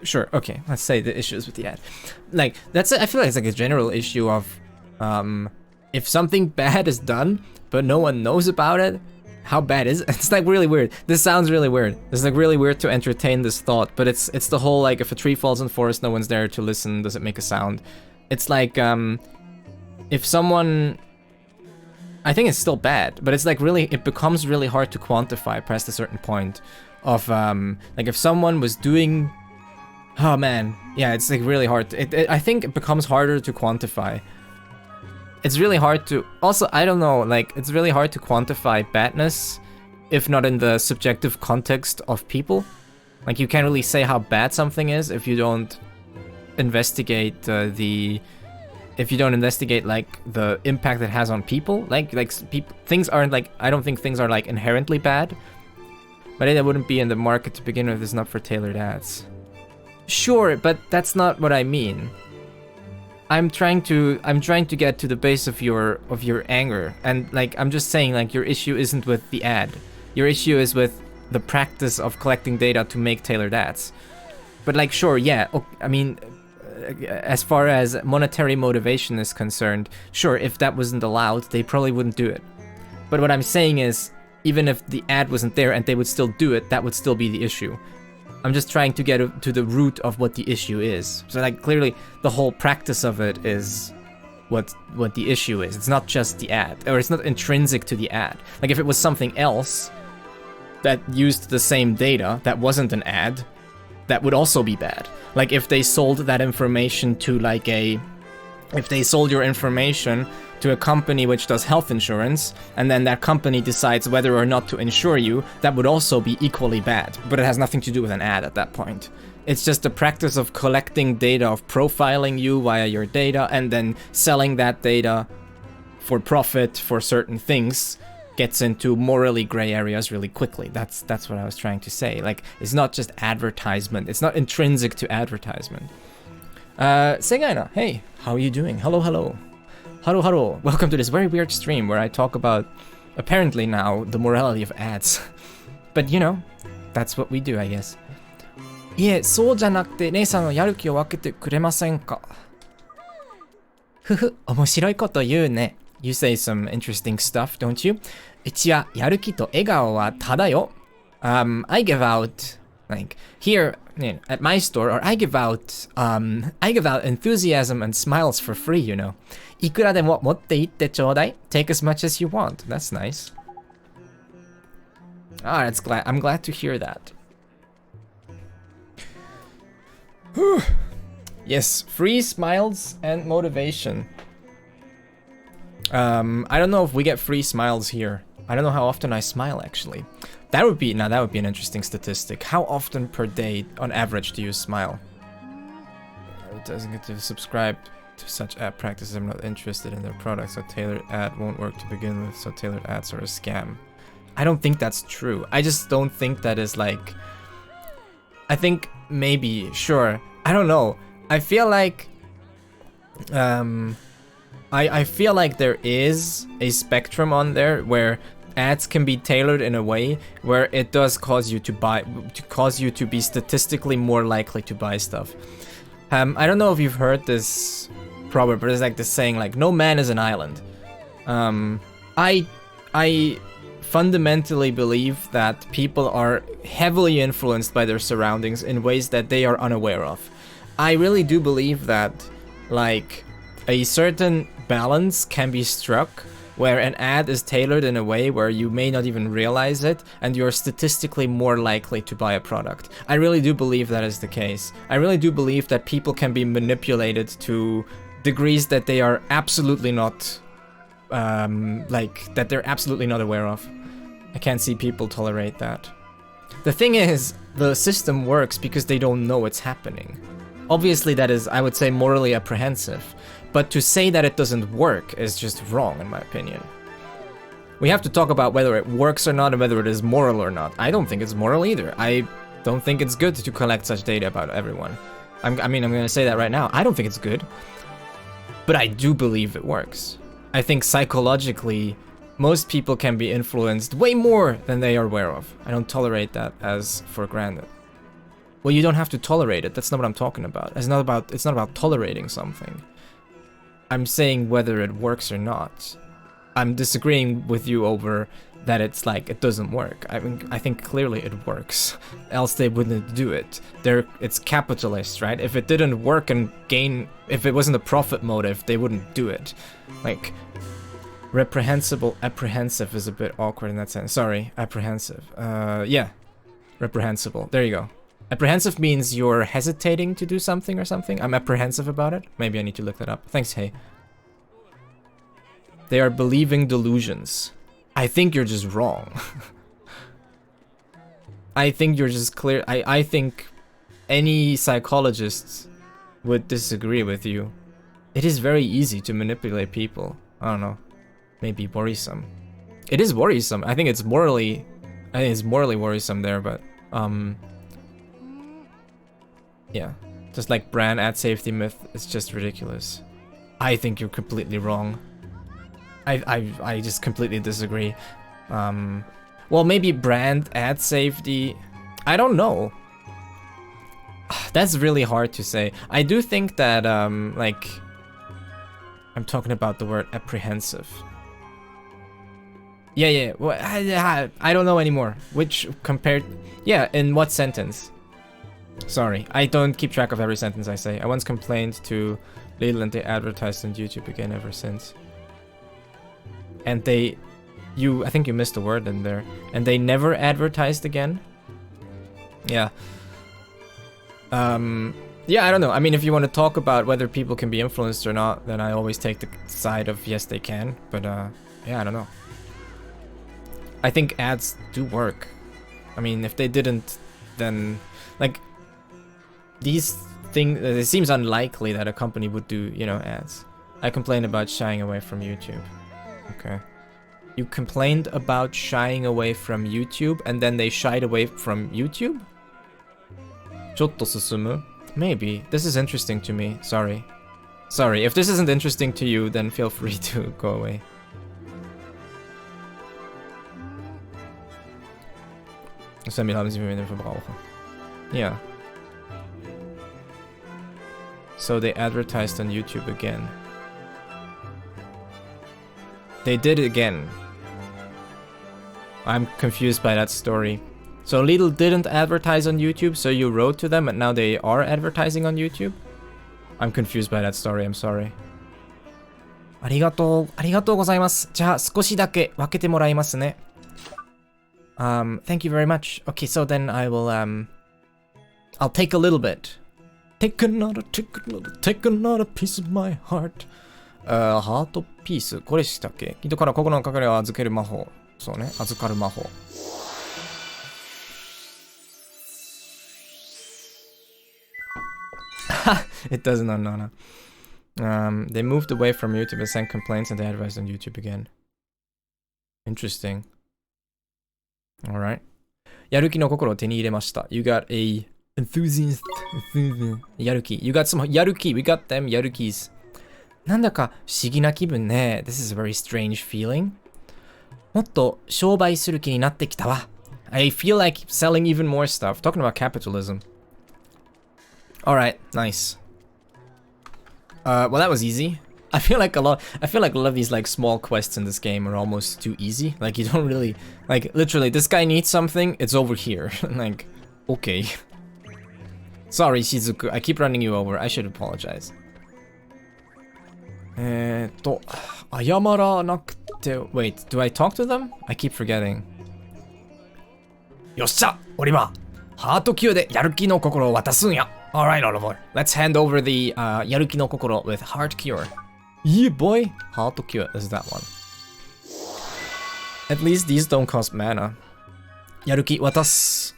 Sure, okay. Let's say the issues with the ad. Like I feel like it's like a general issue of, if something bad is done, but no one knows about it. How bad is it? It's like really weird. This sounds really weird. It's like really weird to entertain this thought, but it's the whole like if a tree falls in the forest, no one's there to listen. Does it make a sound? It's like, if someone... I think it's still bad, but it's like really, it becomes really hard to quantify past a certain point of, like if someone was doing... Oh man, yeah, it's like really hard. I think it becomes harder to quantify. It's really hard to... Also, I don't know, like, it's really hard to quantify badness, if not in the subjective context of people. Like, you can't really say how bad something is if you don't investigate if you don't investigate like the impact it has on people. Things aren't like, I don't think things are like inherently bad, but it wouldn't be in the market to begin with. It's not for tailored ads. Sure, but that's not what I mean. I'm trying to get to the base of your anger, and like I'm just saying like your issue isn't with the ad. Your issue is with the practice of collecting data to make tailored ads. But like sure, yeah, I mean, as far as monetary motivation is concerned, sure, if that wasn't allowed, they probably wouldn't do it. But what I'm saying is, even if the ad wasn't there and they would still do it, that would still be the issue. I'm just trying to get to the root of what the issue is. So like clearly the whole practice of it is what the issue is. It's not just the ad, or it's not intrinsic to the ad. Like if it was something else that used the same data that wasn't an ad, that would also be bad. Like if they sold that information to like a if they sold your information to a company which does health insurance, and then that company decides whether or not to insure you, that would also be equally bad. But it has nothing to do with an ad at that point. It's just the practice of collecting data, of profiling you via your data, and then selling that data for profit for certain things gets into morally gray areas really quickly. That's what I was trying to say. Like, it's not just advertisement. It's not intrinsic to advertisement. Segaina, hey, how are you doing? Hello, hello. Hello, hello. Welcome to this very weird stream where I talk about, apparently now, the morality of ads. But you know, that's what we do, I guess. いえ、そうじゃなくて、姉さんのやる気を分けてくれませんか？ふふ、面白いこと言うね。You say some interesting stuff, don't you? うちはやる気と笑顔はただよ。I give out, like, here, at my store, or I give out enthusiasm and smiles for free, you know. いくらでも持って行ってちょうだい。Take as much as you want. That's nice. Ah, I'm glad to hear that. Yes, free smiles and motivation. I don't know if we get free smiles here. I don't know how often I smile, actually. That would be an interesting statistic. How often per day, on average, do you smile? It doesn't get to subscribe to such ad practices. I'm not interested in their products. A tailored ad won't work to begin with, so tailored ads are a scam. I don't think that's true. I just don't think that is like... I think maybe, sure. I don't know. I feel like... I feel like there is a spectrum on there where ads can be tailored in a way where it does cause you to be statistically more likely to buy stuff. I don't know if you've heard this proverb, but it's like this saying, like, no man is an island. I fundamentally believe that people are heavily influenced by their surroundings in ways that they are unaware of. I really do believe that, like, a certain balance can be struck where an ad is tailored in a way where you may not even realize it and you're statistically more likely to buy a product. I really do believe that is the case. I really do believe that people can be manipulated to degrees that they are absolutely not, that they're absolutely not aware of. I can't see people tolerate that. The thing is, the system works because they don't know it's happening. Obviously that is, I would say, morally apprehensive. But to say that it doesn't work is just wrong, in my opinion. We have to talk about whether it works or not and whether it is moral or not. I don't think it's moral either. I don't think it's good to collect such data about everyone. I'm going to say that right now. I don't think it's good. But I do believe it works. I think psychologically, most people can be influenced way more than they are aware of. I don't tolerate that as for granted. Well, you don't have to tolerate it. That's not what I'm talking about. It's not about tolerating something. I'm saying whether it works or not. I'm disagreeing with you over that it's like it doesn't work. I mean, I think clearly it works. Else they wouldn't do it. It's capitalist, right? If it didn't work and if it wasn't a profit motive, they wouldn't do it. Like, reprehensible, apprehensive is a bit awkward in that sense. Sorry, apprehensive. Yeah, reprehensible. There you go. Apprehensive means you're hesitating to do something or something. I'm apprehensive about it. Maybe I need to look that up. Thanks, hey. They are believing delusions. I think you're just wrong. I think you're just clear. I think any psychologist would disagree with you. It is very easy to manipulate people. I don't know. Maybe worrisome. It is worrisome. I think it's morally worrisome there, but yeah, just like brand ad safety myth, it's just ridiculous. I think you're completely wrong. I just completely disagree. Well, maybe brand ad safety, I don't know. That's really hard to say. I do think that, like, I'm talking about the word apprehensive. Yeah, well, I don't know anymore. Which compared, yeah, in what sentence? Sorry, I don't keep track of every sentence I say. I once complained to Lidl and they advertised on YouTube again ever since. And I think you missed a word in there. And they never advertised again? Yeah. Yeah, I don't know. I mean, if you want to talk about whether people can be influenced or not, then I always take the side of yes, they can. But yeah, I don't know. I think ads do work. I mean, if they didn't, then like these things, it seems unlikely that a company would do, you know, ads. I complained about shying away from YouTube. Okay. You complained about shying away from YouTube and then they shied away from YouTube? ちょっと進む? Maybe. This is interesting to me. Sorry. Sorry. If this isn't interesting to you, then feel free to go away. Yeah. So they advertised on YouTube again. They did it again. I'm confused by that story. So Lidl didn't advertise on YouTube, so you wrote to them and now they are advertising on YouTube? I'm confused by that story, I'm sorry. ありがとうございます。じゃあ少しだけ分けてもらいますね。Thank you very much. Okay, so then I will, I'll take a little bit. Take another piece of my heart. ハートピース。これしたっけ？人から心の隠れを預ける魔法。そうね、預かる魔法。It does not, no. They moved away from YouTube and sent complaints and they advertised on YouTube again. Interesting. Alright. やる気の心を手に入れました。You got a enthusiast. やる気。You got some やる気。We got them やる気s. なんだか不思議な気分ね。This is a very strange feeling. もっと商売する気になってきたわ。I feel like selling even more stuff. Talking about capitalism. Alright, nice. Well, that was easy. I feel like a lot of these like small quests in this game are almost too easy. Like you don't really, like literally this guy needs something, it's over here. Like, okay. Sorry, Shizuku, I keep running you over. I should apologize. 謝らなくて Wait, do I talk to them? I keep forgetting. よっしゃ、オリバー。ハート級でやる気の心を渡すんや。Alright, Oliver. Let's hand over the やる気の心 with heart cure. Yeah, boy. Heart cure. This is that one. At least these don't cost mana. やる気渡す。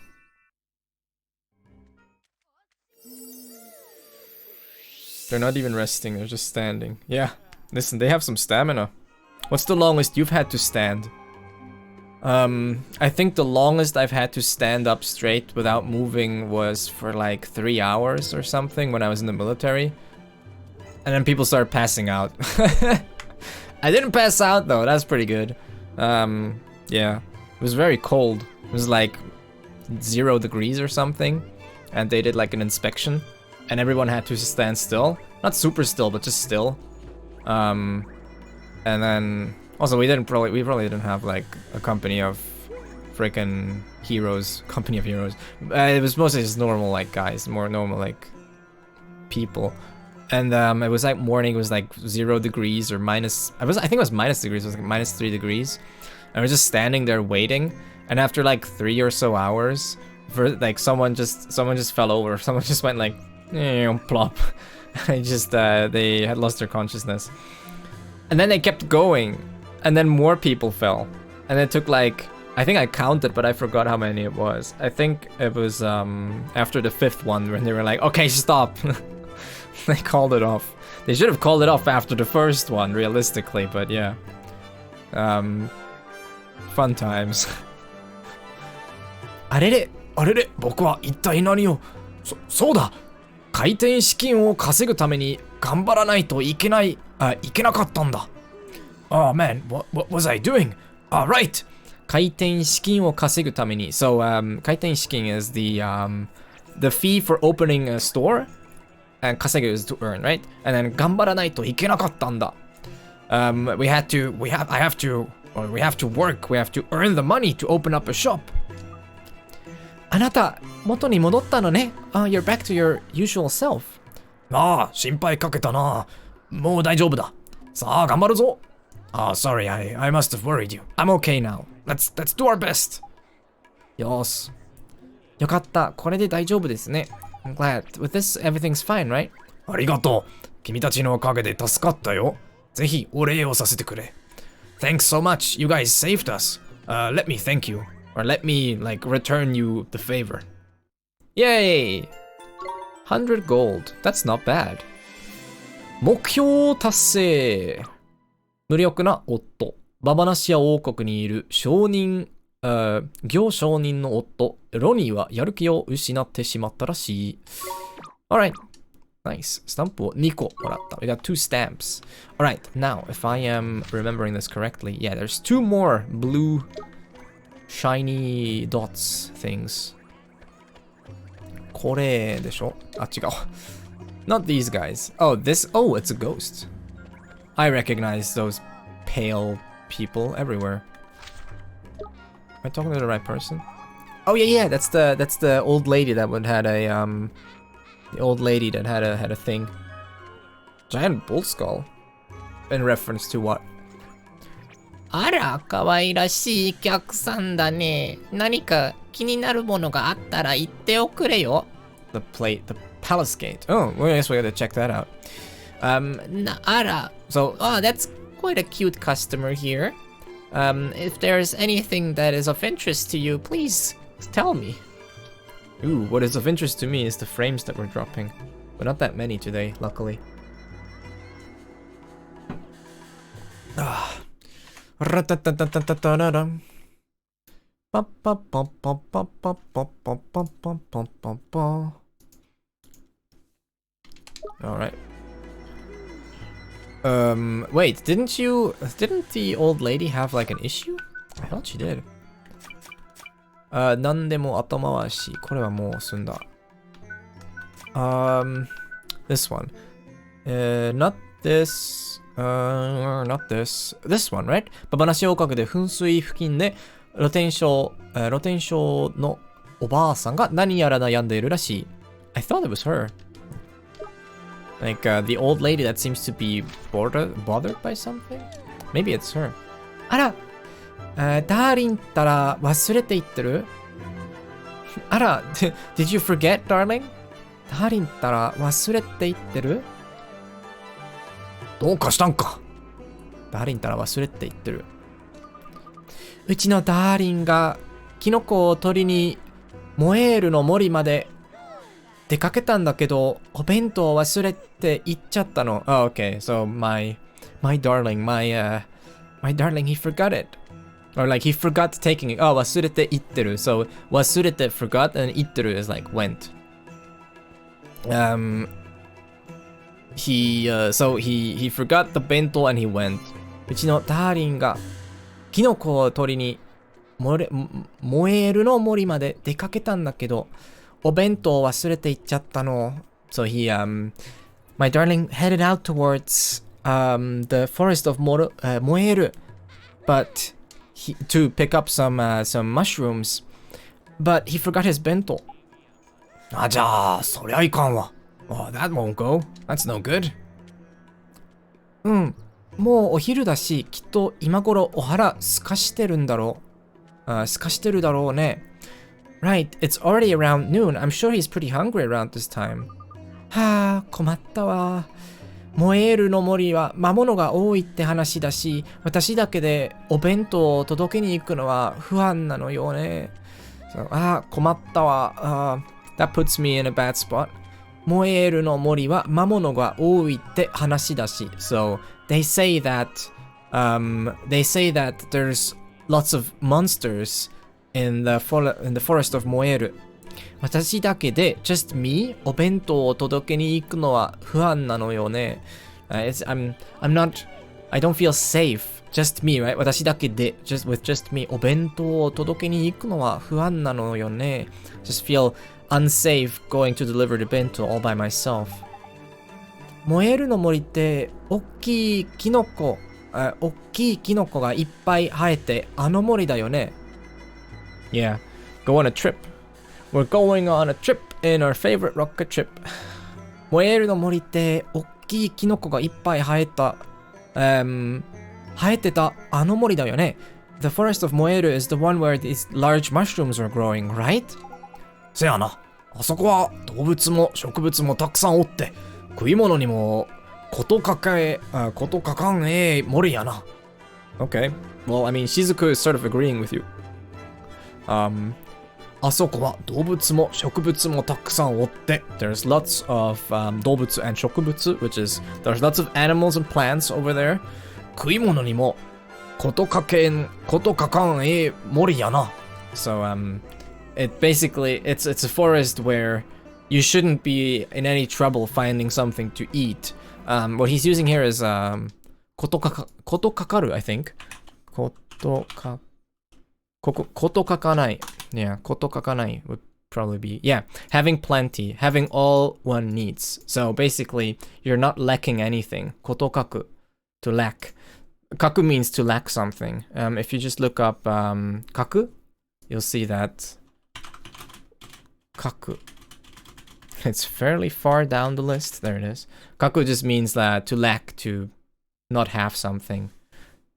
They're not even resting, they're just standing. Yeah, listen, they have some stamina. What's the longest you've had to stand? I think the longest I've had to stand up straight without moving was for like 3 hours or something when I was in the military. And then people started passing out. I didn't pass out though, that's pretty good. Yeah, it was very cold. It was like 0 degrees or something. And they did like an inspection. And everyone had to stand still. Not super still, but just still. And then also we probably didn't have like a company of freaking heroes. Company of heroes. It was mostly just normal like guys, more normal like people. And it was like morning, it was like 0 degrees or minus. I think it was minus degrees. It was like minus 3 degrees. And we're just standing there waiting. And after like 3 or so hours, for like someone just fell over. Someone just went like plop. They had lost their consciousness. And then they kept going. And then more people fell. And it took like, I think I counted, but I forgot how many it was. I think it was after the 5th one when they were like, okay, stop. They called it off. They should have called it off after the 1st one, realistically, but yeah. Fun times. あれれ、僕は一体何を、そうだ、開店資金を稼ぐために頑張らないといけなかったんだ。Oh man, what was I doing? Right. 開店資金を稼ぐために。So, 開店資金 is the fee for opening a store, and 稼ぐ is to earn, right? And then 頑張らないといけなかったんだ。We have to work, we have to earn the money to open up a shop. あなた、元に戻ったのね。You're back to your usual self. 心配かけたな。もう大丈夫だ。さあ、頑張るぞ。Sorry, I must have worried you. I'm okay now. Let's do our best. よし。よかった。これで大丈夫ですね。I'm glad. With this, everything's fine, right? ありがとう。君たちのおかげで助かったよ。ぜひお礼をさせてくれ。Thanks so much. You guys saved us. Let me thank you. Or let me, like, return you the favor. Yay! 100 gold. That's not bad. 目標達成。無力な夫。ババナシア王国にいる商人、行商人の夫、ロニーはやる気を失ってしまったらしい。Alright. Nice. スタンプを2個もらった。We got 2 stamps. Alright. Now, if I am remembering this correctly, yeah, there's 2 more blue shiny dots things. これでしょ？あ、違う。Not these guys. Oh, this. Oh, it's a ghost. I recognize those pale people everywhere. Am I talking to the right person? Oh yeah, that's the old lady that had a the old lady that had a thing. Giant bull skull. In reference to what? あら、可愛らしい客さんだね。何か気になるものがあったら言っておくれよ。The palace gate. Oh, well, I guess we gotta check that out. So, oh, that's quite a cute customer here. If there's anything that is of interest to you, please tell me. Ooh, what is of interest to me is the frames that we're dropping. But not that many today, luckily. Ah. Alright. Wait, didn't the old lady have like an issue? I thought she did. 何でも後回し。これはもう済んだ。This one. Not this. Not this. This one, right? ババナシ王国で噴水付近で露天商のおばあさんが何やら悩んでいるらしい。I thought it was her. Like the old lady that seems to be bothered by something? Maybe it's her. あら、ダーリンったら忘れていってる？あら、did you forget, darling? ダーリンったら忘れていってる？どうかしたんか？ダーリンったら忘れていってる。うちのダーリンがキノコを取りにモエールの森まで出かけたんだけど、お弁当を忘れて行っちゃったの。Oh, okay. So my darling, my darling, he forgot it. Or like he forgot taking it. Oh, 忘れて行ってる. So 忘れて forgot and 行ってる is like went. He forgot the bento and he went. うちのダーリンがキノコを取りにモエールの森まで出かけたんだけど、お弁当を忘れて行っちゃったの。So my darling headed out towards the forest of Moeru, but to pick up some mushrooms, but he forgot his bento. あ、じゃあ、そりゃいかんわ。Oh, that won't go. That's no good. うん、もうお昼だし、きっと今頃お腹すかしてるんだろう。すかしてるだろうね。Right, it's already around noon. I'm sure he's pretty hungry around this time. はあ、困ったわ。モエールの森は魔物が多いって話だし、私だけでお弁当を届けに行くのは不安なのよね。ああ、困ったわ。That puts me in a bad spot. モエールの森は魔物が多いって話だし。So, they say that there's lots of monsters in the forest of Moeru. 私だけで just me お弁当を届けに行くのは不安なのよね。I don't feel safe. Just me, right? 私だけで with just me お弁当を届けに行くのは不安なのよね。Just feel unsafe going to deliver the bento all by myself. モエルの森って大きいキノコがいっぱい生えてあの森だよね。Yeah, go on a trip. We're going on a trip in our favorite rocket trip. モエルの森って大きいキノコがいっぱい生えてたあの森だよね。The forest of Moeru is the one where these large mushrooms are growing, right? せやな。あそこは動物も植物もたくさんおって、食い物にもことかかん森やな。Okay. Well, I mean, Shizuku is sort of agreeing with you. あそこは動物も植物もたくさんおって、there's lots of 動物 and 植物, which is there's lots of animals and plants over there. 食い物にもことかかん森やな。So it basically it's a forest where you shouldn't be in any trouble finding something to eat. What he's using here is ことかかる I think. ことかかない Yeah, ことかかない would probably be, yeah, having plenty, having all one needs. So basically, you're not lacking anything. ことかく to lack. かく means to lack something. If you just look up かく, you'll see that かく. It's fairly far down the list. There it is. かく just means that to lack, to not have something.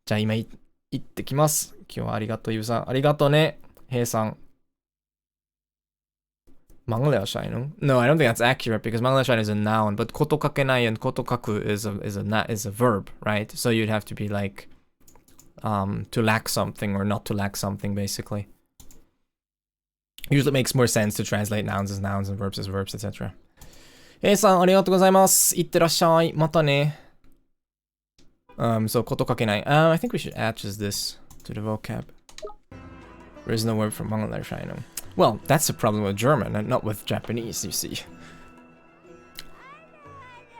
じゃあ今行ってきます。今日はありがとう、ゆうさん。ありがとうね、へいさん。Babanashia? No, I don't think that's accurate because Babanashia is a noun, but ことかけない and ことかく is a verb, right? So you'd have to be like to lack something or not to lack something, basically. Usually it makes more sense to translate nouns as nouns and verbs as verbs, etc. へいさん、ありがとうございます。いってらっしゃい。またね。So ことかけない。I think we should add just this to the vocab. There is no word for Babanashia, I know. Well, that's a problem with German and not with Japanese, you see.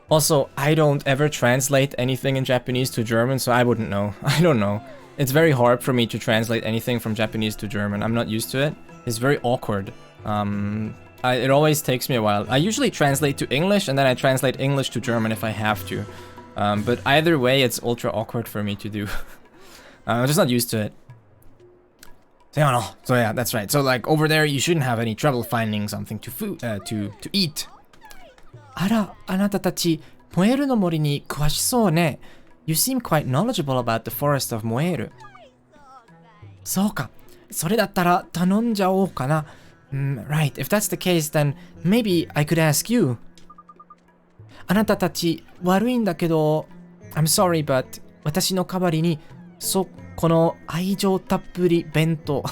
Also, I don't ever translate anything in Japanese to German, so I wouldn't know. I don't know. It's very hard for me to translate anything from Japanese to German. I'm not used to it. It's very awkward. It always takes me a while. I usually translate to English, and then I translate English to German if I have to. But either way, it's ultra awkward for me to do. I'm just not used to it. So yeah, that's right. So like over there, you shouldn't have any trouble finding something to eat. あら、あなたたち、モエルの森に詳しそうね。You seem quite knowledgeable about the forest of モエル。そうか。それだったら頼んじゃおうかな。Right, if that's the case, then maybe I could ask you. あなたたち、悪いんだけど、I'm sorry, but 私の代わりに、この愛情たっぷり弁当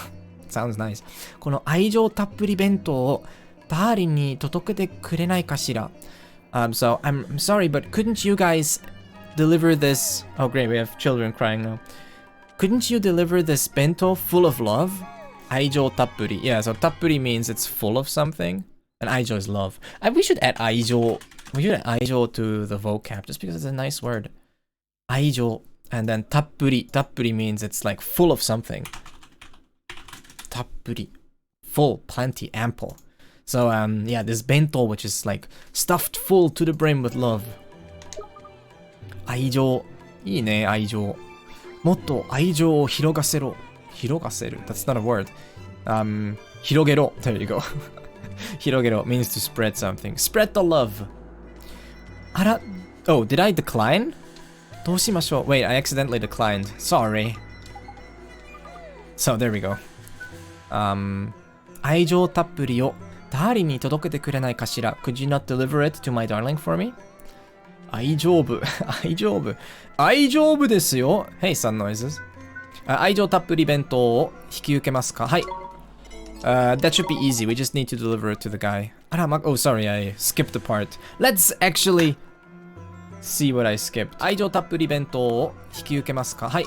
sounds nice この愛情たっぷり弁当をダーリンに届けてくれないかしら So I'm sorry, but couldn't you guys deliver this? Oh great, we have children crying now. Couldn't you deliver this bento full of love? 愛情たっぷり Yeah, so たっぷり means it's full of something, and 愛情 is love. We should add 愛情 We should add 愛情 to the vocab just because it's a nice word. 愛情 And then たっぷり means it's like full of something. たっぷり full, plenty, ample. So yeah, this bento, which is like stuffed full to the brim with love. 愛情いいね、愛情もっと愛情を広がせろ。広がせる That's not a word. 広げろ There you go. 広げろ means to spread something. Spread the love. あら Oh, did I decline? どうしましょう Wait, I accidentally declined. Sorry. So, there we go. 愛情たっぷりをダーリンに届けてくれないかしら Could you not deliver it to my darling for me? 愛情部愛情部愛情部ですよ Hey, sun noises. 愛情たっぷり弁当を引き受けますかはい。That should be easy. We just need to deliver it to the guy. Oh, sorry, I skipped the part. Let's actually see what I skipped. 愛情たっぷり弁当を引き受けますかはい。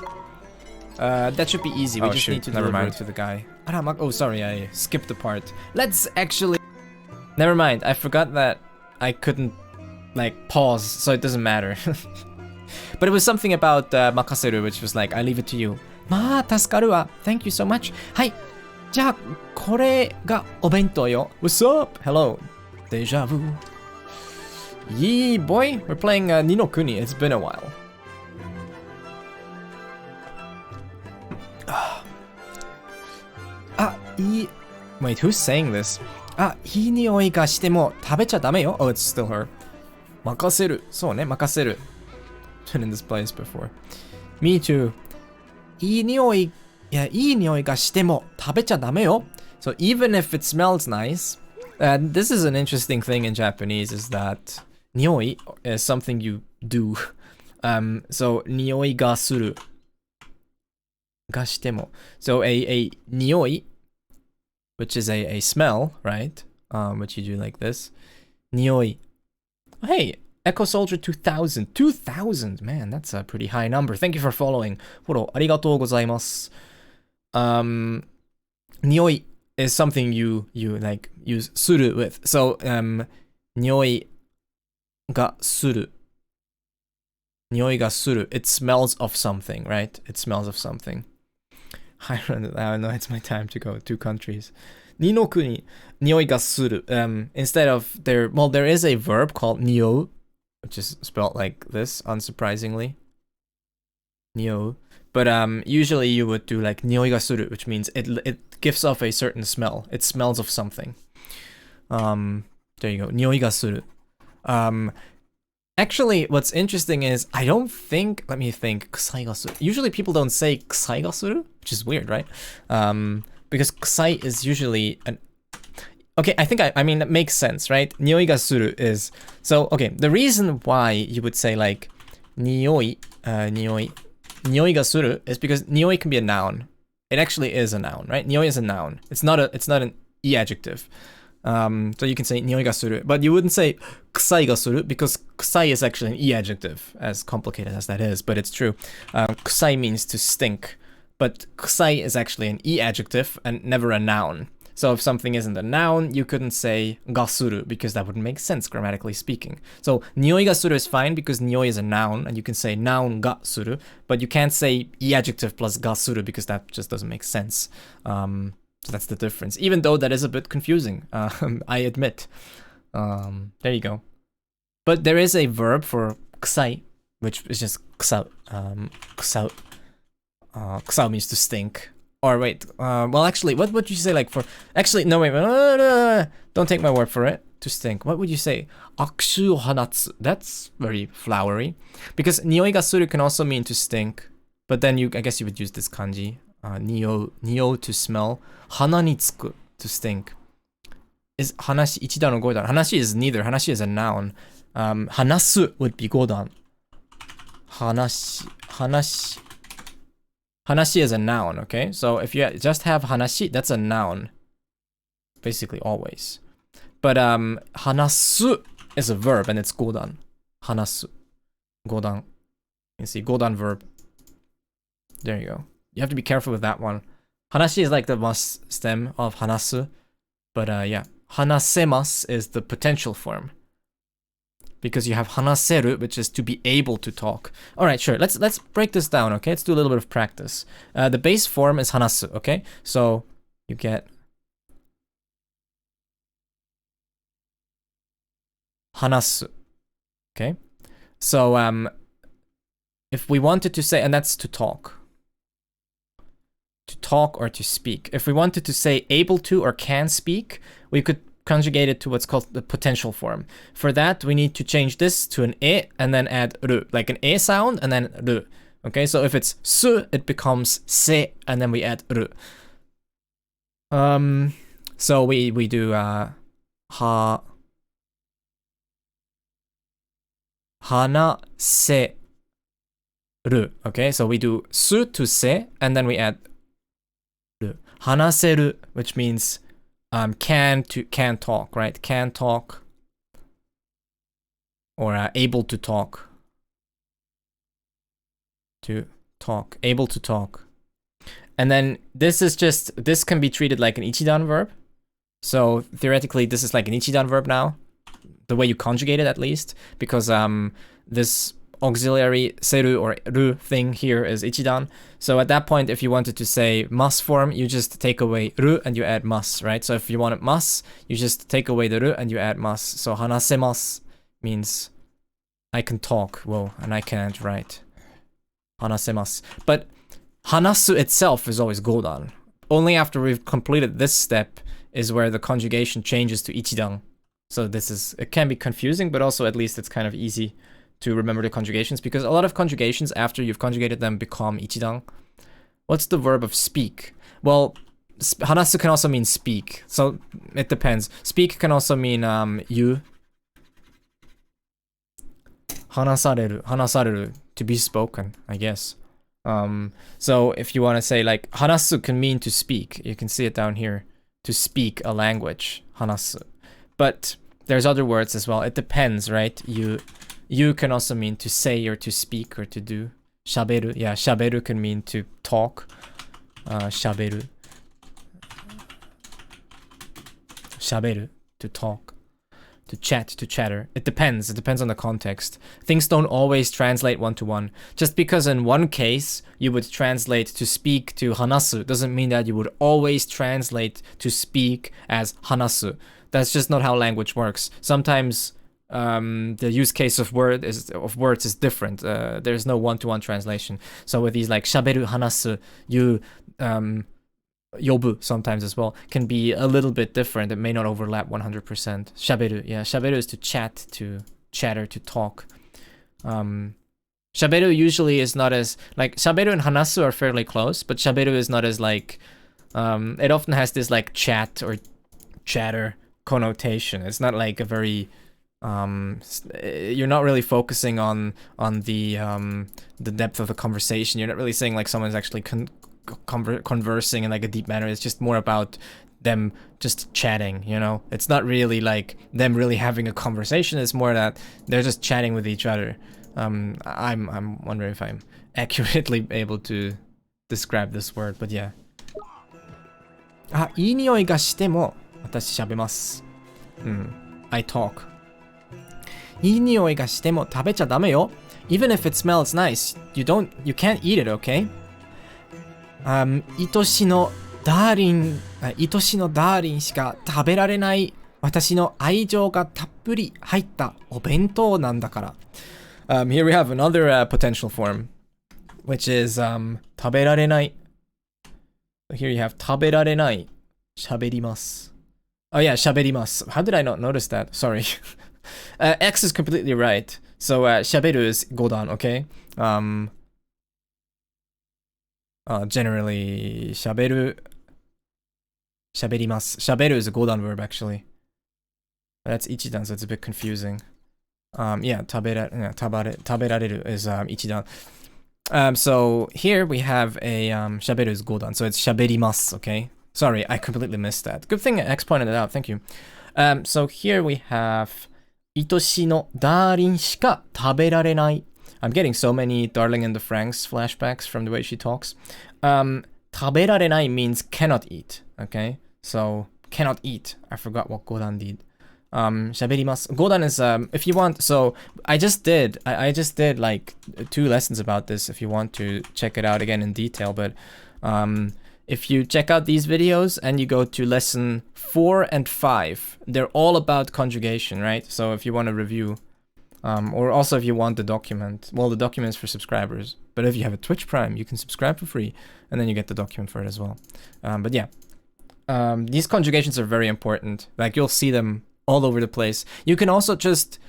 That should be easy. We just need to deliver it to the guy. Oh, sorry, I skipped the part. Let's actually... Never mind, I forgot that I couldn't, like, pause, so it doesn't matter. But it was something about makaseru, which was like, I leave it to you. まあ、助かるわ。Thank you so much. はい。じゃあ、これがお弁当よ。What's up? Hello. Deja vu. Yee, boy. We're playing Nino Kuni. It's been a while. Wait, who's saying this? いい匂いがしても食べちゃダメよ。Oh, it's still her. 任せる。そうね、任せる。Been in this place before. Me too. いい匂いがしても食べちゃダメよ。So even if it smells nice, And this is an interesting thing in Japanese, is that nioi is something you do. So nioi ga suru. Ga shitemo. So a nioi, which is a smell, right? Which you do like this. Nioi. Hey, Echo Soldier 2000. 2000! Man, that's a pretty high number. Thank you for following. Foro, arigatou gozaimasu. Nioi is something you like use suru with. So, nioi ga suru. Nioi ga suru. It smells of something, right? It smells of something. I know it's my time to go. 2 countries. Ni no kuni, nioi ga suru. Instead of there is a verb called nio, which is spelled like this, unsurprisingly. Nio. But usually you would do like nioi ga suru, which means it gives off a certain smell. It smells of something. There you go. Nioi ga suru. Actually, what's interesting is I don't think. Let me think. Kusai ga suru. Usually people don't say kusai ga suru, which is weird, right? Because kusai is usually an. Okay, I mean, it makes sense, right? Nioi ga suru is... So, okay, the reason why you would say, like, nioi ga suru is because nioi can be a noun. It actually is a noun, right? Nioi is a noun. It's not an e-adjective. So you can say nioi ga suru, but you wouldn't say kusai ga suru because kusai is actually an e-adjective, as complicated as that is, but it's true. Kusai means to stink, but kusai is actually an e-adjective and never a noun. So if something isn't a noun, you couldn't say ga suru because that wouldn't make sense grammatically speaking. So nioi ga suru is fine because nioi is a noun and you can say noun ga suru, but you can't say e-adjective plus ga suru because that just doesn't make sense. So that's the difference. Even though that is a bit confusing, I admit. There you go. But there is a verb for kusai, which is just kusau. Kusau. Kusau means to stink. Or wait, well actually, what would you say like for... Actually, no wait, don't take my word for it. To stink. What would you say? Akushu hanatsu. That's very flowery. Because nioi ga suru can also mean to stink. But then I guess you would use this kanji. Nio to smell. Hana ni tsuku, to stink. Is hanashi ichidan or godan? Hanashi is neither. Hanashi is a noun. Hanasu would be godan. Hanashi is a noun, okay? So if you just have hanashi, that's a noun. Basically always. But hanasu is a verb and it's godan. Hanasu. Godan. You see, godan verb. There you go. You have to be careful with that one. Hanashi is like the mas stem of hanasu. But yeah. Hanasemasu is the potential form. Because you have hanaseru, which is to be able to talk. Alright, sure. Let's break this down, okay? Let's do a little bit of practice. The base form is hanasu, okay? So you get hanasu. Okay? So if we wanted to say, and that's to talk. To talk or to speak. If we wanted to say able to or can speak, we could conjugate it to what's called the potential form. For that, we need to change this to an e and then add ru, like an e sound and then ru. Okay, so if it's su, it becomes se and then we add ru. So we do ha hana se ru. Okay, so we do su to se and then we add ru. Hanaseru, which means can talk, right? Can talk or able to talk. To talk, able to talk. And then this can be treated like an ichidan verb. So theoretically, this is like an ichidan verb now, the way you conjugate it at least, because this auxiliary seru or ru thing here is ichidan. So at that point, if you wanted to say mas form, you just take away ru and you add mas, right? So if you wanted mas, you just take away the ru and you add mas. So hanasemasu means I can talk, whoa, and I can't write. Hanasemasu. But hanasu itself is always godan. Only after we've completed this step is where the conjugation changes to ichidan. So it can be confusing, but also at least it's kind of easy to remember the conjugations, because a lot of conjugations after you've conjugated them become ichidan. What's the verb of speak? Well, hanasu can also mean speak. So it depends. Speak can also mean you. Hanasareru, to be spoken, I guess. So if you want to say like hanasu can mean to speak. You can see it down here. To speak a language, hanasu. But there's other words as well. It depends, right? You can also mean to say or to speak or to do. Shaberu, yeah, shaberu can mean to talk. Shaberu. Shaberu, to talk. To chat, to chatter. It depends on the context. Things don't always translate one-to-one. Just because in one case you would translate to speak to hanasu doesn't mean that you would always translate to speak as hanasu. That's just not how language works. Sometimes the use case of words is different. There's no one-to-one translation. So with these like shaberu, hanasu, you yobu sometimes as well can be a little bit different. It may not overlap 100%. Shaberu, yeah, shaberu is to chat, to chatter, to talk. Shaberu usually is not as like shaberu and hanasu are fairly close, but shaberu is not as like it often has this like chat or chatter connotation. It's not like a very you're not really focusing on the depth of the conversation. You're not really saying like someone's actually conversing in like a deep manner. It's just more about them just chatting, you know. It's not really like them really having a conversation. It's more that they're just chatting with each other. I'm wondering if I'm accurately able to describe this word, but yeah. あ、いい匂いがしても私喋ます。I talk. いい匂いがしても食べちゃダメよ。Even if it smells nice, you can't eat it, okay? 愛しのダーリンしか食べられない私の愛情がたっぷり入ったお弁当なんだから。Here we have another potential form, which is 食べられない. Here you have 食べられない. 喋ります. Oh yeah, 喋ります. How did I not notice that? Sorry. X is completely right. So 喋る is 語段, okay? Generally 喋ります. 喋る is a 語段 verb actually. That's 一段, so it's a bit confusing. Yeah, 食べられる is 一段. So here we have a 喋る is 語段, so it's 喋ります, okay? Sorry, I completely missed that. Good thing X pointed it out, thank you. So here we have 愛しのダーリンしか食べられない. I'm getting so many Darling in the Franxx flashbacks from the way she talks. 食べられない means cannot eat, okay? So, cannot eat. I forgot what 語段 did. 喋ります. 語段 is, if you want, so I just did like 2 lessons about this if you want to check it out again in detail, but if you check out these videos and you go to lesson 4 and 5, they're all about conjugation, right? So if you want to review, or also if you want the document, well, the document is for subscribers, but if you have a Twitch Prime, you can subscribe for free, and then you get the document for it as well. But yeah, these conjugations are very important. Like, you'll see them all over the place. You can also just,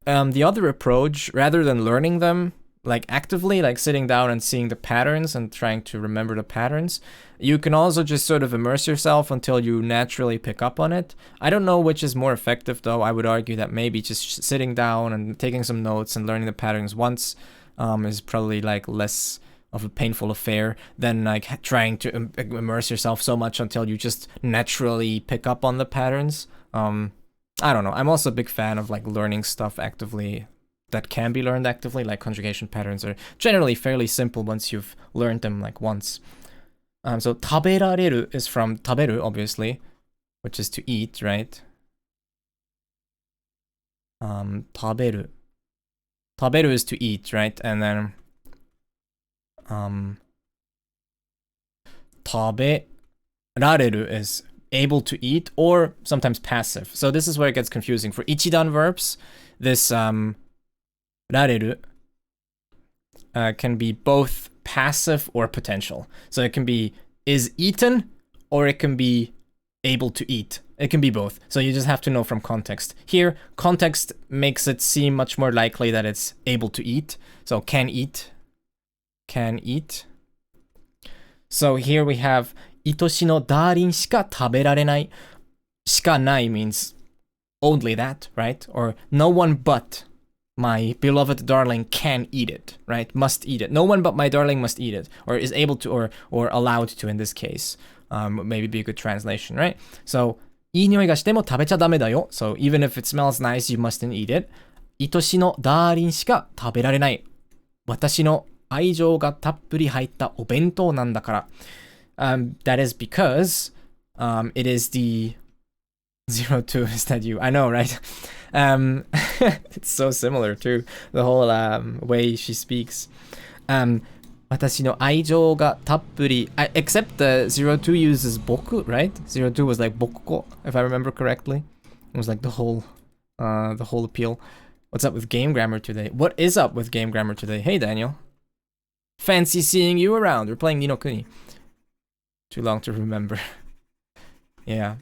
the other approach, rather than learning them, like actively, like sitting down and seeing the patterns and trying to remember the patterns, you can also just sort of immerse yourself until you naturally pick up on it. I don't know which is more effective though. I would argue that maybe just sitting down and taking some notes and learning the patterns once is probably like less of a painful affair than like trying to immerse yourself so much until you just naturally pick up on the patterns. I don't know. I'm also a big fan of like learning stuff actively that can be learned actively, like conjugation patterns are generally fairly simple once you've learned them like once. So 食べられる is from 食べる, obviously, which is to eat, right? 食べる. 食べる is to eat, right? And then 食べられる is able to eat or sometimes passive. So this is where it gets confusing. For ichidan verbs, this られる can be both passive or potential. So it can be is eaten or it can be able to eat. It can be both. So you just have to know from context. Here, context makes it seem much more likely that it's able to eat. So can eat. Can eat. So here we have 愛しのダーリンしか食べられない。しかない means only that, right? Or no one but my beloved darling can eat it, right? Must eat it. No one but my darling must eat it, or is able to, or allowed to in this case. Maybe be a good translation, right? So, いい匂いがしても食べちゃダメだよ. So, even if it smells nice, you mustn't eat it. 愛しのダーリンしか食べられない。私の愛情がたっぷり入ったお弁当なんだから。That is because it is the 02 is that you? I know, right? It's so similar to the whole way she speaks. 私の愛情がたっぷり except the 02 uses 僕, right? 02 was like 僕こ if I remember correctly. It was like the whole appeal. What's up with game grammar today? What is up with game grammar today? Hey, Daniel. Fancy seeing you around. We're playing Ni no Kuni. Too long to remember. Yeah.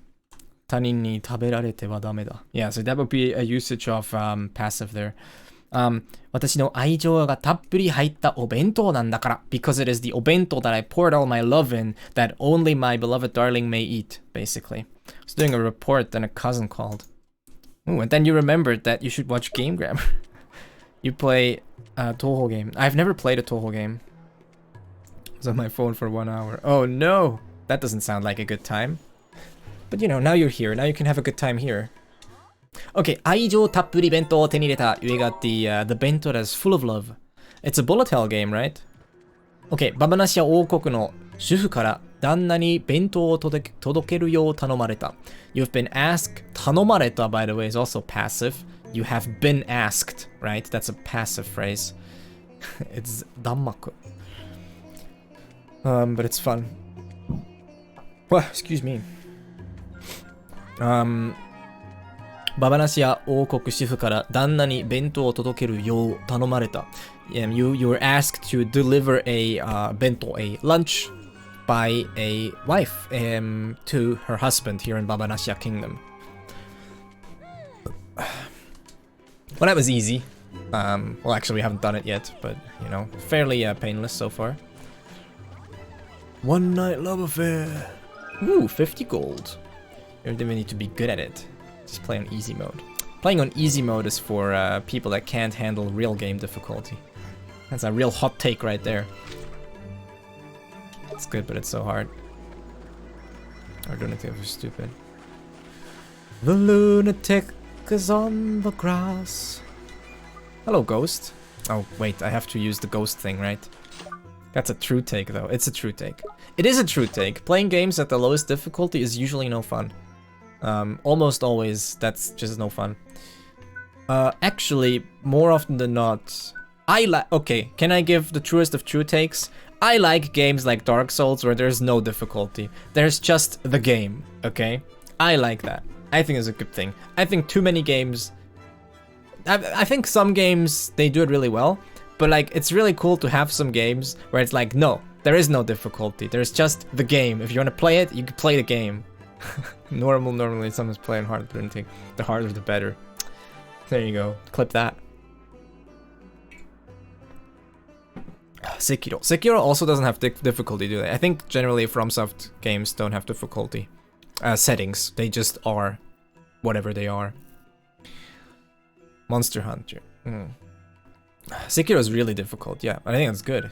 他人に食べられてはダメだ. Yeah, so that would be a usage of passive there. 私の愛情がたっぷり入ったお弁当なんだから. Because it is the お弁当 that I poured all my love in that only my beloved darling may eat, basically. I was doing a report and a cousin called. Ooh, and then you remembered that you should watch game grammar. You play a Toho game. I've never played a Toho game. I was on my phone for 1 hour. Oh no! That doesn't sound like a good time. But you know, now you're here. Now you can have a good time here. Okay, 愛情たっぷり弁当を手に入れた. You got the bento that's full of love. It's a bullet hell game, right? Okay, ババナシア王国の主婦から旦那に弁当を届けるよう頼まれた. You've been asked. 頼まれた, by the way, is also passive. You have been asked, right? That's a passive phrase. It's 弾幕. But it's fun. Well, excuse me. ババナシア王国主婦から旦那に弁当を届けるよう頼まれた. You were asked to deliver a bento, a lunch, by a wife to her husband here in Babanashia Kingdom. Well, that was easy. Well, actually, we haven't done it yet, but, you know, fairly painless so far. One night love affair. Ooh, 50 gold. You don't even need to be good at it. Just play on easy mode. Playing on easy mode is for people that can't handle real game difficulty. That's a real hot take right there. It's good, but it's so hard. Or doing anything for stupid. The lunatic is on the grass. Hello, ghost. Oh, wait, I have to use the ghost thing, right? That's a true take, though. It's a true take. It is a true take. Playing games at the lowest difficulty is usually no fun. Almost always, that's just no fun. Actually, more often than not, okay, can I give the truest of true takes? I like games like Dark Souls where there's no difficulty. There's just the game, okay? I like that. I think it's a good thing. I think too many games... I think some games, they do it really well. But like, it's really cool to have some games where it's like, no, there is no difficulty. There's just the game. If you want to play it, you can play the game. Normally someone's playing hard, but I think the harder the better. There you go. Clip that. Sekiro. Sekiro also doesn't have difficulty, do they? I think generally FromSoft games don't have difficulty settings. They just are whatever they are. Monster Hunter. Sekiro is really difficult, yeah. I think that's good.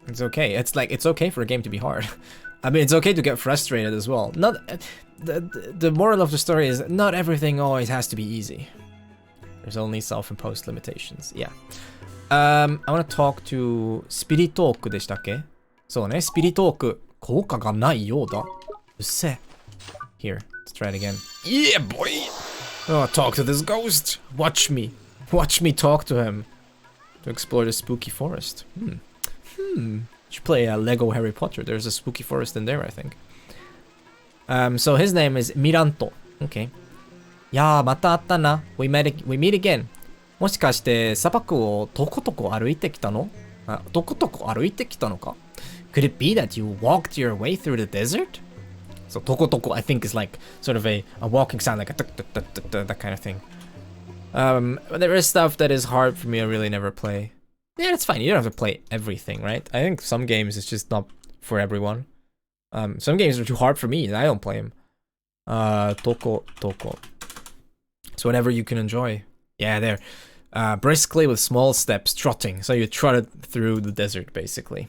It's okay. It's like, it's okay for a game to be hard. I mean, it's okay to get frustrated as well. Not the moral of the story is not everything always has to be easy. There's only self-imposed limitations. Yeah. I want to talk to スピリトークでしたっけ? そうね、スピリトーク効果がないようだ。うっせ。Here, let's try it again. Yeah, boy! Oh, talk to this ghost. Watch me. Watch me talk to him. To explore the spooky forest. You should play Lego Harry Potter. There's a spooky forest in there, I think. So his name is Miranto. Okay. やあ、また会ったな。We meet again. もしかして砂漠をとことこ歩いてきたの？あ、とことこ歩いてきたのか？ Could it be that you walked your way through the desert? So とことこ I think is like sort of a walking sound, like a that kind of thing. There is stuff that is hard for me. I really never play. Yeah, it's fine. You don't have to play everything, right? I think some games it's just not for everyone. Some games are too hard for me and I don't play them. Toko. So whatever you can enjoy. Yeah, there. Briskly with small steps, trotting. So you trotted through the desert, basically.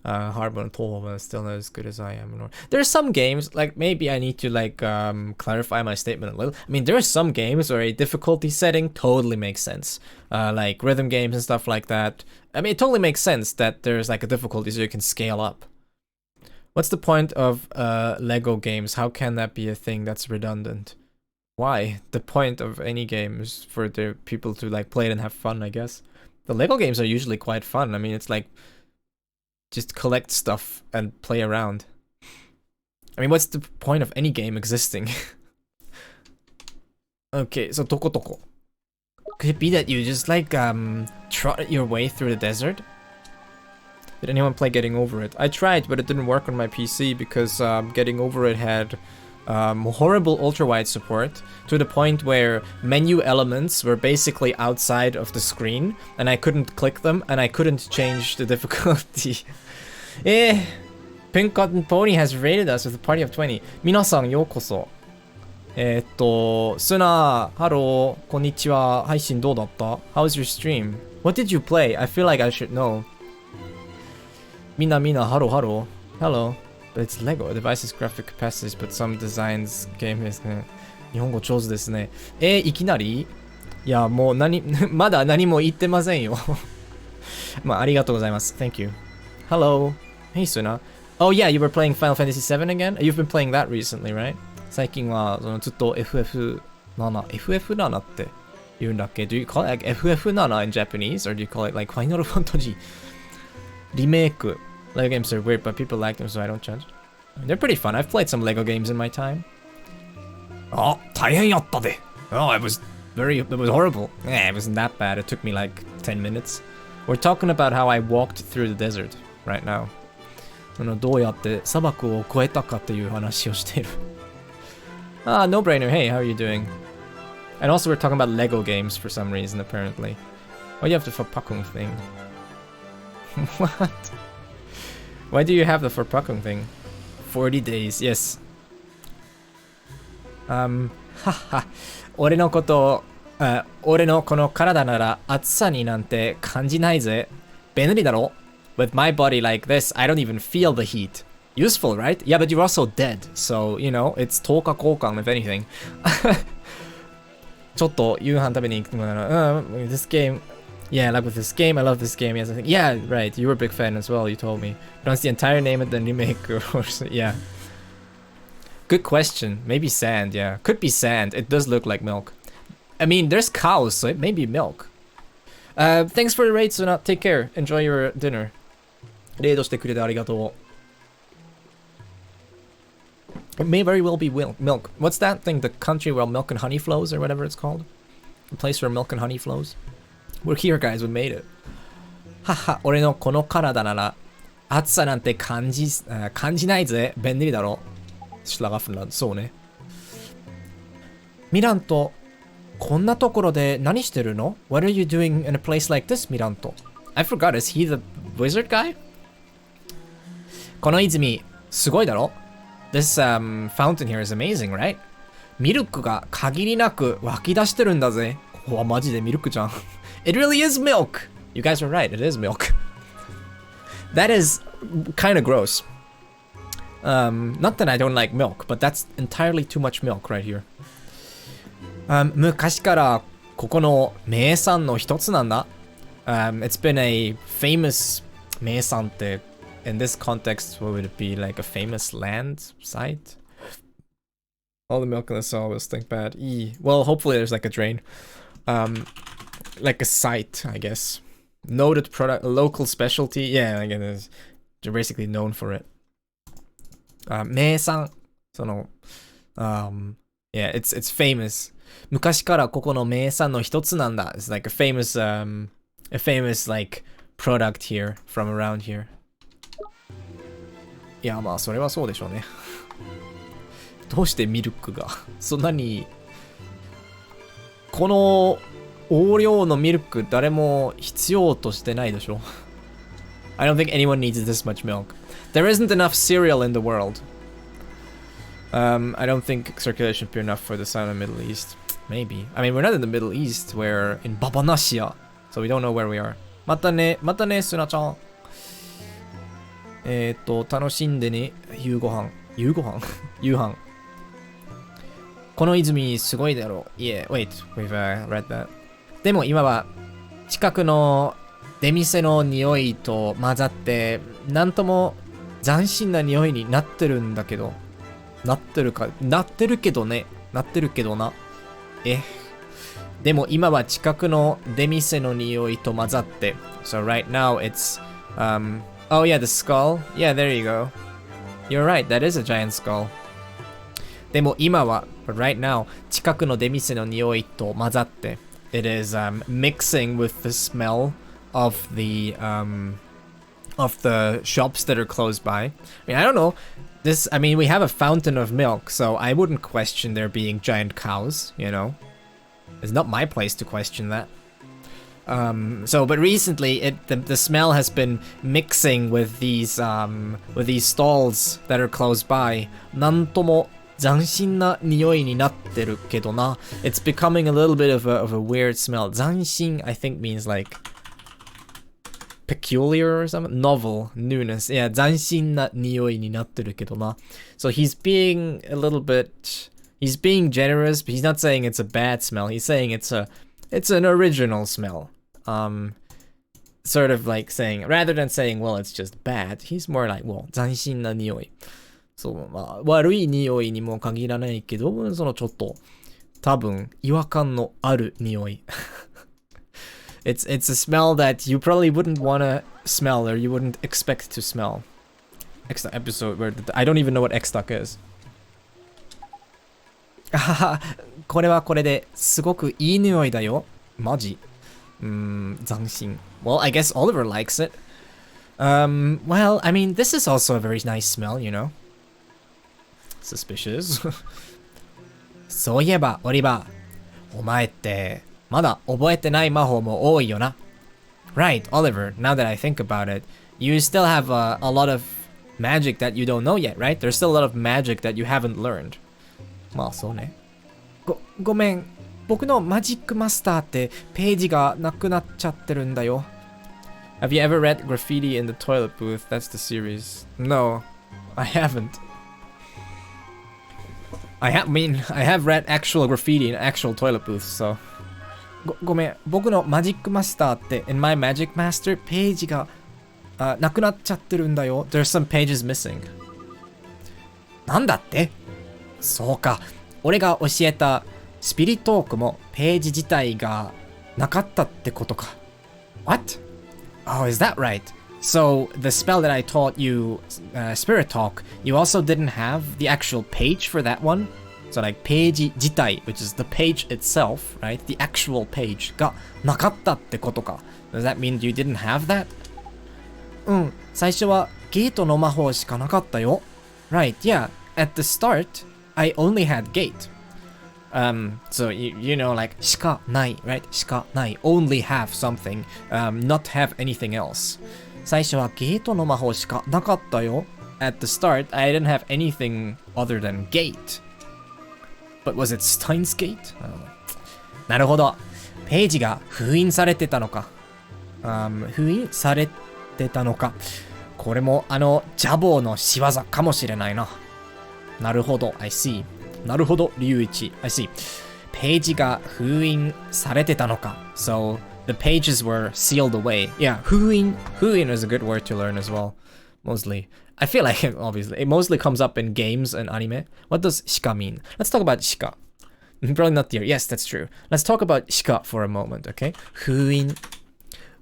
Harbor and Toho is still not as good as I am. There are some games, like maybe I need to like clarify my statement a little. I mean, there are some games where a difficulty setting totally makes sense. Like rhythm games and stuff like that. I mean, it totally makes sense that there's like a difficulty so you can scale up. What's the point of Lego games? How can that be a thing that's redundant? Why? The point of any game is for the people to like play it and have fun, I guess. The Lego games are usually quite fun. I mean, it's like just collect stuff and play around. I mean, what's the point of any game existing? Okay, so Toko. Could it be that you just like trot your way through the desert? Did anyone play Getting Over It? I tried, but it didn't work on my PC because Getting Over It had horrible ultra-wide support to the point where menu elements were basically outside of the screen and I couldn't click them and I couldn't change the difficulty. Pink Cotton Pony has rated us with a party of 20. 皆さんようこそ。スナ、ハロー、こんにちは。配信どうだった？ How's your stream? What did you play? I feel like I should know. みんな、ハロー。Hello. But it's Lego. Devices, graphic capacities, but some designs, game is... 日本語上手ですね。いきなり？いや、もうまだ何も言ってませんよ。まあ、ありがとうございます。Thank you. Hello. Hey, Suna. Oh yeah, you were playing Final Fantasy VII again? You've been playing that recently, right? 最近はずっと FF7 って言うんだっけ? Do you call it like FF7 in Japanese? Or do you call it like Final Fantasy? Remake. Lego games are weird, but people like them, so I don't judge. They're pretty fun. I've played some Lego games in my time. Oh, 大変やったで. Oh, it was horrible. Yeah, it wasn't that bad. It took me like 10 minutes. We're talking about how I walked through the desert right now. どうやって砂漠を越えたかっていう話をしている。Ah, no brainer. Hey, how are you doing? And also we're talking about Lego games for some reason, apparently. Why do you have the Verpackung thing? What? Why do you have the Verpackung thing? 40 days, yes. Haha. 俺のこの体なら暑さになんて感じないぜ。便利だろ? With my body like this, I don't even feel the heat. Useful, right? Yeah, but you're also dead. So, you know, it's 10日交換 if anything. ちょっと夕飯食べに行くなら、this game... Yeah, like with this game, I love this game. Yes, I think. Yeah, right. You were a big fan as well. You told me. Pronounce the entire name and then remake. Or yeah. Good question. Maybe sand. Yeah, could be sand. It does look like milk. I mean, there's cows, so it may be milk. Thanks for the raid, Suna. Take care. Enjoy your dinner. レイドしてくれてありがとう. It may very well be milk. What's that thing? The country where milk and honey flows, or whatever it's called. The place where milk and honey flows. We're here, guys. We made it. Haha, 俺のこの体なら暑さなんて感じないぜ。便利だろ。Schlafenland. そうね。ミラント、こんなところで何してるの? What are you doing in a place like this, ミラント? I forgot. Is he the wizard guy? この泉、すごいだろ? This fountain here is amazing, right? ミルクが限りなく湧き出してるんだぜ。うわ、マジでミルクじゃん。It really is milk! You guys were right, it is milk. That is kind of gross. Not that I don't like milk, but that's entirely too much milk right here. 昔からここの名産の一つなんだ。It's been a famous 名産って in this context, what would it be? Like a famous land site? All the milk in the soil will stink bad. Well, hopefully there's like a drain. Like a site, I guess. Noted product, local specialty. Yeah, I guess they're basically known for it. 名産、その、yeah, it's famous. 昔からここの名産の一つなんだ. It's like a famous like product here from around here. いや、まあそれはそうでしょうね。どうしてミルクがそんなにこの横量のミルク誰も必要としてないでしょ。I don't think anyone needs this much milk. There isn't enough cereal in the world. I don't think circulation should be enough for the southern Middle East. Maybe. I mean, we're not in the Middle East. We're in Babanashia. So we don't know where we are. またね、スナちゃん。楽しんでね、夕ご飯。夕飯。この泉すごいだろう。Yeah, wait, we've read that. でも今は近くの出店の匂いと混ざってなんとも斬新な匂いになってるんだけど。なってるけどな。でも今は近くの出店の匂いと混ざって。So right now it's oh yeah, the skull. Yeah, there you go. You're right, that is a giant skull. でも今は but right now 近くの出店の匂いと混ざって it is mixing with the smell of the shops that are close by. I mean, I don't know. I mean, we have a fountain of milk, so I wouldn't question there being giant cows, you know. It's not my place to question that. But recently the smell has been mixing with these stalls that are close by. なんとも斬新な匂いになってるけどな。It's becoming a little bit of a weird smell. 斬新 I think means like peculiar or something. Novel, newness. Yeah, 斬新な匂いになってるけどな. So he's being a little bit. He's being generous, but he's not saying it's a bad smell. He's saying it's an original smell. Sort of like saying, rather than saying, well, it's just bad, he's more like, well, 斬新な匂い。そう、まあ、悪い匂いにも限らないけど、そのちょっと、多分、違和感のある匂い。It's a smell that you probably wouldn't want to smell or you wouldn't expect to smell. Next episode where I don't even know what X-Duck is. あはは、これはこれですごくいい匂いだよ。マジ斬新。Well, I guess Oliver likes it. Well, I mean, this is also a very nice smell, you know? Suspicious. そういえば、オリバー。お前って、まだ覚えてない魔法も多いよな。Right, Oliver, now that I think about it, you still have a lot of magic that you don't know yet, right? There's still a lot of magic that you haven't learned. まあそうね。ごめん。僕のマジックマスターってページがなくなっちゃってるんだよ。Have you ever read Graffiti in the Toilet Booth? That's the series. No, I haven't. I have read actual graffiti in actual toilet booths, so. ごめん、僕のマジックマスターって in my magic master ページがなくなっちゃってるんだよ。There's some pages missing. なんだって？そうか、俺が教えたスピリットトークもページ自体がなかったってことか。What? Oh, is that right? So the spell that I taught you, Spirit Talk, you also didn't have the actual page for that one? So like ページ自体, which is the page itself, right? The actual page がなかったってことか。Does that mean you didn't have that? うん、最初はゲートの魔法しかなかったよ。Right, yeah. At the start, I only had gate. So you know, like しかない, right? しかない. Only have something, not have anything else. 最初はゲートの魔法しかなかったよ。At the start, I didn't have anything other than gate. But was it Steins Gate? なるほど。ページが封印されてたのか。封印されてたのか。これもジャボーの仕業かもしれないな。なるほど。I see. なるほど、龍一。I see. ページが封印されてたのか。So, the pages were sealed away. Yeah, 封印。封印 is a good word to learn as well. Mostly. I feel like, obviously, it mostly comes up in games and anime. What does shika mean? Let's talk about shika. Probably not here. Yes, that's true. Let's talk about shika for a moment, okay? 封印.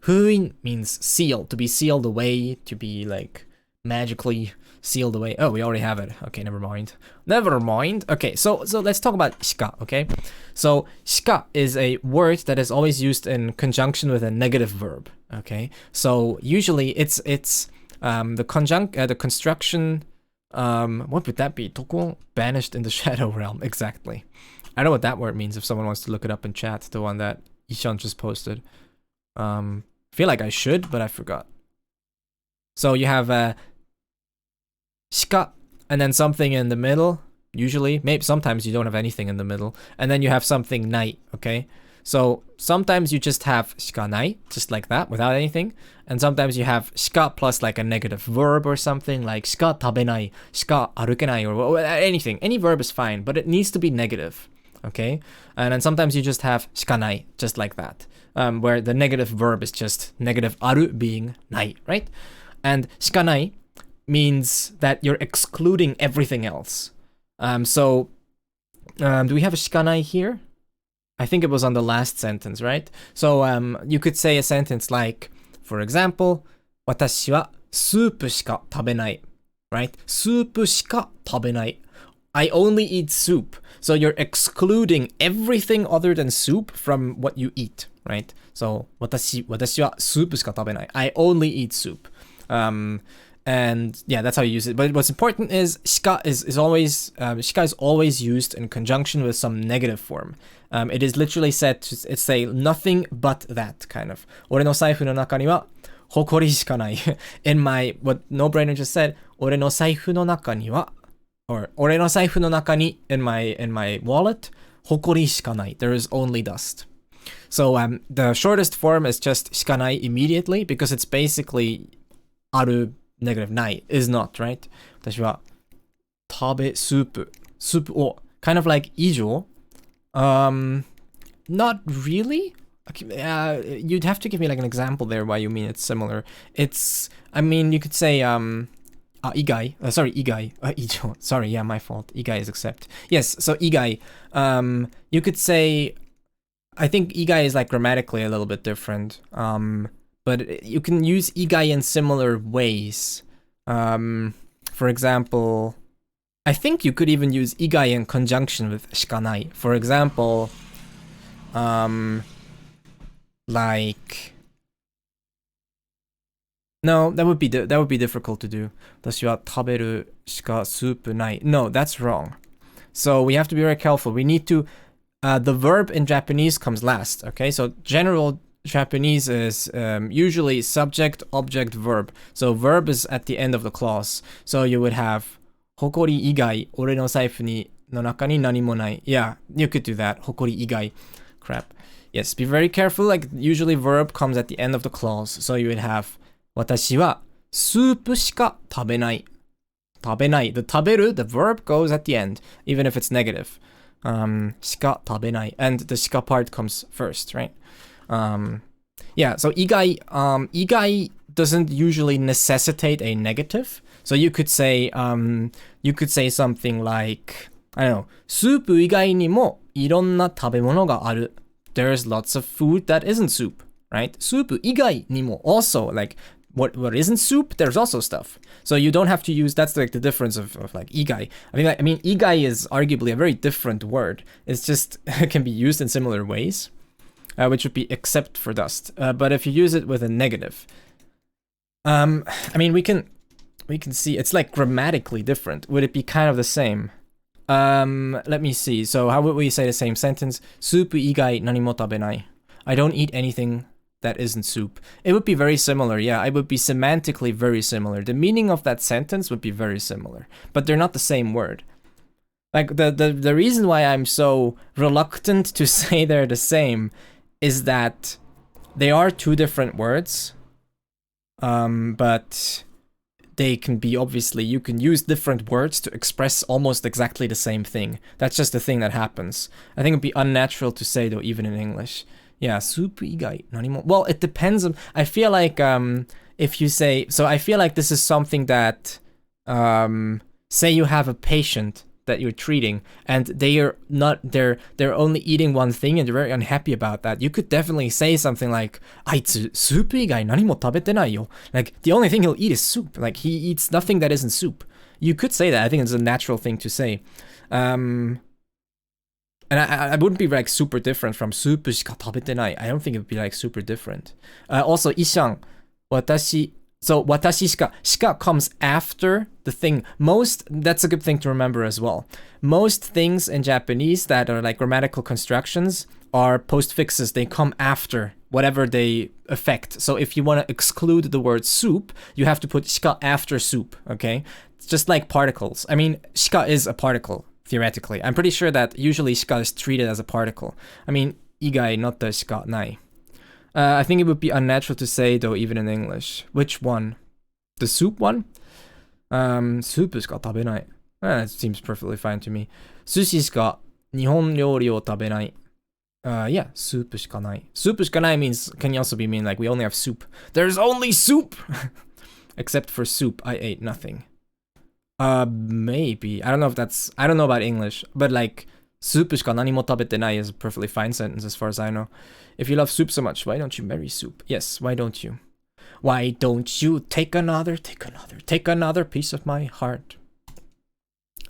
封印 means seal, to be sealed away, to be like magically sealed away. Oh, we already have it. Okay, never mind. Never mind. Okay, so let's talk about shika, okay? So shika is a word that is always used in conjunction with a negative verb, okay? So usually it's the construction, what would that be? Toko banished in the shadow realm. Exactly. I know what that word means if someone wants to look it up in chat, the one that Ishan just posted. I feel like I should, but I forgot. So you have shika, and then something in the middle. Usually, maybe sometimes you don't have anything in the middle, and then you have something nai. Okay, so sometimes you just have shika nai, just like that, without anything, and sometimes you have shika plus like a negative verb or something, like shika tabenai, shika arukenai, or anything. Any verb is fine, but it needs to be negative. Okay, and then sometimes you just have shika nai, just like that, where the negative verb is just negative aru being nai, right? And shika nai means that you're excluding everything else. So do we have a shikanai here? I think it was on the last sentence, right? So you could say a sentence like, for example, 私はスープしか食べない, right? スープしか食べない. I only eat soup. So you're excluding everything other than soup from what you eat, right? So 私はスープしか食べない. I only eat soup. And yeah, that's how you use it. But what's important is shika is always used in conjunction with some negative form. It is literally said to say nothing but that kind of. 俺の財布の中には埃しかない. In my what No Brainer just said, 俺の財布の中には or 俺の財布の中に in my wallet 埃しかない. There is only dust. So the shortest form is just しかない immediately because it's basically ある negative ない is not, right? 私は食べスープを kind of like 以上 not really. You'd have to give me like an example there why you mean it's similar. It's, I mean, you could say 意外 以上 sorry, yeah, my fault. 意外 is accept. Yes, so 意外 you could say, I think 意外 is like grammatically a little bit different. But you can use 意外 in similar ways. For example, I think you could even use 意外 in conjunction with しかない. For example, like, no, that would be difficult to do. 私は食べるしかスープない. No, that's wrong. So we have to be very careful. We need to, the verb in Japanese comes last. Okay, so general Japanese is usually subject, object, verb. So verb is at the end of the clause. So you would have 誇り以外俺の財布の中に何もない. Yeah, you could do that. 誇り以外. Crap. Yes, be very careful. Like usually verb comes at the end of the clause. So you would have 私はスープしか食べない. 食べない. The 食べる, the verb goes at the end, even if it's negative. しか食べない. And the しか part comes first, right? Yeah, so 意外 doesn't usually necessitate a negative. So you could say something like, I don't know, スープ以外にもいろんな食べ物がある. There's lots of food that isn't soup, right? スープ以外にも also, like, what isn't soup, there's also stuff. So you don't have to use, that's like the difference of like 意外. I mean 意外 is arguably a very different word. It's just, it can be used in similar ways. Which would be except for dust. But if you use it with a negative, I mean, we can see it's like grammatically different. Would it be kind of the same? Let me see. So how would we say the same sentence? スープ以外何も食べない. I don't eat anything that isn't soup. It would be very similar. Yeah, it would be semantically very similar. The meaning of that sentence would be very similar, but they're not the same word. Like the reason why I'm so reluctant to say they're the same is that they are two different words, but they can be, obviously, you can use different words to express almost exactly the same thing. That's just the thing that happens. I think it'd be unnatural to say, though, even in English. Yeah, スープ以外何も. Well, it depends on, I feel like if you say, so I feel like this is something that, say you have a patient that you're treating and they're only eating one thing and you're very unhappy about that, you could definitely say something like あいつスープ以外何も食べてないよ. Like the only thing he'll eat is soup. Like he eats nothing that isn't soup. You could say that. I think it's a natural thing to say. And I wouldn't be like super different from スープしか食べてない. I don't think it would be like super different. Also イシャン私 So 私しか shika comes after the thing. That's a good thing to remember as well. Most things in Japanese that are like grammatical constructions are postfixes. They come after whatever they affect. So if you want to exclude the word soup, you have to put shika after soup, okay? It's just like particles. I mean, shika is a particle, theoretically. I'm pretty sure that usually shika is treated as a particle. I mean, igai, not the shika nai. I think it would be unnatural to say, though, even in English. Which one? The soup one? Soup shika tabenai. That seems perfectly fine to me. Sushi shika nihon ryori o tabenai. Yeah, soup shika nai. Soup shika nai means, can also be mean like we only have soup. There's only soup! Except for soup, I ate nothing. Maybe. I don't know if that's, I don't know about English, but like, soup shika nani mo tabete nai is a perfectly fine sentence as far as I know. If you love soup so much, why don't you marry soup? Yes, why don't you? Why don't you take another piece of my heart?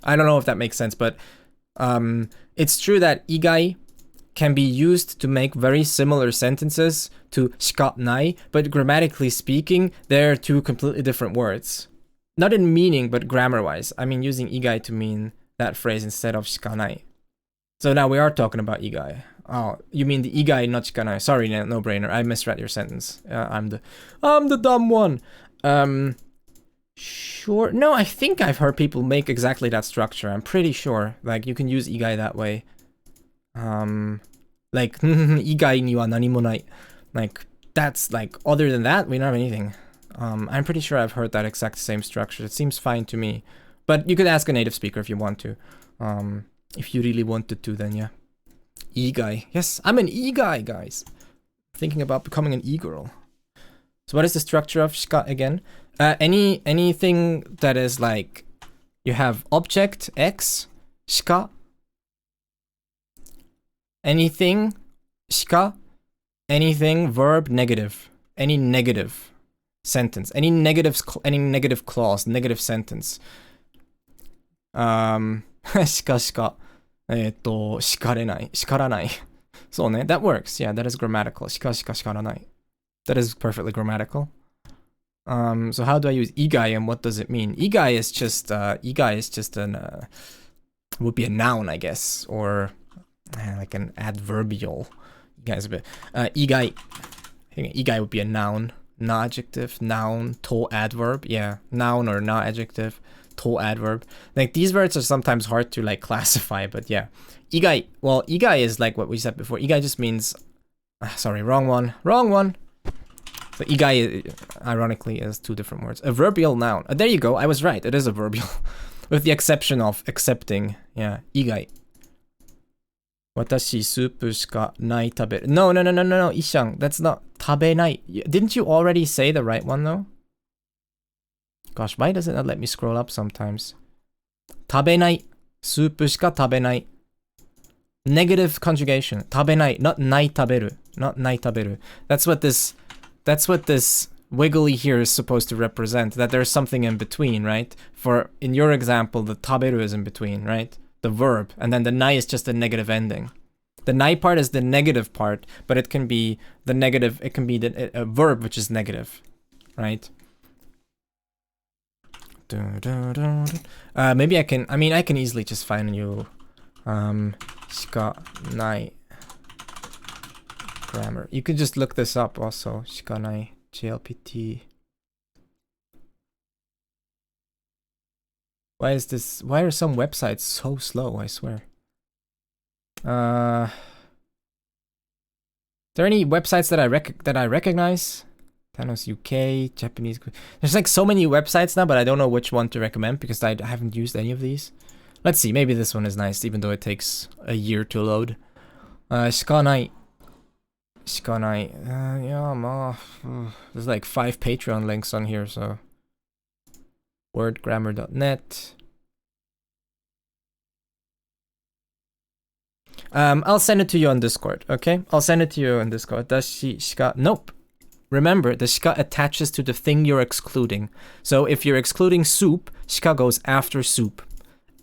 I don't know if that makes sense, but it's true that igai can be used to make very similar sentences to shika nai, but grammatically speaking, they're two completely different words. Not in meaning, but grammar-wise. I mean, using igai to mean that phrase instead of shika nai. So now we are talking about igai. Oh, you mean the igai, not shika nai. Sorry, no-brainer. I misread your sentence. I'm the dumb one. Sure. No, I think I've heard people make exactly that structure. I'm pretty sure. Like, you can use igai that way. Like, igai ni wa nani mo nai. Like, that's like, other than that, we don't have anything. I'm pretty sure I've heard that exact same structure. It seems fine to me. But you could ask a native speaker if you want to. If you really wanted to, then yeah. E-guy. Yes, I'm an E-guy, guys. Thinking about becoming an E-girl. So what is the structure of shika again? Anything that is like, you have object, x, shika. Anything, shika. Anything, verb, negative. Any negative sentence. Any negative clause, negative sentence. Shika. 叱らない. So, that works. Yeah, that is grammatical. 叱らない. That is perfectly grammatical. So how do I use igai and what does it mean? Igai is just would be a noun, I guess, or like an adverbial. Igai would be a noun, na adjective, noun, to adverb. Yeah, noun or na adjective. To adverb. Like these words are sometimes hard to like classify, but yeah. Igai, well, igai is like what we said before. Igai just means, sorry, wrong one. So igai, ironically, is two different words. A verbial noun. There you go, I was right, it is a verbial. With the exception of accepting, yeah, igai. Watashi soup shika nai taberu. No, Ishan, that's not tabenai. Didn't you already say the right one though? Gosh, why does it not let me scroll up sometimes? Tabenai. Soup shika tabenai. Negative conjugation. Tabenai, not nai taberu. Not nai taberu. That's what this wiggly here is supposed to represent. That there's something in between, right? For, in your example, the taberu is in between, right? The verb. And then the nai is just a negative ending. The nai part is the negative part, but it can be the negative, it can be a verb which is negative, right? Maybe I can easily just find you shika nai grammar. You could just look this up also. Shika nai JLPT. Why are some websites so slow, I swear? Are there any websites that I recognize? Thanos UK, Japanese. There's like so many websites now, but I don't know which one to recommend because I haven't used any of these. Let's see, maybe this one is nice, even though it takes a year to load. Shikanai. Yeah, there's like 5 Patreon links on here, so. Wordgrammar.net. I'll send it to you on Discord, okay? I'll send it to you on Discord. Nope. Remember, the shika attaches to the thing you're excluding. So if you're excluding soup, shika goes after soup.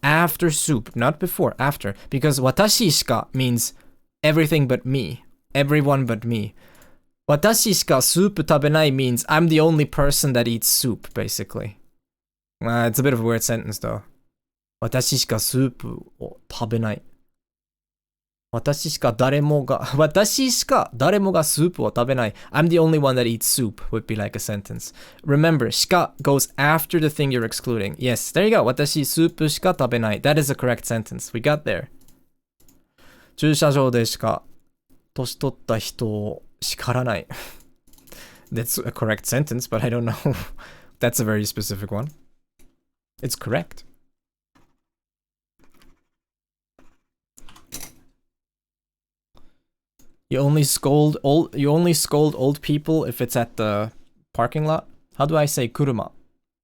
After soup, not before, after. Because watashi shika means everything but me. Everyone but me. Watashi shika soup tabenai means I'm the only person that eats soup, basically. It's a bit of a weird sentence, though. Watashi shika soup tabenai. 私しか誰もがスープを食べない. I'm the only one that eats soup would be like a sentence. Remember, しか goes after the thing you're excluding. Yes, there you go. 私スープしか食べない. That is a correct sentence. We got there. 駐車場でしか年取った人を叱らない. That's a correct sentence, but I don't know. That's a very specific one. It's correct. You only scold old people if it's at the parking lot. How do I say kuruma?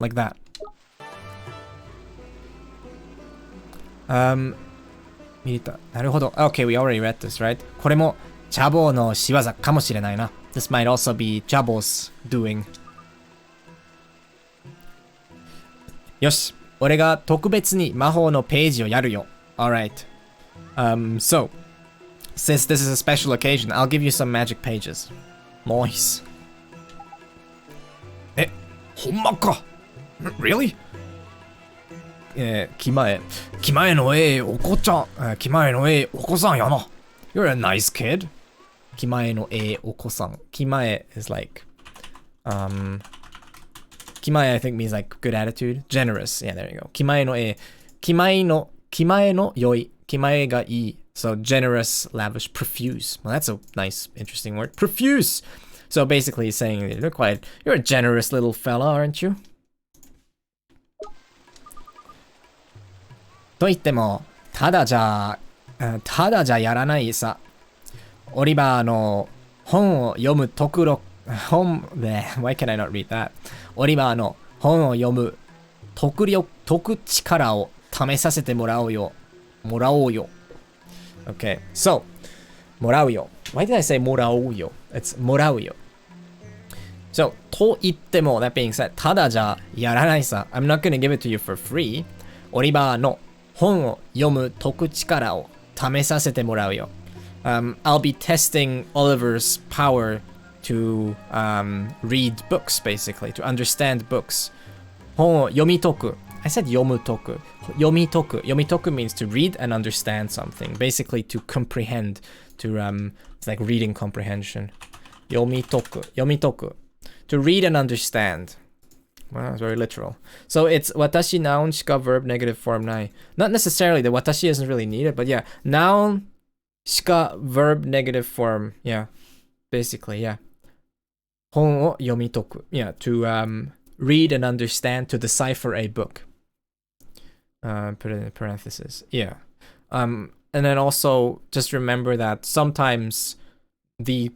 Like that. Mirita. なるほど. Okay, we already read this, right? これもチャボの仕業かもしれないな. This might also be Chabo's doing. よし、俺が特別に魔法のページをやるよ. Alright. So, since this is a special occasion, I'll give you some magic pages. Nice. ほんまか Really? 気前のお子さんやな. You're a nice kid. 気前のお子さん. 気前 is like, 気前 I think means like good attitude, generous. Yeah, there you go. 気前の良い. 気前がいい. So generous, lavish, profuse. Well, that's a nice, interesting word. Profuse. So basically he's saying you're a generous little fella, aren't you? と言っても、ただじゃやらないさ。オリバーの本を読むwhy can I not read that? オリバーの本を読む解力を試させてもらおうよ。Okay, so, もらうよ. Why did I say もらおうよ? It's もらうよ. So, と言っても, that being said, ただじゃやらないさ. I'm not gonna give it to you for free. オリバーの本を読む解力を試させてもらうよ. I'll be testing Oliver's power to read books, basically, to understand books. 本を読み解く. I said 読む解く. 読み解く. 読み解く means to read and understand something. Basically to comprehend. It's like reading comprehension. 読み解く. 読み解く. To read and understand. Well, that's very literal. So it's 私 noun しか verb negative form ない. Not necessarily, the 私 isn't really needed, but yeah. Noun しか verb negative form. Yeah. Basically, yeah. 本を読み解く. Yeah, to read and understand, to decipher a book. Put it in parentheses. Yeah. And then also just remember that sometimes the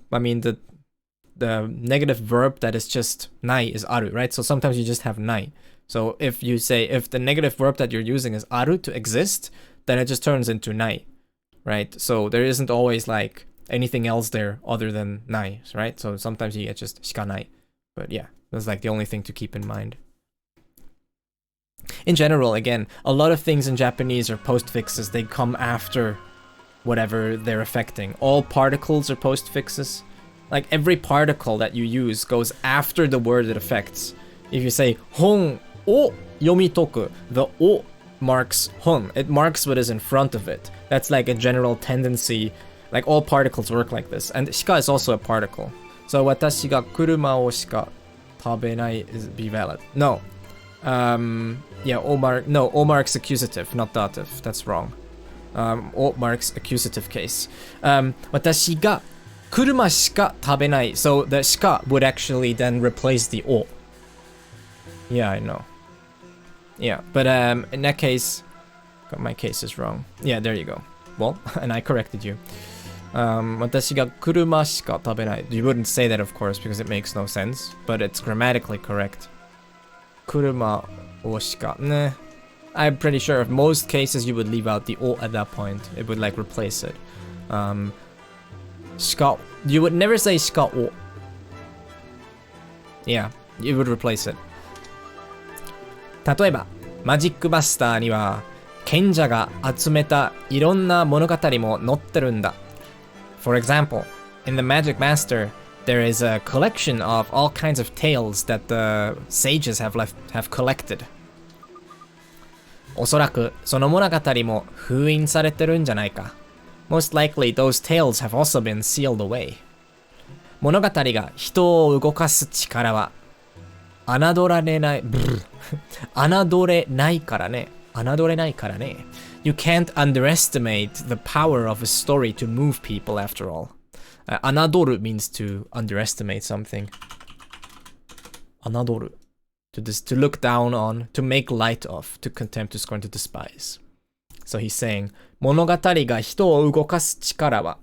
negative verb that is just ない is ある, right? So sometimes you just have ない. So if the negative verb that you're using is ある to exist, then it just turns into ない, right? So there isn't always like anything else there other than ない, right? So sometimes you get just しかない. But yeah, that's like the only thing to keep in mind. In general, again, a lot of things in Japanese are postfixes. They come after whatever they're affecting. All particles are postfixes. Like every particle that you use goes after the word it affects. If you say 本を読み解く, the を marks 本. It marks what is in front of it. That's like a general tendency. Like all particles work like this. And しか is also a particle. So 私が車をしか食べない is be valid. No. Yeah, O marks accusative, not dative. That's wrong. O marks accusative case. 私が車しか食べない. So the しか would actually then replace the お. Yeah, I know. Yeah, but in that case, got my case is wrong. Yeah, there you go. Well, and I corrected you. 私が車しか食べない. You wouldn't say that, of course, because it makes no sense, but it's grammatically correct. 車をしかね. I'm pretty sure if most cases you would leave out the お at that point. It would like replace it. しか You would never say しかお. Yeah, you would replace it. 例えば、マジックバスターには賢者が集めたいろんな物語も載ってるんだ. For example, in the Magic Master, there is a collection of all kinds of tales that the sages have collected. おそらくその物語も封印されてるんじゃないか. Most likely those tales have also been sealed away. 物語が人を動かす力は侮れない、侮れないからね。侮れないからね。You can't underestimate the power of a story to move people after all. 侮る means to underestimate something. 侮る to look down on, to make light of, to contempt, to scorn, to despise. So he's saying, 物語が人を動かす力は、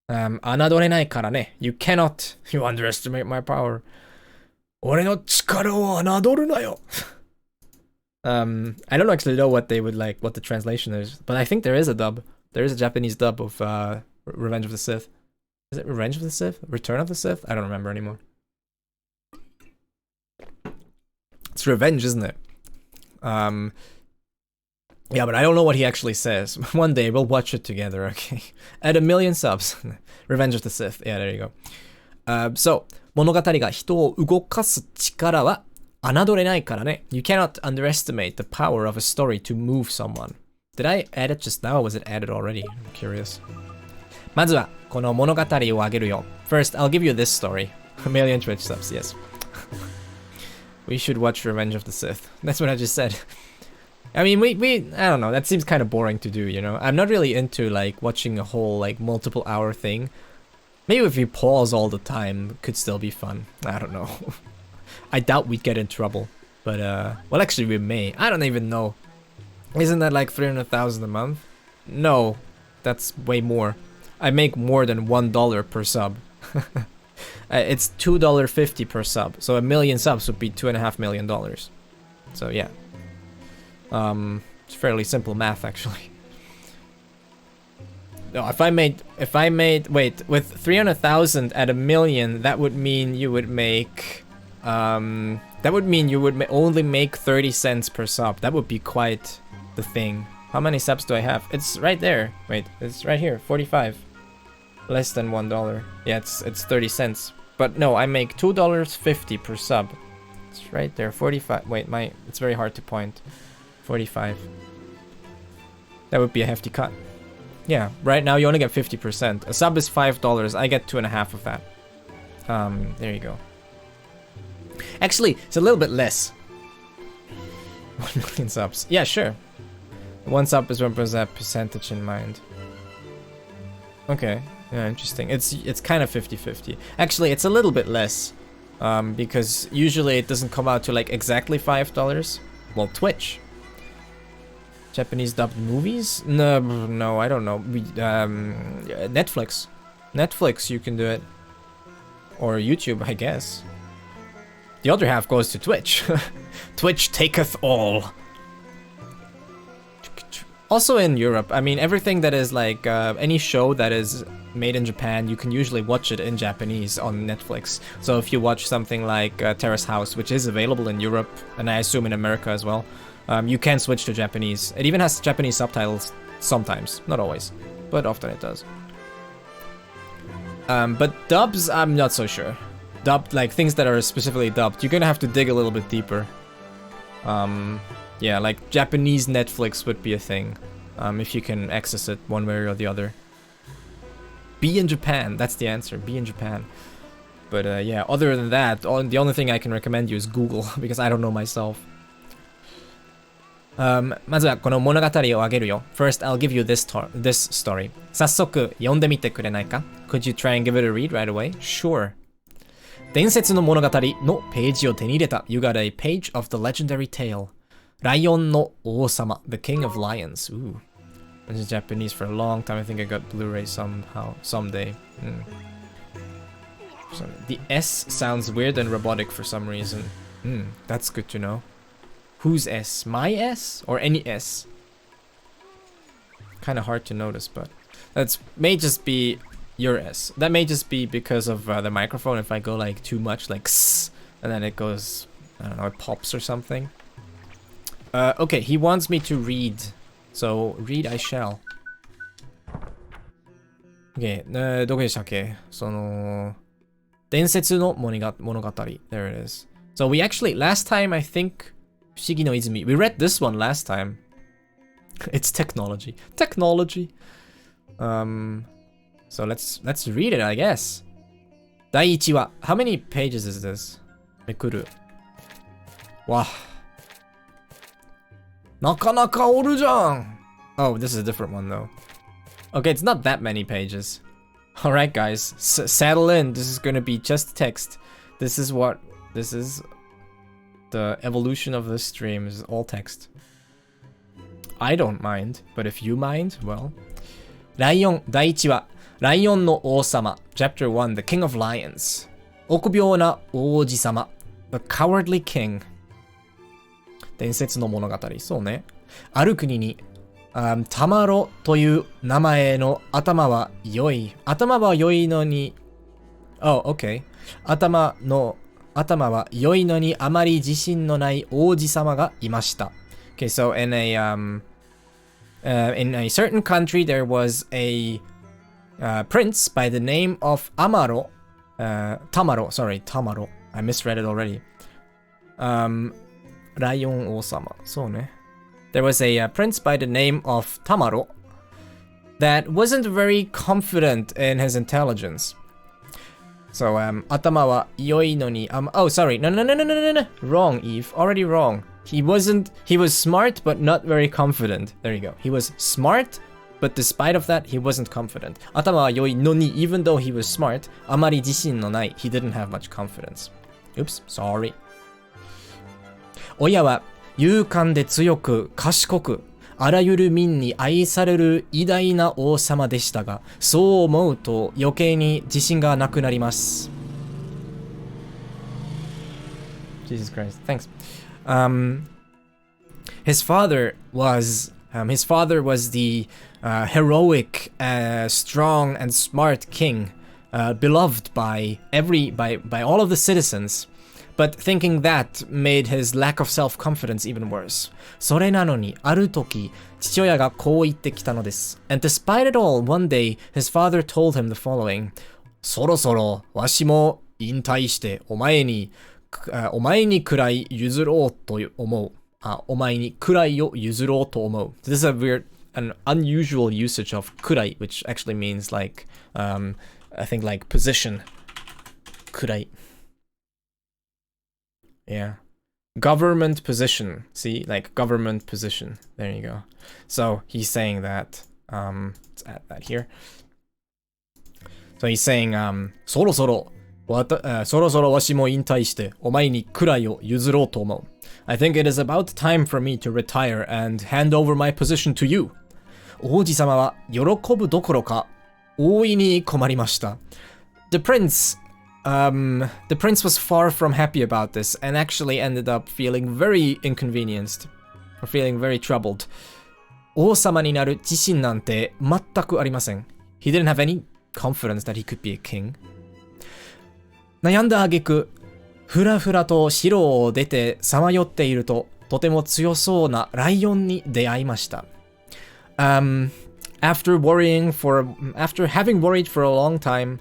侮れないからね。You cannot, you underestimate my power. 俺の力を侮るなよ。I don't actually know what they would like, what the translation is, but I think there is a dub. There is a Japanese dub of Revenge of the Sith. Is it Revenge of the Sith? Return of the Sith? I don't remember anymore. It's Revenge, isn't it? Yeah, but I don't know what he actually says. One day we'll watch it together, okay? At 1 million subs. Revenge of the Sith. Yeah, there you go. So, 物語が人を動かす力は侮れないからね。You cannot underestimate the power of a story to move someone. Did I add it just now or was it added already? I'm curious. まずはこの物語をあげるよ。First, I'll give you this story. 1 million Twitch subs, yes. We should watch Revenge of the Sith. That's what I just said. I mean, I don't know, that seems kind of boring to do, you know? I'm not really into, like, watching a whole, like, multiple hour thing. Maybe if you pause all the time, it could still be fun. I don't know. I doubt we'd get in trouble. But, well, actually, we may. I don't even know. Isn't that like 300,000 a month? No, that's way more. I make more than $1 per sub. It's $2.50 per sub. So 1 million subs would be $2.5 million. So, yeah. It's fairly simple math, actually. No, if I made, wait, with 300,000 at 1 million, that would mean you would make, only make 30 cents per sub. That would be quite the thing. How many subs do I have? It's right there. Wait, it's right here, 45. Less than $1. Yeah, it's 30 cents. But no, I make $2.50 per sub. It's right there, 45. Wait, it's very hard to point. 45. That would be a hefty cut. Yeah, right now you only get 50%. A sub is $5. I get 2.5 of that. There you go. Actually, it's a little bit less. 1 million subs. Yeah, sure. 1 sub is what was that percentage in mind. Okay. Yeah, interesting. It's kind of 50-50. Actually, it's a little bit less. Because usually it doesn't come out to like exactly $5. Well, Twitch. Japanese dubbed movies? No, I don't know. Netflix. Netflix, you can do it. Or YouTube, I guess. The other half goes to Twitch. Twitch taketh all. Also in Europe, I mean, everything that is like, any show that is made in Japan, you can usually watch it in Japanese on Netflix. So if you watch something like Terrace House, which is available in Europe, and I assume in America as well, you can switch to Japanese. It even has Japanese subtitles sometimes, not always, but often it does. But dubs, I'm not so sure. Dubbed, like things that are specifically dubbed, you're gonna have to dig a little bit deeper. Yeah, like Japanese Netflix would be a thing, if you can access it one way or the other. Be in Japan, that's the answer, be in Japan. But yeah, other than that, the only thing I can recommend you is Google, because I don't know myself. まずはこの物語をあげるよ。First, I'll give you this story. 早速読んでみてくれないか? Could you try and give it a read right away? Sure. 伝説の物語のページを手に入れた. You got a page of the legendary tale. ライオンの王様. The King of Lions. Ooh. This is Japanese for a long time. I think I got Blu-ray someday. So, the S sounds weird and robotic for some reason. That's good to know. Whose S? My S? Or any S? Kind of hard to notice, but that may just be your S. That may just be because of the microphone. If I go like too much, like S, and then it goes, I don't know, it pops or something. Okay, he wants me to read. So, read I shall. Okay, どこでしたっけ? その伝説の物語. There it is. So we actually, last time I think, 不思議の泉. We read this one last time. It's technology. Technology. So let's read it, I guess. 第1話. How many pages is this? めくる. Wow. なかなかおるじゃん. Oh, this is a different one though. Okay, it's not that many pages. Alright guys, settle in. This is gonna be just text. This is the evolution of this stream is all text. I don't mind, but if you mind, well. ライオン第1話。ライオンの王様 Chapter 1 The King of Lions 臆病な王子様 The Cowardly King 伝説の物語そうねある国に、タマロという名前の頭は良いのに Oh, okay 頭は良いのにあまり自信のない王子様がいました Okay, so in a certain country there was a prince by the name of Tamaro. I misread it already. Rayon Osama. So ne. There was a prince by the name of Tamaro that wasn't very confident in his intelligence. So, atama wa yoi no ni oh, sorry. No. Wrong, Eve. Already wrong. He was smart but not very confident. There you go. He was smart, but despite of that, he wasn't confident. Atama wa yoi no ni, even though he was smart, amari jishin no nai, he didn't have much confidence. Oops, sorry. Oya wa yukan de tsuyoku kashikoku, あらゆる民に愛される偉大な王様でしたが、そう思うと余計に自信がなくなります。Jesus Christ, thanks. His father was the heroic, strong and smart king, beloved by all of the citizens. But thinking that made his lack of self-confidence even worse. それなのに、ある時、父親がこう言ってきたのです。And despite it all, one day, his father told him the following. そろそろ、わしも引退して、お前にくらい譲ろうと思う。お前にくらいを譲ろうと思う。This is an unusual usage of くらい, which actually means like, I think like position. くらい. Yeah. Government position. See? Like government position. There you go. So he's saying that. Let's add that here. So he's saying, そろそろわしも引退してお前にくらいを譲ろうと思う。I think it is about time for me to retire and hand over my position to you. 王子様は喜ぶどころか大いに困りました。The prince was far from happy about this and actually ended up feeling very inconvenienced or feeling very troubled. 王様になる自信なんて全くありません。He didn't have any confidence that he could be a king. 悩んだ挙句、ふらふらと城を出てさまよっていると、とても強そうなライオンに出会いました。After having worried for a long time,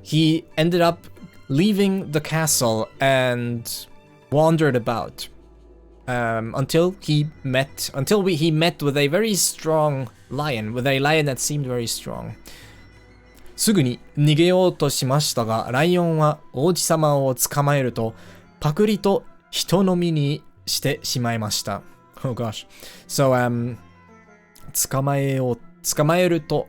he ended up leaving the castle and wandered about until he met with a very strong lion, with a lion that seemed very strong. すぐに逃げようとしましたが、ライオンは王子様を捕まえると、パクリと人飲みにしてしまいました。Oh gosh. So, 捕まえると、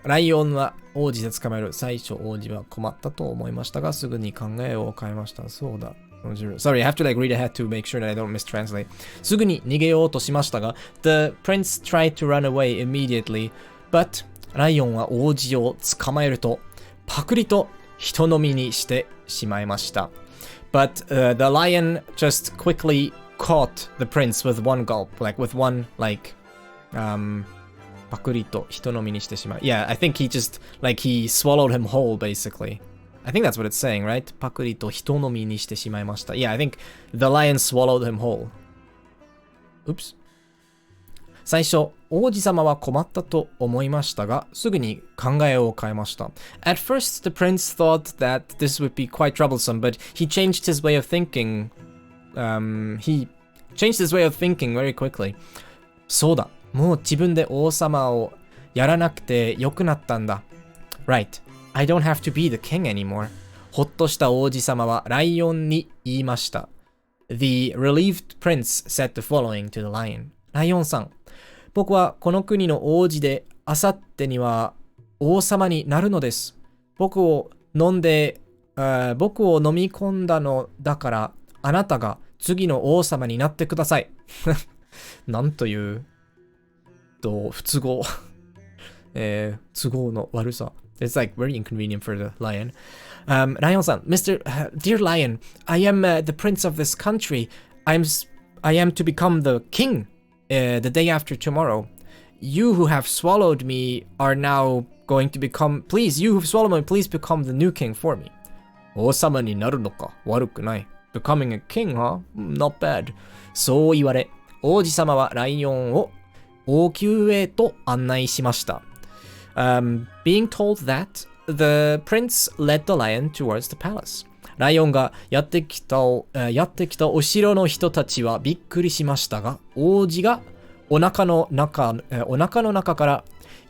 ライオンは王子で捕まえる。最初王子は困ったと思いましたが、すぐに考えを変えました。そうだ。Sorry, I have to like read ahead to make sure that I don't mistranslate. すぐに逃げようとしましたが、The prince tried to run away immediately, but ライオンは王子を捕まえると、パクリと人飲みにしてしまいました。But the lion just quickly caught the prince with one gulp, like with one like, パクリと人飲みにしてしまう。Yeah, I think he just, like he swallowed him whole, basically. I think that's what it's saying, right? パクリと人飲みにしてしまいました。Yeah, I think the lion swallowed him whole. Oops. 最初、王子様は困ったと思いましたが、すぐに考えを変えました。At first, the prince thought that this would be quite troublesome, but he changed his way of thinking. He changed his way of thinking very quickly. そうだ、もう自分で王様をやらなくてよくなったんだ。Right. I don't have to be the king anymore. ほっとした王子様はライオンに言いました。The relieved prince said the following to the lion. ライオンさん、僕はこの国の王子で、あさってには王様になるのです。僕を飲み込んだのだから、あなたが次の王様になってください。なんという不都合都合の悪さ。It's like very inconvenient for the lion. ライオンさん、Dear Lion, I am the prince of this country. I am to become the king the day after tomorrow. You who have swallowed me are now going to become, please, you who've swallowed me, please become the new king for me. 王様になるのか、悪くない。Becoming a king, huh? Not bad. そう言われ、王子様はライオンを王宮へと案内しました。Being told that, the prince led the lion towards the palace. ライオンがやってきたお城の人たちはびっくりしましたが、王子がお腹の中から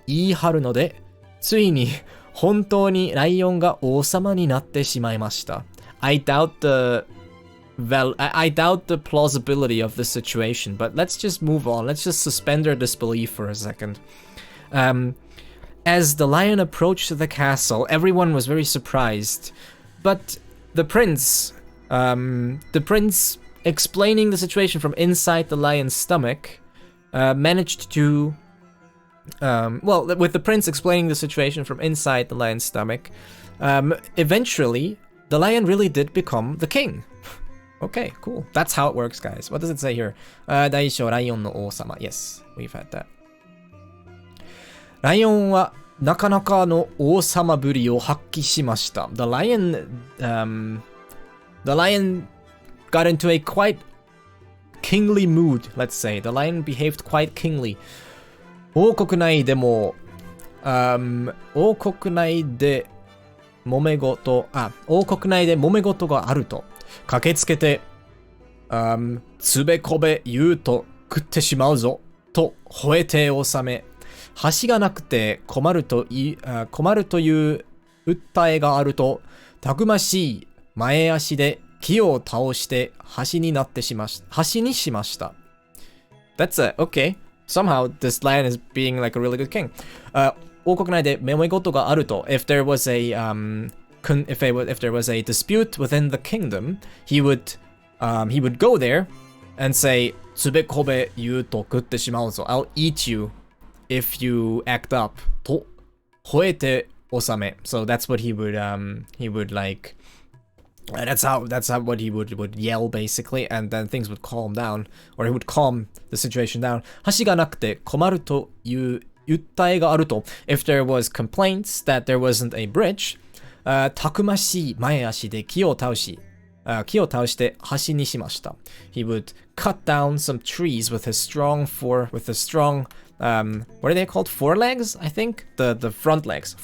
言い張るので、ついに本当にライオンが王様になってしまいました。I doubt the plausibility of this situation, but let's just move on. Let's just suspend our disbelief for a second. As the lion approached the castle, everyone was very surprised. But the prince explaining the situation from inside the lion's stomach, managed to... with the prince explaining the situation from inside the lion's stomach, eventually, the lion really did become the king. Okay, cool. That's how it works, guys. What does it say here? 大将ライオンの王様. Yes, we've had that. ライオンはなかなかの王様ぶりを発揮しました。The lion got into a quite kingly mood, let's say. The lion behaved quite kingly. 王国内で揉め事があると駆けつけて、つべこべ言うと食ってしまうぞと吠えて収め、橋がなくて困るという訴えがあると、たくましい前足で木を倒して橋にしました。That's it. Okay. Somehow this lion is being like a really good king. 王国内で揉め事があると、if there was a dispute within the kingdom, he would go there and say, つべこべ言うと食ってしまうぞ。I'll eat you if you act up. と吠えて収め。So that's what he would like. That's what he would yell basically, and then things would calm down, or he would calm the situation down. 橋がなくて困るという訴えがあると、if there was complaints that there wasn't a bridge, たくましい前足で木を倒して橋にしました。He would cut down some trees with his strong what are they called? Forelegs, I think? The front legs,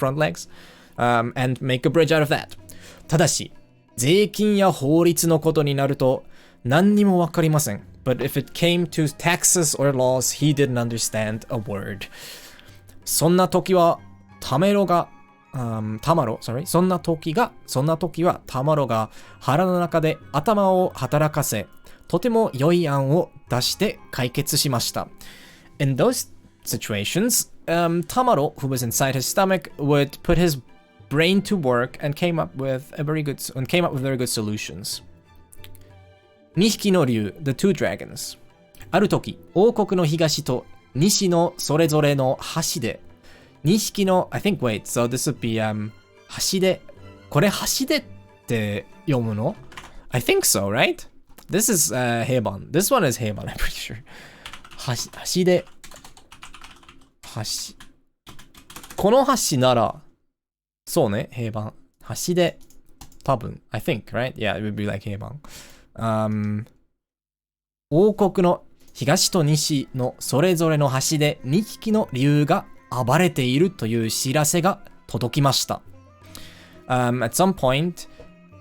and make a bridge out of that. ただし、税金や法律のことになると何にもわかりません。But if it came to taxes or laws, he didn't understand a word. そんな時はタマロが腹の中で頭を働かせ、とても良い案を出して解決しました。In those situations, Tamaro, who was inside his stomach, would put his brain to work and came up with very good solutions. 2匹の竜 the two dragons. ある時、王国の東と西のそれぞれの橋で、2匹の I think wait, so this would be 橋で、これ橋でって読むの? I think so, right? This is Heiban. This one is Heiban, I'm pretty sure. 橋で、この橋なら、そうね、平板。橋で、多分、I think, right? Yeah, it would be like 平板。王国の東と西のそれぞれの橋で2匹の竜が暴れているという知らせが届きました。At some point,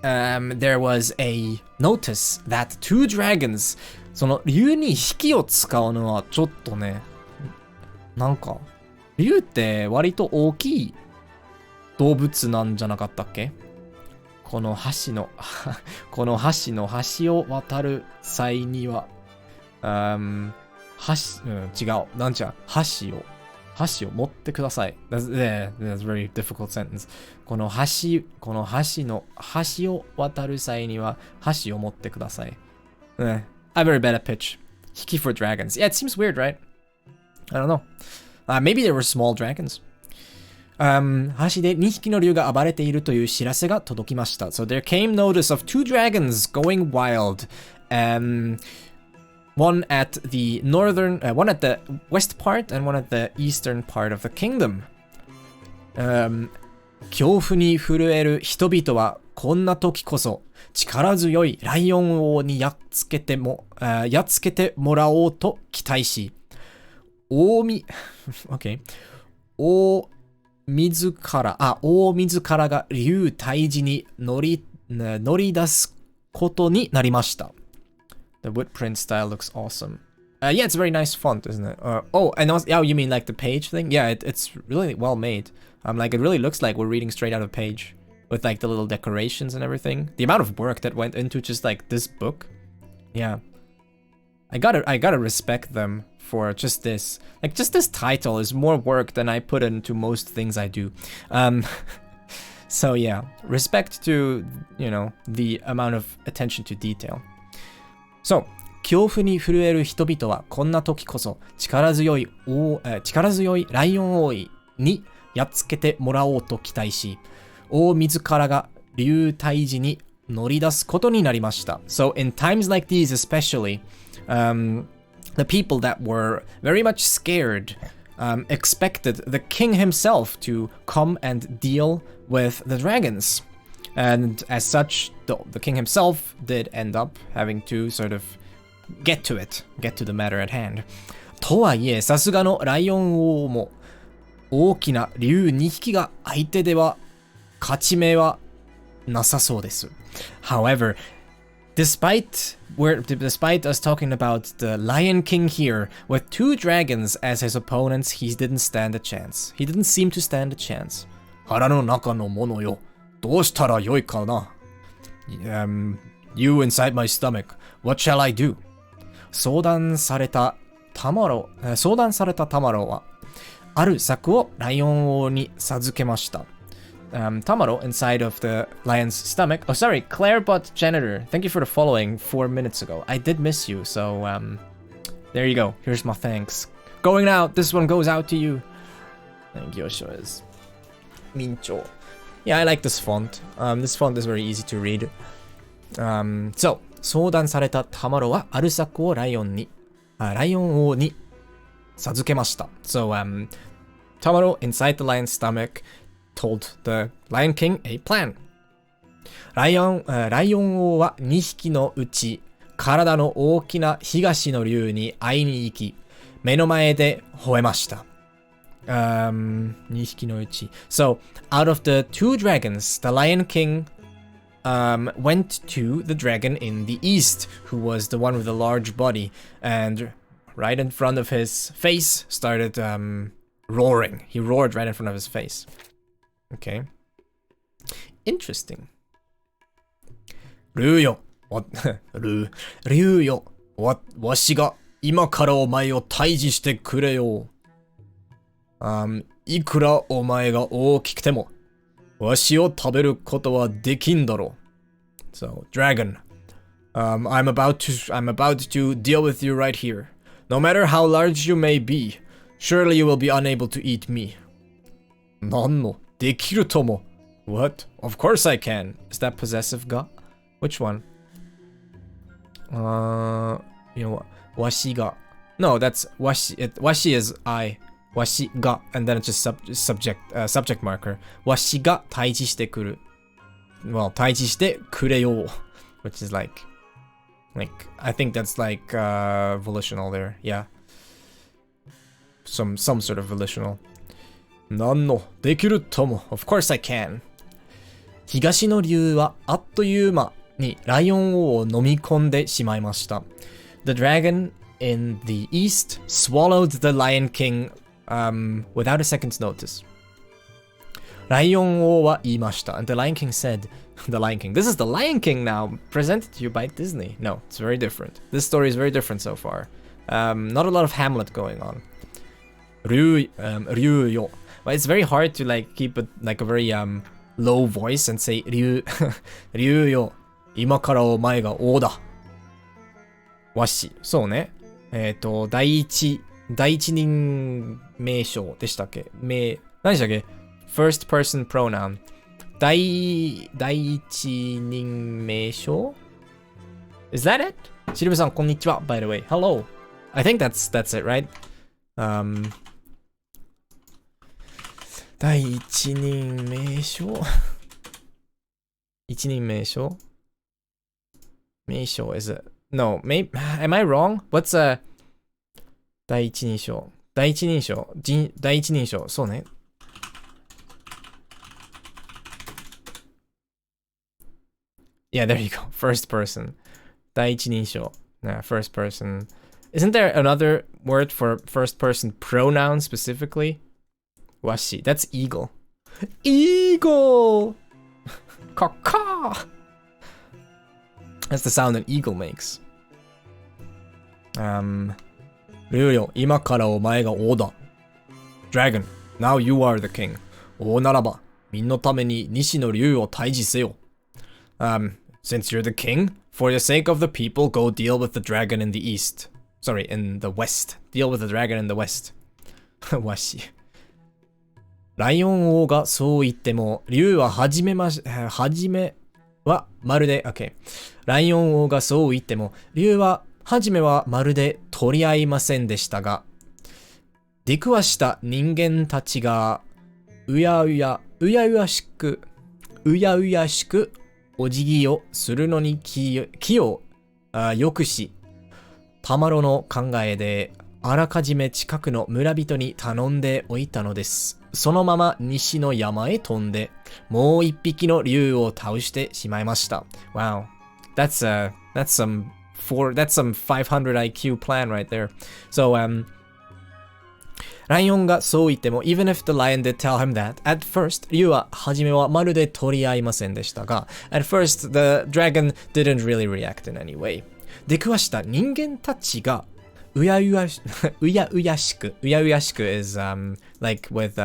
there was a notice that two dragons, その竜に引きを使うのはちょっとね、なんか竜って割と大きい動物なんじゃなかったっけ？この橋の橋を渡る際には、違う。なんちゃ、橋を持ってください。That's a very difficult sentence. この橋を渡る際には、橋を持ってください。I'm very bad at pitch. Hiki for dragons. Yeah, it seems weird, right? I don't know. Maybe there were small dragons. 橋で2匹の竜が暴れているという知らせが届きました。So there came notice of 2 dragons going wild. One at the one at the west part and one at the eastern part of the kingdom. 恐怖に震える人々はこんな時こそ力強いライオン王にやっつけてもらおうと期待し、大自らが竜退治に乗り出すことになりました。The wood print style looks awesome. Yeah, it's a very nice font, isn't it? And also, you mean like the page thing? Yeah, it's really well made. Like it really looks like we're reading straight out of a page with like the little decorations and everything. The amount of work that went into just like this book. Yeah. I gotta respect them for just this. Like just this title is more work than I put into most things I do. So yeah, respect to, the amount of attention to detail. So, 恐怖に震える人々はこんな時こそ力強いライオン王にやっつけてもらおうと期待し、王自らが竜退治に乗り出すことになりました。So in times like these especially, the people that were very much scared expected the king himself to come and deal with the dragons. And as such, the king himself did end up having to sort of get to the matter at hand. とはいえ、さすがのライオン王も大きな竜2匹が相手では勝ち目はなさそうです。However, despite us talking about the Lion King here with 2 dragons as his opponents, he didn't stand a chance. He didn't seem to stand a chance. 腹の中のものよ。どうしたらよいかな? You inside my stomach. What shall I do? 相談されたタマロはある策をライオン王に授けました。Tamaro inside of the lion's stomach. Oh, sorry, Clairebot Janitor. Thank you for the following 4 minutes ago. I did miss you, so there you go. Here's my thanks. Going out. This one goes out to you. Thank you, Shoes. Mincho. Yeah, I like this font. This font is very easy to read. So, 相談されたタマロはある策をライオン王に授けました。So, Tamaro inside the lion's stomach told the Lion King a plan. ライオン王は2匹のうち体の大きな東の竜に会いに行き、目の前で吠えました。2匹のうち。So, out of the 2 dragons, the Lion King went to the dragon in the east, who was the one with the large body, and right in front of his face started roaring. He roared right in front of his face. Okay. Interesting. 竜よ、わしが今からお前を退治してくれよ。いくらお前が大きくても、わしを食べることはできんだろう。So, dragon, I'm about to deal with you right here. No matter how large you may be, surely you will be unable to eat me. なんのできるとも。What? Of course I can. Is that possessive ga? Which one? You know what? Washi ga. No, that's washi. Washi is I. Washi ga, and then it's just subject marker. Washi ga 退治してくる. Well, 退治してくれよ, which is like I think that's like volitional there. Yeah. Some sort of volitional. なんのできるとも。Of course I can. 東の竜はあっという間にライオン王を飲み込んでしまいました。The dragon in the east swallowed the Lion King without a second's notice. ライオン王は言いました。And the Lion King said, The Lion King. This is The Lion King now, presented to you by Disney. No, it's very different. This story is very different so far. Not a lot of Hamlet going on. 竜よ. But it's very hard to like keep it like a very low voice and say 竜よ. 今からお前が王だ。わし。そうね。第一人名称でしたっけ？何でしたっけ？ First person pronoun. 第一人名称? Is that it? しりぶさん、こんにちは。By the way, hello. I think that's it, right? 第一人名称一人名称名称 is it? No, am I wrong? What's a 第一人称第一人称第一人称そうね。Yeah, there you go. First person. 第一人称. Nah, first person. Isn't there another word for first person pronoun specifically? Washi. That's eagle. Eagle! Caw. That's the sound an eagle makes. 竜よ、今からお前が王だ。Dragon, now you are the king. 王ならば、民のために西の竜を退治せよ。Since you're the king, for the sake of the people, go deal with the dragon in the east. Sorry, in the west. Deal with the dragon in the west. わし。ライオン王がそう言っても、竜はまるで、OK。ライオン王がそう言っても、竜ははじめはまるで取り合いませんでしたが、出くわした人間たちが、うやうやしく、お辞儀をするのに気をよくし、たまろの考えであらかじめ近くの村人に頼んでおいたのです。そのまま西の山へ飛んで、もう一匹の竜を倒してしまいました。Wow, that's some 500 IQ plan right there. Soライオンがそう言っても、even if the lion did tell him that, at first, 竜は初めはまるで取り合いませんでしたが、at first, the dragon didn't really react in any way. 出くわした人間たちが、うやうやしく is like with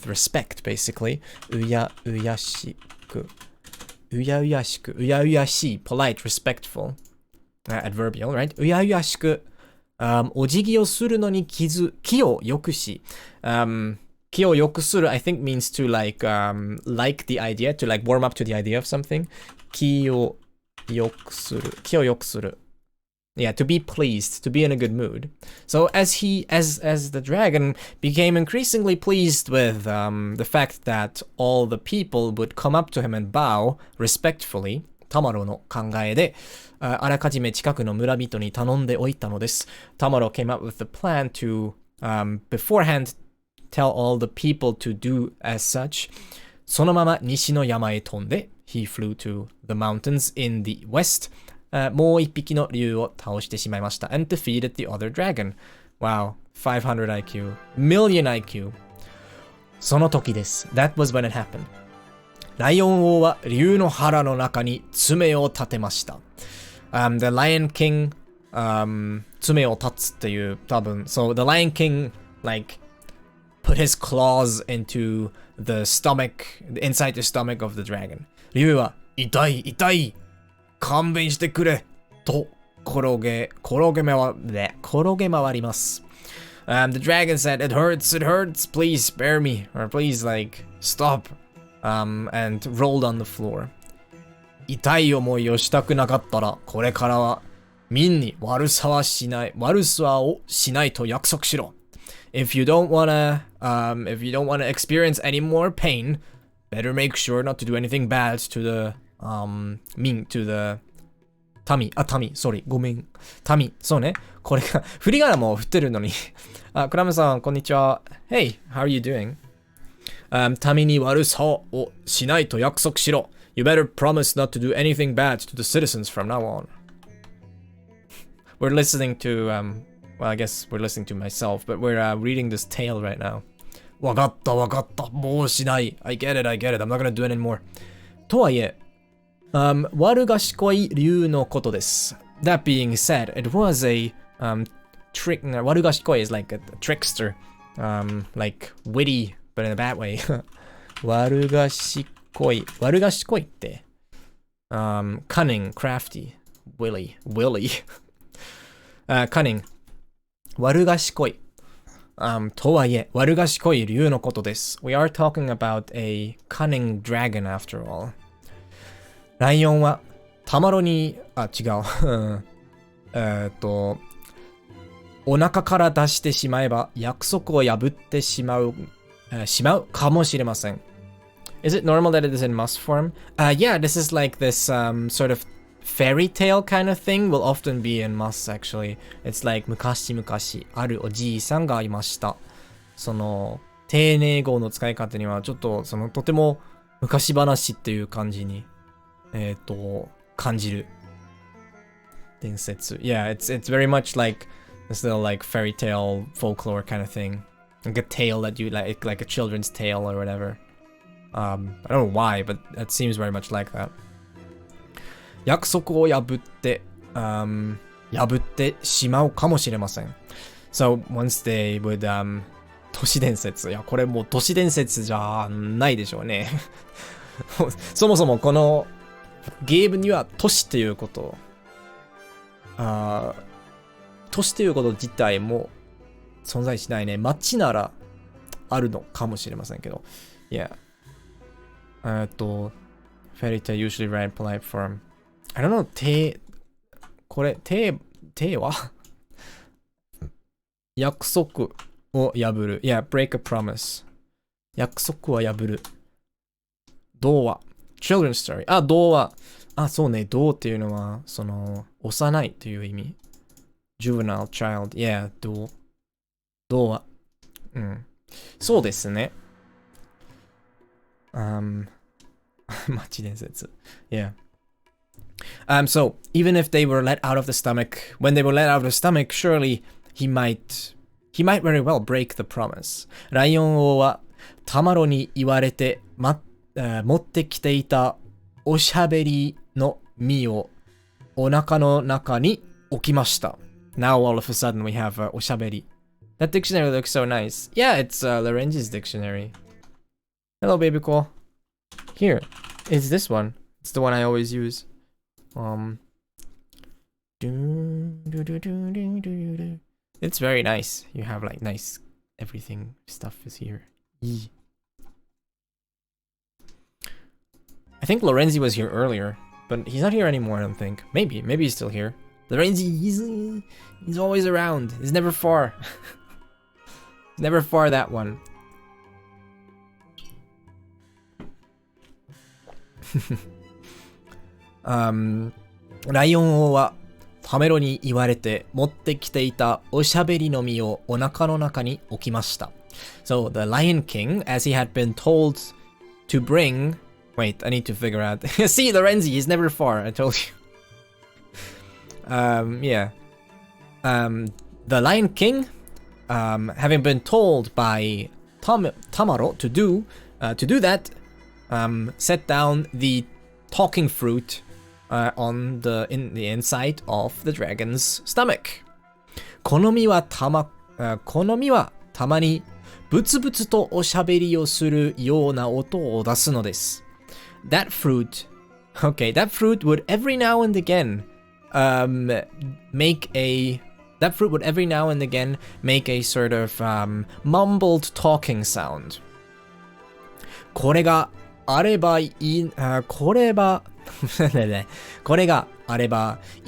respect, basically. うやうやしく、polite, respectful, adverbial, right? うやうやしく、お辞儀をするのに気をよくし、気をよくする I think means to like the idea, to like warm up to the idea of something. 気をよくする。Yeah, to be pleased, to be in a good mood. So as the dragon became increasingly pleased with the fact that all the people would come up to him and bow respectfully, タマロの考えで、あらかじめ近くの村人に頼んでおいたのです。タマロ came up with the plan to beforehand tell all the people to do as such. そのまま西の山へ飛んで、he flew to the mountains in the west. もう一匹の竜を倒してしまいました。and defeated the other dragon. Wow, 500 IQ, million IQ. その時です。That was when it happened. ライオン王は竜の腹の中に爪を立てました。The Lion King, 爪を立つっていう多分。So the Lion King, like, put his claws into the stomach, inside the stomach of the dragon. 竜は、痛い勘弁してくれと転げ回ります。The dragon said, it hurts, please spare me, or please like stop, and rolled on the floor. 痛い思いをしたくなかったら、これからは民に悪さをしないと約束しろ。If you don't wanna experience any more pain, better make sure not to do anything bad to the to the 民、sorry、ごめん。民、そうね。これが、振り仮名も振ってるのに。クラムさん、こんにちは。Hey, how are you doing? 民に悪さをしないと約束しろ。You better promise not to do anything bad to the citizens from now on. We're listening to Well, I guess we're listening to myself, but we're reading this tale right now. わかったわかった。もうしない。I get it, I get it. I'm not gonna do it anymore. とはいえ、悪賢い竜のことです。That being said, it was a trick. 悪賢い is like a trickster, like witty, but in a bad way. 悪賢いって、cunning, crafty, willy, cunning. 悪賢い。とはいえ、悪賢い竜のことです。We are talking about a cunning dragon after all. ライオンは、たまろに、違う。お腹から出してしまえば、約束を破ってしまうかもしれません。Is it normal that it is in must form? Yeah, this is like this sort of fairy tale kind of thing will often be in must actually. It's like 昔々あるおじいさんがいました。その丁寧語の使い方にはちょっとそのとても昔話っていう感じに感じる伝説。Yeah, it's very much like this little like fairy tale folklore kind of thing. Like a tale that you like a children's tale or whatever. I don't know why, but that seems very much like that. 約束を破ってしまうかもしれません。So once they would 都市伝説。いや、これもう都市伝説じゃないでしょうね。そもそもこのゲームには都市っていうこと、都市っていうこと自体も存在しないね。街ならあるのかもしれませんけど。Yeah. Fairy tale usually write polite form. I don't know, これ、は約束を破る。Yeah, break a promise. 約束を破る。童話。Children's story. 童話。そうね、童っていうのは、その、幼いという意味。juvenile child. Yeah, 童話。うん。そうですね。町伝説。Yeah. So even if they were let out of the stomach, when they were let out of the stomach, surely he might very well break the promise. ライオン王はタマロに言われて、持ってきていたおしゃべりの実をお腹の中に置きました。Now all of a sudden we have おしゃべり。That dictionary looks so nice. Yeah, it's Lorenzi's dictionary. Hello, baby cool. Here, it's this one. It's the one I always use. It's very nice. You have like nice everything stuff is here. I think Lorenzi was here earlier, but he's not here anymore, I don't think. Maybe he's still here. Lorenzi, he's always around. He's never far. Never far, that one. ライオン王はタメロに言われて持ってきていたおしゃべりの実をお腹の中に置きました。So the Lion King, as he had been told to bring... Wait, I need to figure out... See, Lorenzi, he's never far, I told you. Yeah. The Lion King, having been told by Tamaro to do that, set down the talking fruit in the inside of the dragon's stomach. この実はたまにブツブツとおしゃべりをするような音を出すのです。That fruit would every now and again make a sort of mumbled talking sound. これがあればい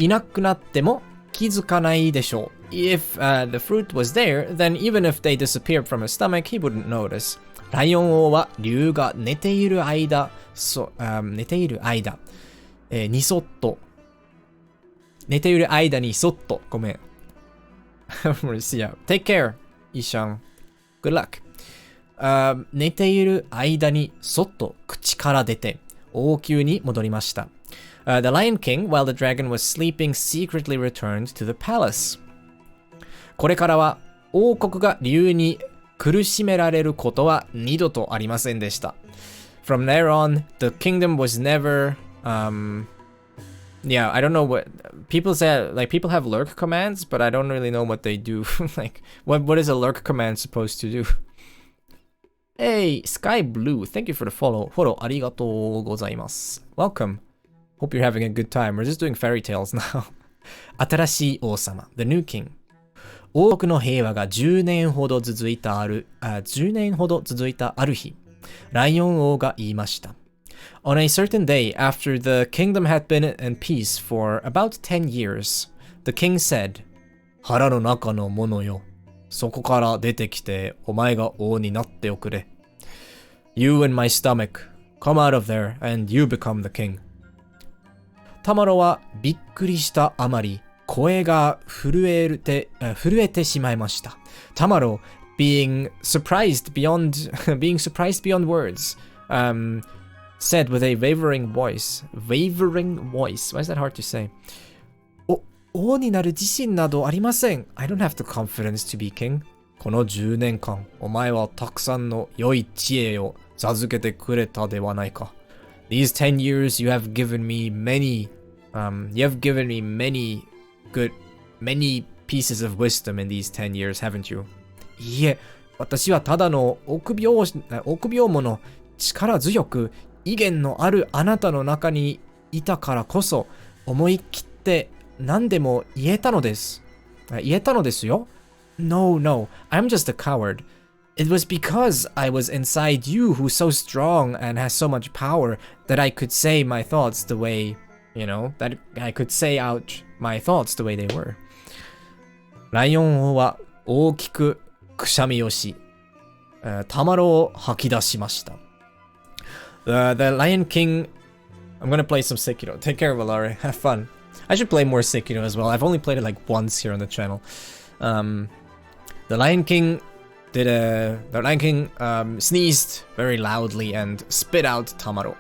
なくなっても気づかないでしょう。If the fruit was there, then even if they disappeared from his stomach, he wouldn't notice. ライオン王は竜が寝ている間、にそっと、ごめん。Take care, イシャン。Good luck. 寝ている間にそっと口から出て王宮に戻りました。The Lion King, while the dragon was sleeping, secretly returned to the palace. これからは王国が竜に苦しめられることは二度とありませんでした。From there on, the kingdom was never, yeah, I don't know what people say. Like people have lurk commands, but I don't really know what they do. Like, what is a lurk command supposed to do? Hey, Sky Blue, thank you for the follow. フォローありがとうございます。Welcome. Hope you're having a good time. We're just doing fairy tales now. 新しい王様 The New King 王国の平和が10年ほど続いたある日ライオン王が言いました On a certain day after the kingdom had been in peace for about 10 years the king said 腹の中のものよそこから出てきてお前が王になっておくれ You in my stomach come out of there and you become the kingタマロはびっくりしたあまり声が震えてしまいました。タマロ being surprised beyond words said with a wavering voice why is that hard to say 王になる自信などありません I don't have the confidence to be king この10年間お前はたくさんの良い知恵を授けてくれたではないかThese 10 years you have given me many pieces of wisdom in these 10 years, haven't you? いいえ、私はただの臆病者力強く威厳のあるあなたの中にいたからこそ思い切って何でも言えたのですよ No, I'm just a coward It was because I was inside you who's so strong and has so much power that I could say my thoughts the way, that I could say out my thoughts the way they were. ライオン王は大きくくしゃみをし、たまろを吐き出しました。The Lion King, I'm gonna play some Sekiro. Take care, Valare. Have fun. I should play more Sekiro as well. I've only played it like once here on the channel. The Lion King sneezed very loudly and spit out Tamaro.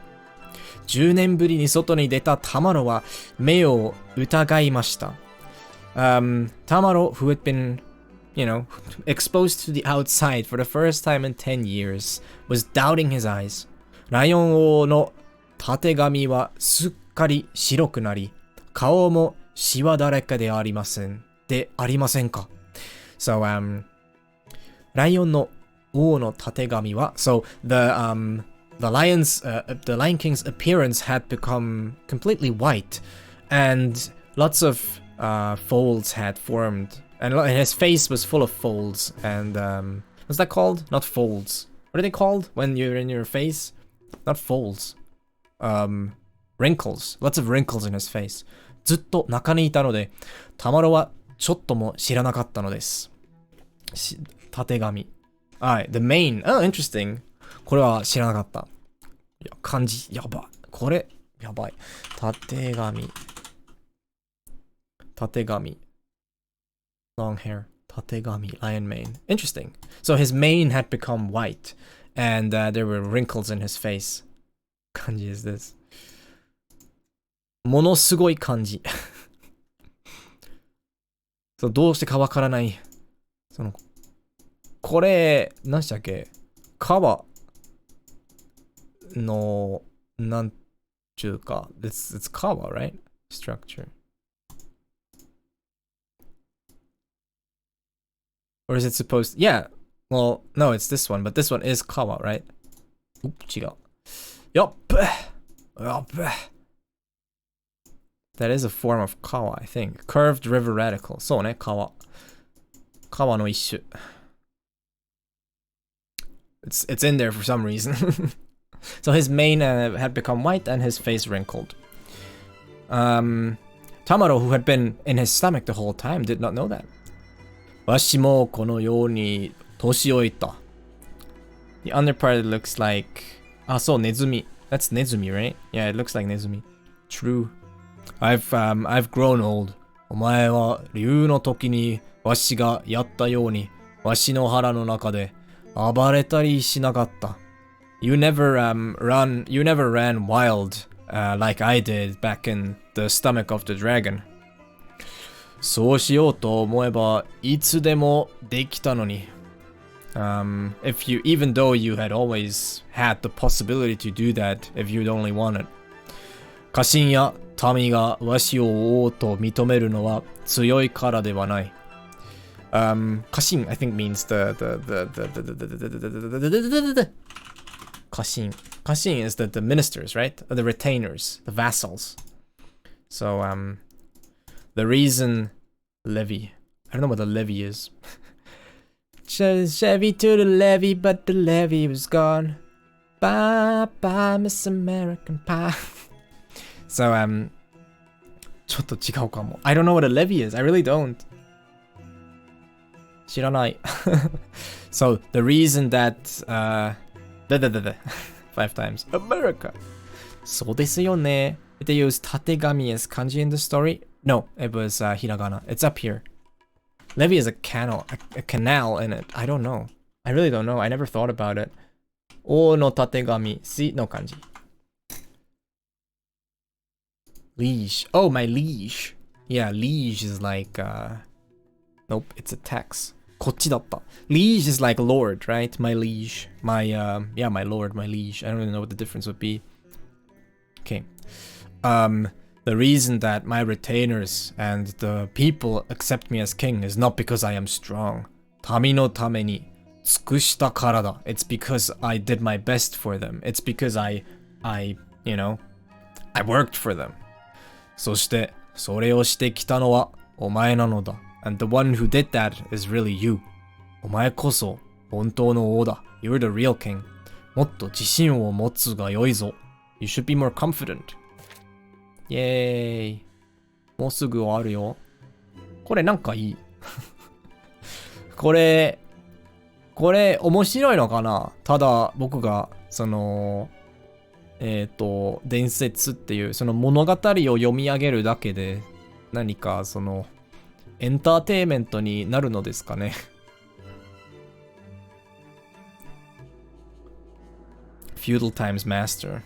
10年ぶりに外に出たタマロは目を疑いました。Tamaro, who had been, exposed to the outside for the first time in 10 years, was doubting his eyes. ライオン王のたてがみはすっかり白くなり、顔もシワだらけでありませんか。So, ライオンの王のたてがみは So the Lion King's appearance had become completely white and lots of folds had formed and his face was full of folds and what's that called? Not folds. What are they called when you're in your face? Not folds. Wrinkles. Lots of wrinkles in his face. ずっと中にいたのでタマロはちょっとも知らなかったのです。たてがみ。Alright, the main. Oh, interesting. これは知らなかった。いや、漢字、やばい。これ、やばい。たてがみ。たてがみ。Long hair. たてがみ。Lion mane. Interesting. So his mane had become white. And there were wrinkles in his face. 漢字 is this. ものすごい漢字。そう、どうしてかわからない。これ、何でしたっけ川の、なんちゅうか、it's 川, right? Structure. Or is it supposed, yeah. Well, no, it's this one, but this one is 川, right? 違う。よっThat is a form of 川, I think. Curved river radical. そうね、川の一種。It's in there for some reason. So his mane had become white and his face wrinkled. Tamaro, who had been in his stomach the whole time, did not know that. わしもこのように年老いた。The under part looks like...そう、ネズミ. That's ネズミ, right? Yeah, it looks like ネズみ. True. I've grown old. お前は竜の時にわしがやったように、わしの腹の中で暴れたりしなかった。You never ran wild like I did back in the stomach of the dragon. そうしようと思えばいつでもできたのに。If you, even though you had always had the possibility to do that if you'd only wanted. 家臣や民がわしを王と認めるのは強いからではない。家臣 I think means the家臣 is the ministers, right? The retainers, the vassals. So the reason levy. I don't know what the levy is. Chevy to the levy, but the levy was gone. Bye bye, Miss American Pie. So ちょっと違うかも。I don't know what a levy is. I really don't. 知らない。So the reason that five times America. そうですよね。They use たてがみ as kanji in the story. No, it was hiragana. It's up here. Levy is a canal in it. I don't know. I really don't know. I never thought about it. O no tategami. Si no kanji. Liege. Oh, my liege. Yeah, liege is like nope, it's a tax. こっちだった. Liege is like lord, right? My liege. My yeah, my lord, my liege. I don't even know what the difference would be. Okay. The reason that my retainers and the people accept me as king is not because I am strong. 民のために尽くしたからだ. It's because I did my best for them. It's because I worked for them. そしてそれをしてきたのはお前なのだ. And the one who did that is really you. お前こそ本当の王だ. You're the real king. もっと自信を持つが良いぞ. You should be more confident. イエーイ。もうすぐ終わるよ。これなんかいい。これ面白いのかな。ただ僕がその伝説っていうその物語を読み上げるだけで何かそのエンターテインメントになるのですかね。Feudal times master.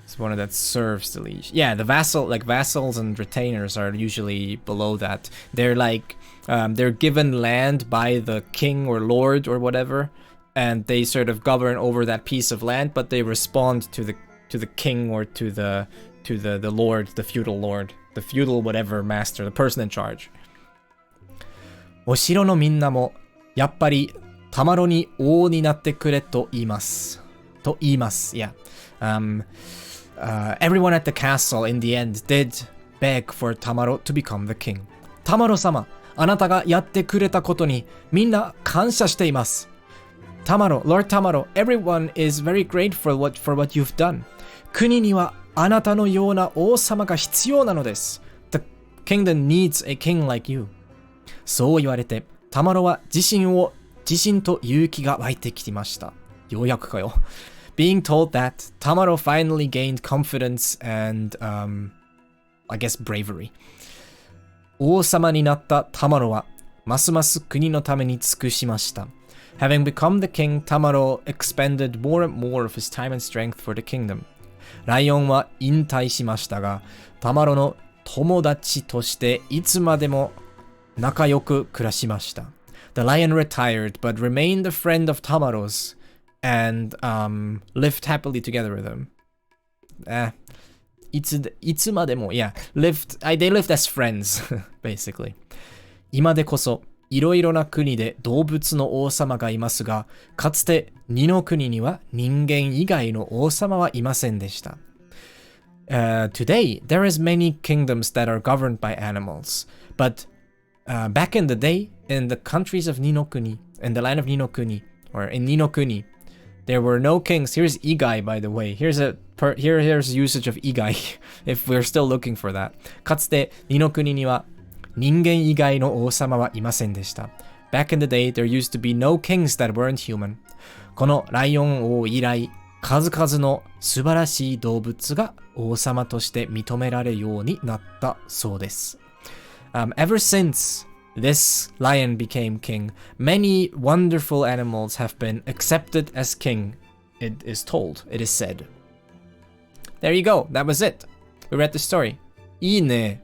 It's one that serves the liege. Yeah, the vassals and retainers are usually below that. They're like, they're given land by the king or lord or whatever, and they sort of govern over that piece of land, but they respond to the king or to the lord, the feudal whatever master, the person in charge. お城のみんなもやっぱりタマロに王になってくれと言います。Yeah. Everyone at the castle in the end did beg for Tamaro to become the king. タマロ様、あなたがやってくれたことにみんな感謝しています。Tamaro, Lord Tamaro, everyone is very grateful for what you've done. 国にはあなたのような王様が必要なのです。The kingdom needs a king like you. そう言われて、タマロは自信と勇気が湧いてきました。ようやくかよ。Being told that, Tamaro finally gained confidence and, I guess bravery. 王様になったタマロは、ますます国のために尽くしました。Having become the king, Tamaro expended more and more of his time and strength for the kingdom. ライオンは引退しましたが、タマロの友達としていつまでも仲良く暮らしました。The lion retired, but remained a friend of Tamaro's. And lived happily together with him. いつまでも yeah, they lived as friends, basically. 今でこそいろいろな国で動物の王様がいますが、かつて二の国には人間以外の王様はいませんでした。Today, there is many kingdoms that are governed by animals. But back in the day, in the countries of Ninokuni, in the land of Ninokuni, or in Ninokuni, there were no kings. Here's Igai, by the way. Here's usage of Igai, if we're still looking for that. かつて、二の国には人間以外の王様はいませんでした。Back in the day, there used to be no kings that weren't human. このライオン王以来、数々の素晴らしい動物が王様として認められるようになったそうです。Ever since this lion became king, many wonderful animals have been accepted as king, it is told, it is said. There you go, that was it. We read the story. いいね。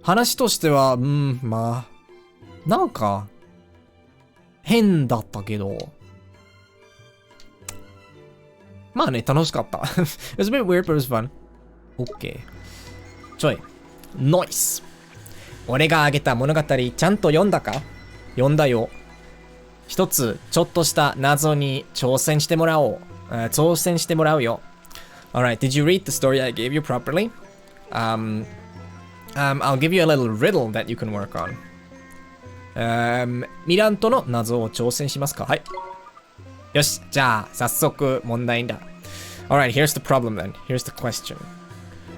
話としては、まあ、なんか、変だったけど、まあね、楽しかった。It was a bit weird, but it was fun. OK。ちょい。Nice。俺があげた物語、ちゃんと読んだか？読んだよ。一つ、ちょっとした謎に挑戦してもらおう。挑戦してもらうよ。Alright, did you read the story I gave you properly? I'll give you a little riddle that you can work on. ミラントの謎を挑戦しますか？はい。よし、じゃあ、早速問題だ。Alright, here's the problem then. Here's the question.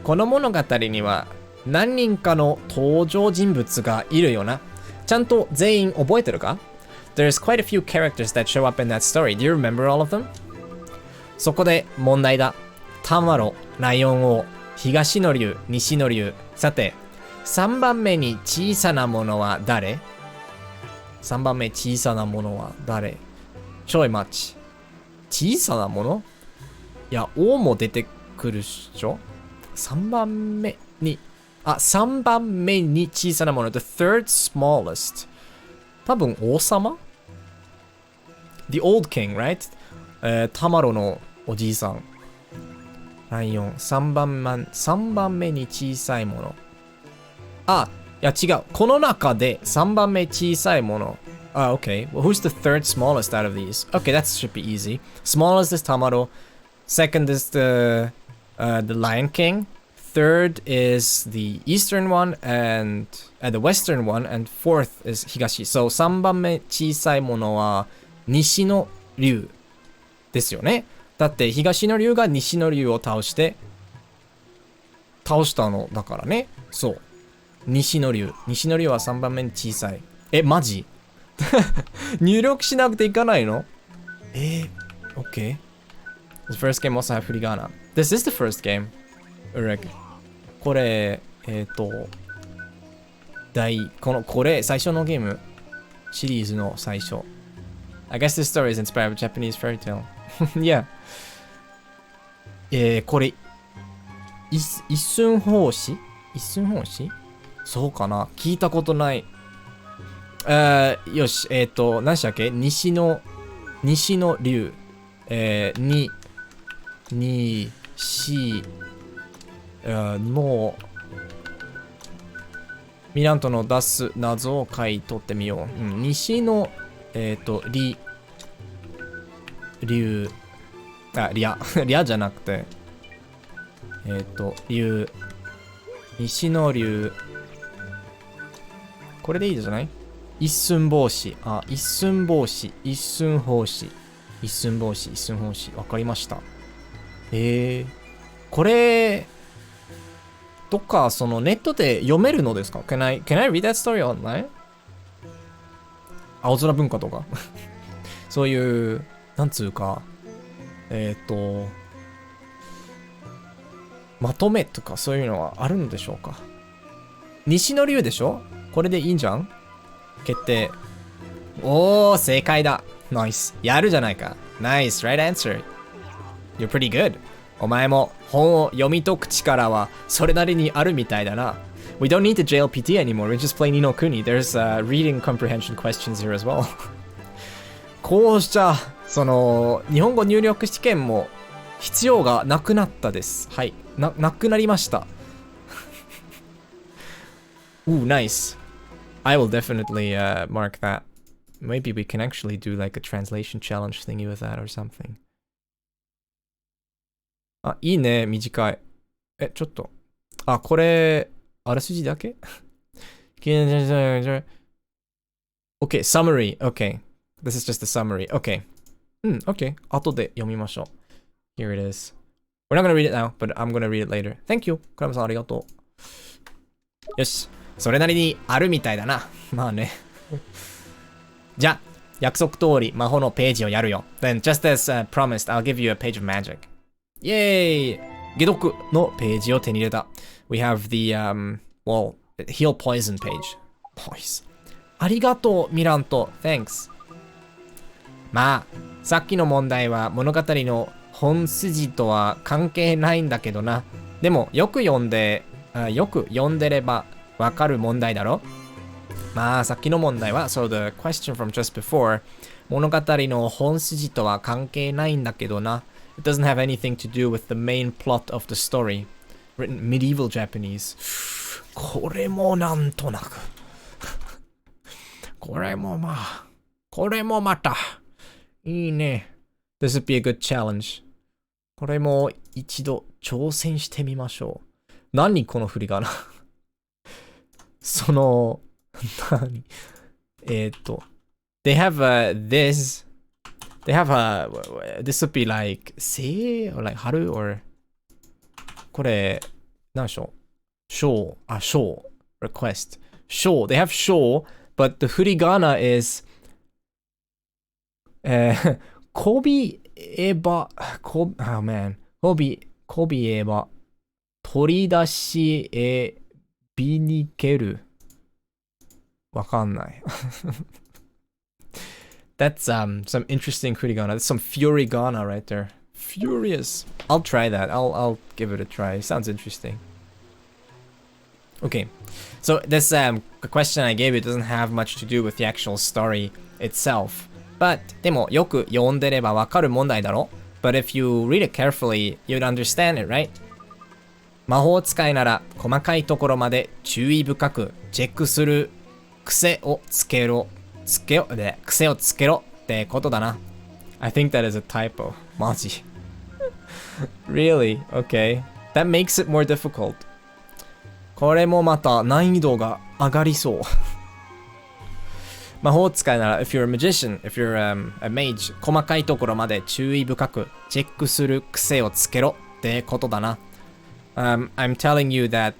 この物語には何人かの登場人物がいるよな。ちゃんと全員覚えてるか？ There's quite a few characters that show up in that story. Do you remember all of them? そこで問題だ。タマロ、ライオン王、東の竜、西の竜。さて、3番目に小さなものは誰？ 3 番目小さなものは誰？ちょい待ち。小さなもの？いや、王も出てくるっしょ？ 3 番目に、3番目に小さなもの。The third smallest. 多分王様？ The old king, right? タマロのおじいさん。ライオン。3番目に小さいもの。いや違う。この中で3番目小さいもの。Okay. Well, who's the third smallest out of these? Okay, that should be easy. Smallest is Tamaro. Second is the Lion King. Third is the Eastern one and the Western one. And fourth is Higashi. So 3番目小さいものは西の竜ですよね。だって東の竜が西の竜を倒したのだからね。そう。西の竜は3番目に小さい。マジ入力しなくていかないの？OK. The first game also have Furigana. This is the first game. Urek. これ、これ、最初のゲーム。シリーズの最初。I guess this story is inspired by Japanese fairy tale. Yeah. これ、一寸法師？そうかな？聞いたことない。よし、何でしたっけ？西の竜。の、ミラントの出す謎を書いとってみよう。西の、竜。リャじゃなくて、竜。西の竜。これでいいじゃない？一寸法師。一寸法師。わかりました。これ、どっかそのネットで読めるのですか？ Can I read that story online? 青空文化とか。そういう、なんつうか、まとめとかそういうのはあるのでしょうか？西の竜でしょ？これでいいんじゃん？決定。正解だ。ナイス。やるじゃないか。ナイス。Right answer. You're pretty good. お前も本を読み解く力はそれなりにあるみたいだな。We don't need the JLPT anymore. We just play Ni no Kuni. There's reading comprehension questions here as well. こうしちゃ、日本語入力試験も必要がなくなったです。はい。なくなりました。Nice. I will definitely mark that. Maybe we can actually do like a translation challenge thingy with that or something. いいね、短い。ちょっと。これ、あらすじだけ？ Okay, summary. Okay. This is just a summary. Okay. Okay. 後で読みましょう。Here it is. We're not gonna read it now, but I'm gonna read it later. Thank you. クラムさんありがとう。よし。それなりにあるみたいだな。まあね。じゃあ、約束通り魔法のページをやるよ。Then, just as promised, I'll give you a page of magic. イェーイ！解毒のページを手に入れた。We have the, heal poison page. Poison. ありがとう、ミラント。Thanks. まあ、さっきの問題は物語の本筋とは関係ないんだけどな。でも、よく読んでればわかる問題だろ。まあさっきの問題は So the question from just before 物語の本筋とは関係ないんだけどな。It doesn't have anything to do with the main plot of the story. Written medieval Japanese. これもなんとなくこれもまあこれもまたいいね。This would be a good challenge. これも一度挑戦してみましょう。何この振り仮名その何they have this they have this would be like せor like 春 or これ何でしょう show show request show they have show but the 振り仮名 is こびえばoh man こびえば取り出しえびにけるわかんない。That's some interesting furigana. That's some furigana right there. Furious. I'll try that. I'll give it a try. Sounds interesting. Okay. So this question I gave you doesn't have much to do with the actual story itself. But でもよく読んでればわかる問題だろ? But if you read it carefully, you'd understand it, right? 魔法使いなら細かいところまで注意深くチェックする癖をつけろってことだな。I think that is a typo. マジReally? Okay. That makes it more difficult. これもまた難易度が上がりそう魔法使いなら if you're a magician, if you're a mage 細かいところまで注意深くチェックする癖をつけろってことだな。I'm telling you that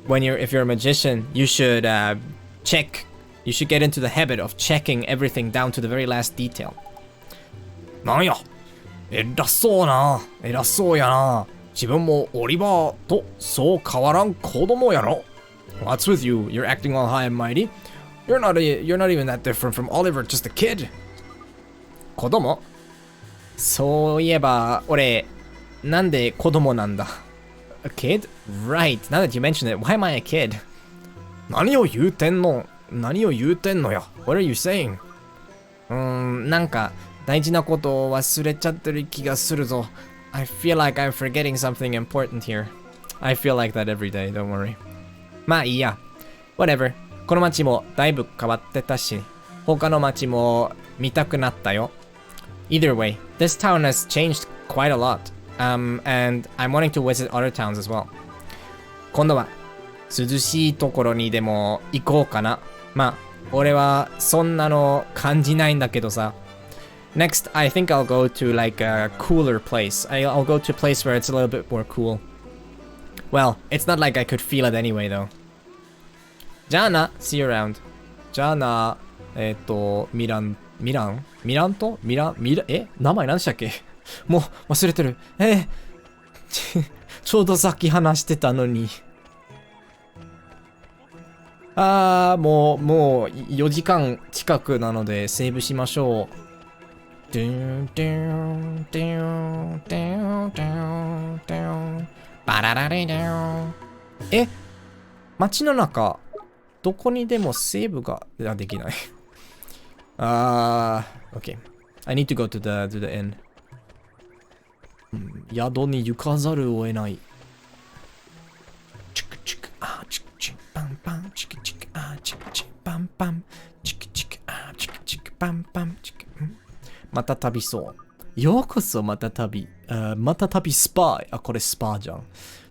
if you're a magician, you should you should get into the habit of checking everything down to the very last detail. なんや、偉そうやな。自分もオリバーとそう変わらん子供やろ。What's with you? You're acting all high and mighty. You're not even that different from Oliver, just a kid. 子供そういえば、俺、なんで子供なんだ A kid? Right. Now that you mention it, why am I a kid? 何を言うてんのや What are you saying? なんか、大事なことを忘れちゃってる気がするぞ。I feel like I'm forgetting something important here. I feel like that every day, don't worry. まあいいや。Whatever. この街もだいぶ変わってたし、他の街も見たくなったよ。Either way, this town has changed quite a lot. And I'm wanting to visit other towns as well. 今度は涼しいところにでも行こうかな。まあ、俺はそんなの感じないんだけどさ。Next, I think I'll go to like a cooler place. I'll go to a place where it's a little bit more cool. Well, it's not like I could feel it anyway though. じゃあな、see you around. じゃあな、ミラント名前何でしたっけもう忘れてる。ちょうどさっき話してたのに。もう4時間近くなのでセーブしましょう。街の中、どこにでもセーブができない。Okay. I need to go to the inn. 宿に行かざるを得ない。チクチクチクチクパンパンチクチクチクチクパンパンチクチクチクチクパンパンチクまた旅そう。ようこそまた旅。また旅スパイ。これスパじゃん。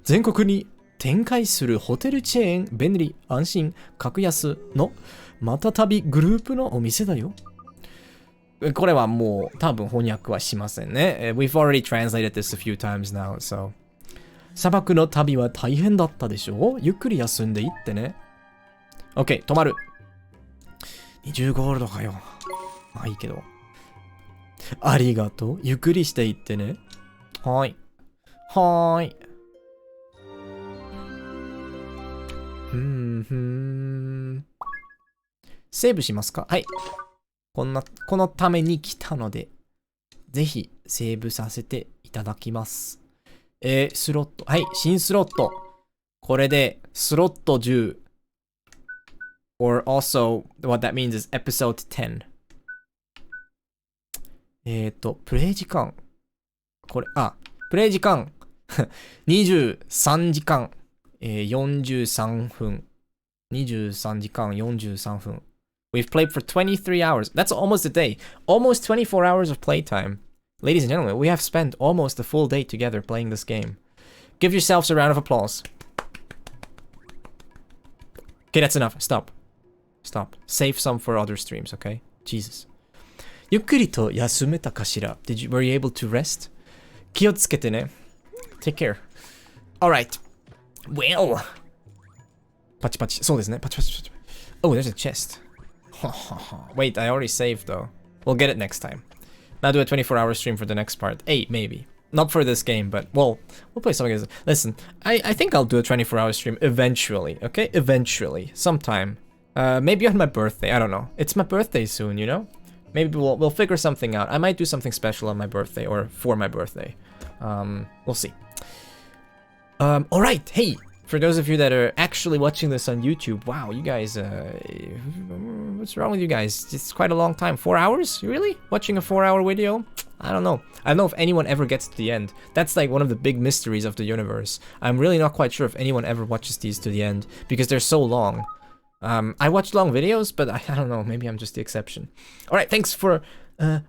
全国に展開するホテルチェーン、便利、安心、格安のまた旅グループのお店だよ。これはもう多分翻訳はしませんね。We've already translated this a few times now, so. 砂漠の旅は大変だったでしょう？ゆっくり休んでいってね。OK、止まる。20ゴールドかよ。まあいいけど。ありがとう。ゆっくりしていってね。はーい。はーい。セーブしますか？はい。このために来たので、ぜひセーブさせていただきます。スロット。はい、新スロット。これで、スロット10。Or also, what that means is episode 10. プレイ時間。これ、プレイ時間。23時間。43分。23時間43分。We've played for 23 hours. That's almost a day. Almost 24 hours of playtime. Ladies and gentlemen, we have spent almost a full day together playing this game. Give yourselves a round of applause. Okay, that's enough. Stop. Stop. Save some for other streams, okay? Jesus. ゆっくりと休めたかしら? Were you able to rest? 気をつけてね. Take care. Alright. Well. パチパチ。そうですね。パチパチパチ。Oh, there's a chest. Wait, I already saved though. We'll get it next time. Now do a 24-hour stream for the next part. 8, maybe. Not for this game, but, well, we'll play something else. Listen, I think I'll do a 24-hour stream eventually, okay? Eventually. Sometime. Maybe on my birthday. I don't know. It's my birthday soon, you know? Maybe we'll figure something out. I might do something special on my birthday or for my birthday. We'll see. Alright, hey! For those of you that are actually watching this on YouTube, wow, you guys, what's wrong with you guys? It's quite a long time. 4 hours? Really? Watching a 4-hour video? I don't know. I don't know if anyone ever gets to the end. That's like one of the big mysteries of the universe. I'm really not quite sure if anyone ever watches these to the end, because they're so long. I watch long videos, but I don't know, maybe I'm just the exception. Alright, thanks for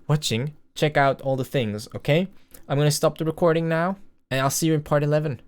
watching. Check out all the things, okay? I'm gonna stop the recording now, and I'll see you in part 11.